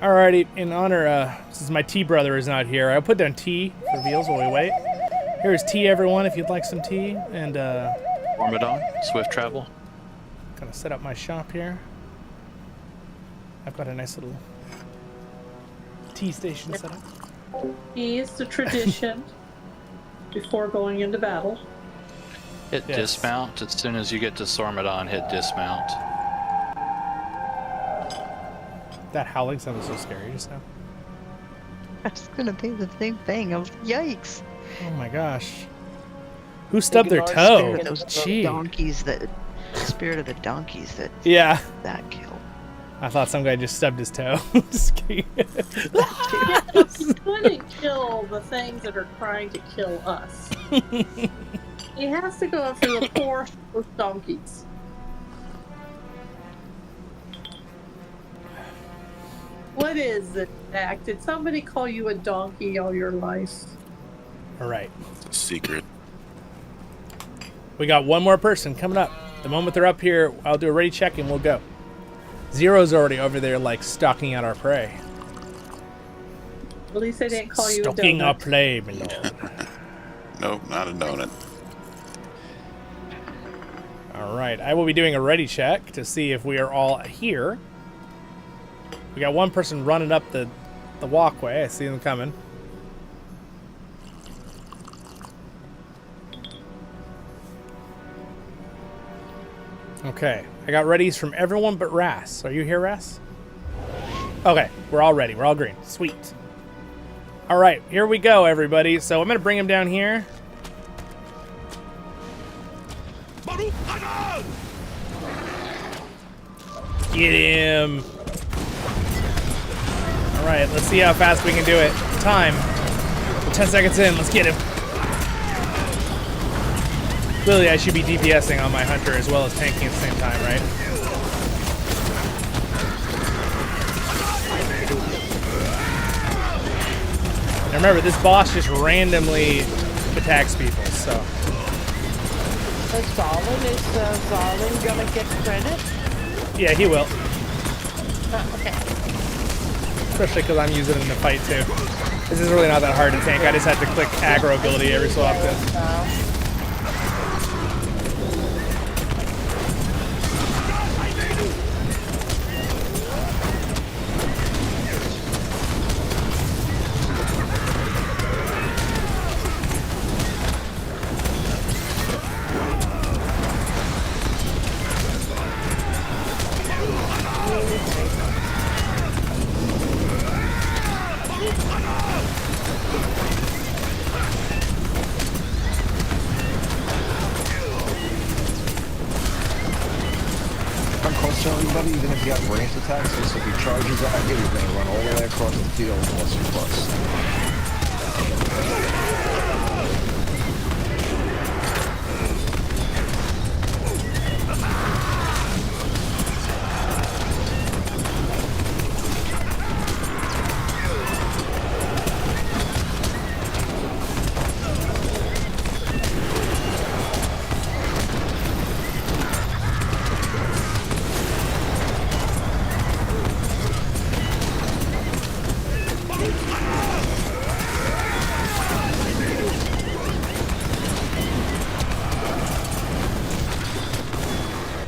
Alrighty, in honor, since my tea brother is not here, I'll put down tea for reveals while we wait. Here's tea, everyone, if you'd like some tea. And, Ramadan, swift travel. Gonna set up my shop here. I've got a nice little tea station set up. Tea is the tradition before going into battle. Hit dismount as soon as you get to Sormadon. Hit dismount. That howling sounded so scary just now. I was gonna think the same thing. Yikes! Oh my gosh. Who stubbed their toe? Those Gee. donkeys that, spirit of the donkeys that. Yeah. That killed. I thought some guy just stubbed his toe. Just kidding. You couldn't kill the things that are trying to kill us. He has to go after the poor donkeys. What is it, Jack? Did somebody call you a donkey all your life? All right. It's a secret. We got one more person coming up. The moment they're up here, I'll do a ready check and we'll go. Zero's already over there, like, stalking out our prey. At least they didn't call you a donut. Stalking our prey, my lord. Nope, not a donut. All right, I will be doing a ready check to see if we are all here. We got one person running up the walkway. I see them coming. Okay, I got readies from everyone but Ras. Are you here, Ras? Okay, we're all ready. We're all green. Sweet. All right, here we go, everybody. So I'm going to bring him down here. Get him. All right, let's see how fast we can do it. Time. 10 seconds in. Let's get him. Clearly, I should be DPSing on my hunter as well as tanking at the same time, right? Now remember, this boss just randomly attacks people, so. Zollin, is Zollin gonna get credit? Yeah, he will. Okay. Especially because I'm using it in the fight, too. This is really not that hard to tank. I just have to click aggro ability every so often. Even if you have range attacks, so if he charges at you, you're going to run all the way across the field unless you're close.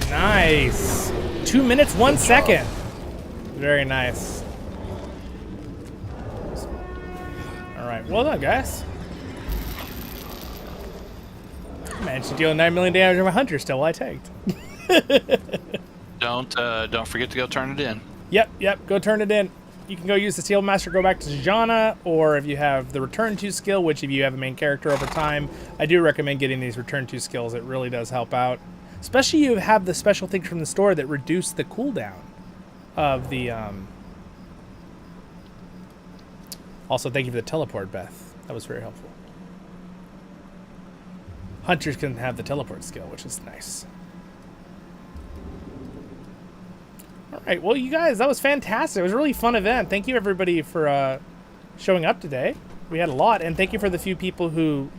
Nice. 2 minutes, 1 second. Very nice. All right, well done, guys. Managed to deal 9 million damage to my hunter still while I tanked. Don't forget to go turn it in. Yep, go turn it in. You can go use the Steel Master, go back to Jana, or if you have the Return to skill, which if you have a main character over time, I do recommend getting these Return to skills. It really does help out. Especially you have the special things from the store that reduce the cooldown. of the also thank you for the teleport, Beth. That was very helpful. Hunters can have the teleport skill, which is nice. All right, well, you guys, that was fantastic. It was a really fun event. Thank you, everybody, for showing up today. We had a lot, and thank you for the few people who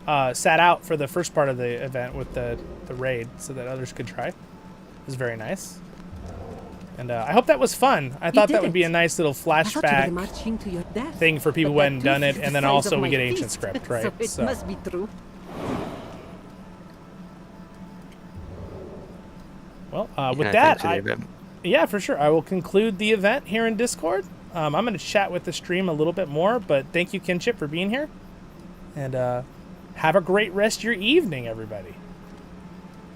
sat out for the first part of the event with the raid so that others could try. It was very nice. And I hope that was fun. I thought that would be a nice little flashback thing for people who hadn't done it, and then also we get Ancient Script, right? So it must be true. Well, with that, yeah, for sure. I will conclude the event here in Discord. I'm going to chat with the stream a little bit more, but thank you, Kinship, for being here. And have a great rest of your evening, everybody.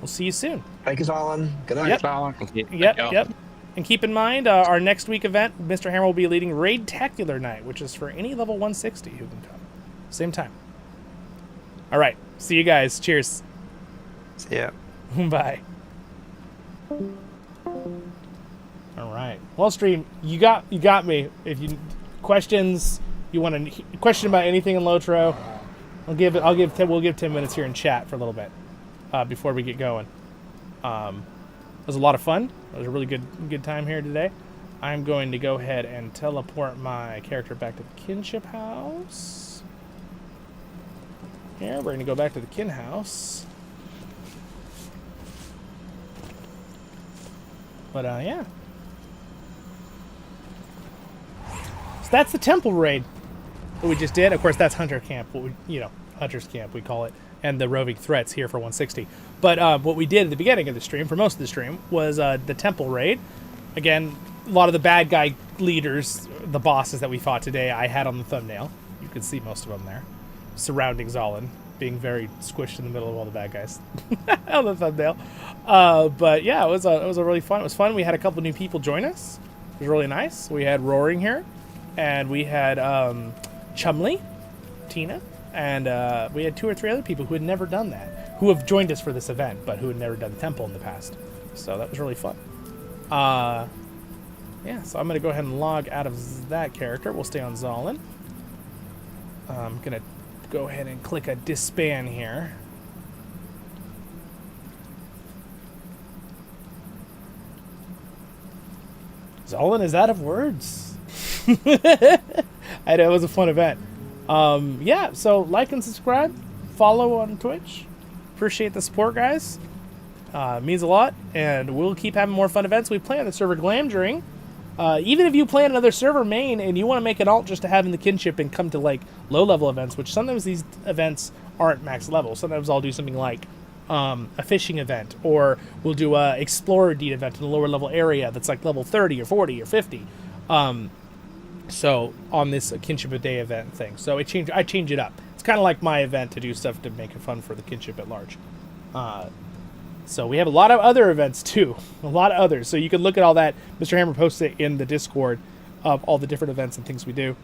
We'll see you soon. Thank you, Zollin. Good night. Yep. Zollin. Yep. And keep in mind, our next week event, Mr. Hammer will be leading Raid-tacular Night, which is for any level 160 who can come. Same time. All right. See you guys. Cheers. See ya. Bye. All right. Well, stream, you got me. If you questions, you want to question about anything in LOTRO, we'll give 10 minutes here in chat for a little bit before we get going. It was a lot of fun. It was a really good time here today. I'm going to go ahead and teleport my character back to the Kinship house. Here, we're going to go back to the Kin house. But yeah. So that's the temple raid that we just did. Of course, that's Hunter Camp. Hunter's Camp we call it, and the roving threats here for 160. But what we did at the beginning of the stream, for most of the stream, was the temple raid. Again, a lot of the bad guy leaders, the bosses that we fought today, I had on the thumbnail. You can see most of them there, surrounding Zollin, being very squished in the middle of all the bad guys on the thumbnail. But yeah, it was a really fun. It was fun. We had a couple new people join us. It was really nice. We had Roaring here, and we had Chumley, Tina, and we had 2 or 3 other people who had never done that, who have joined us for this event, but who had never done the temple in the past. So that was really fun. Yeah, so I'm going to go ahead and log out of that character. We'll stay on Zollin. I'm going to go ahead and click a disband here. Zollin is out of words. I know, it was a fun event. Yeah, so like and subscribe. Follow on Twitch. Appreciate the support, guys. Means a lot, and we'll keep having more fun events. We play on the server Glamdring. Even if you play on another server main and you want to make an alt just to have in the Kinship and come to like low-level events, which sometimes these events aren't max level. Sometimes I'll do something like a fishing event, or we'll do a Explorer Deed event in a lower level area that's like level 30 or 40 or 50. So on this Kinship a Day event thing. So I change it up. It's kind of like my event to do stuff to make it fun for the Kinship at large. So we have a lot of other events too. A lot of others. So you can look at all that. Mr. Hammer posts it in the Discord of all the different events and things we do.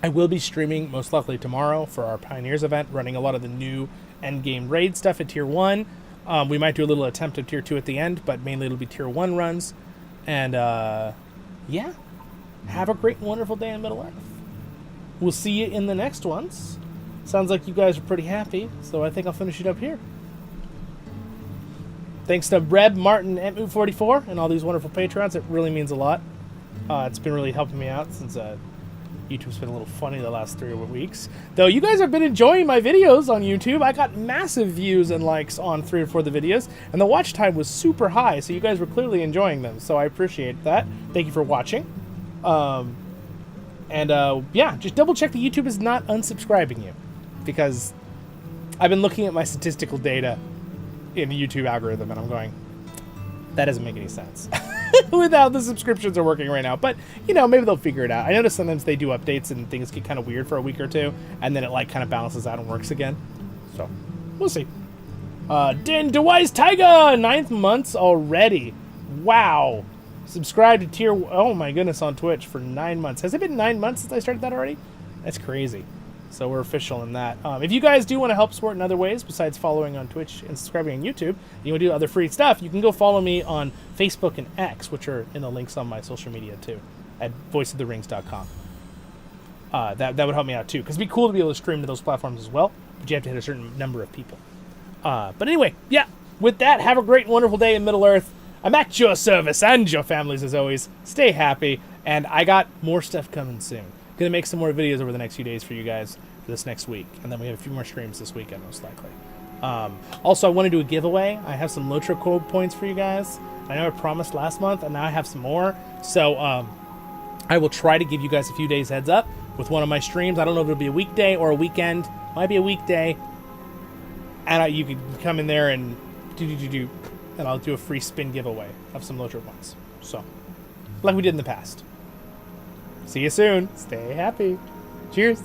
I will be streaming most likely tomorrow for our Pioneers event, running a lot of the new endgame raid stuff at Tier 1. We might do a little attempt at Tier 2 at the end, but mainly it'll be Tier 1 runs. And yeah, have a great and wonderful day in Middle-earth. We'll see you in the next ones. Sounds like you guys are pretty happy, so I think I'll finish it up here. Thanks to Reb, Martin, Emu44, and all these wonderful patrons. It really means a lot. It's been really helping me out since YouTube's been a little funny the last 3 weeks. Though you guys have been enjoying my videos on YouTube. I got massive views and likes on 3 or 4 of the videos, and the watch time was super high, so you guys were clearly enjoying them. So I appreciate that. Thank you for watching. Yeah, just double check that YouTube is not unsubscribing you, because I've been looking at my statistical data in the YouTube algorithm, and I'm going, that doesn't make any sense without the subscriptions are working right now. But maybe they'll figure it out. I notice sometimes they do updates and things get kind of weird for a week or 2, and then it like kind of balances out and works again. So we'll see. Den DeWise Tiger, 9th months already. Wow. Subscribe to tier, oh my goodness, on Twitch for 9 months. Has it been 9 months since I started that already? That's crazy. So we're official in that. If you guys do want to help support in other ways besides following on Twitch and subscribing on YouTube, you want to do other free stuff, you can go follow me on Facebook and X, which are in the links on my social media too, at voiceoftherings.com. That would help me out too, because it'd be cool to be able to stream to those platforms as well, but you have to hit a certain number of people. But anyway, yeah, with that, have a great and wonderful day in Middle-earth. I'm at your service and your families as always. Stay happy, and I got more stuff coming soon. Gonna make some more videos over the next few days for you guys for this next week, and then we have a few more streams this weekend most likely. Also, I want to do a giveaway. I have some LOTRO code points for you guys. I know I promised last month, and now I have some more. So I will try to give you guys a few days heads up with one of my streams. I don't know if it'll be a weekday or a weekend. Might be a weekday, and you can come in there and and I'll do a free spin giveaway of some LOTRO points. So, like we did in the past. See you soon. Stay happy. Cheers.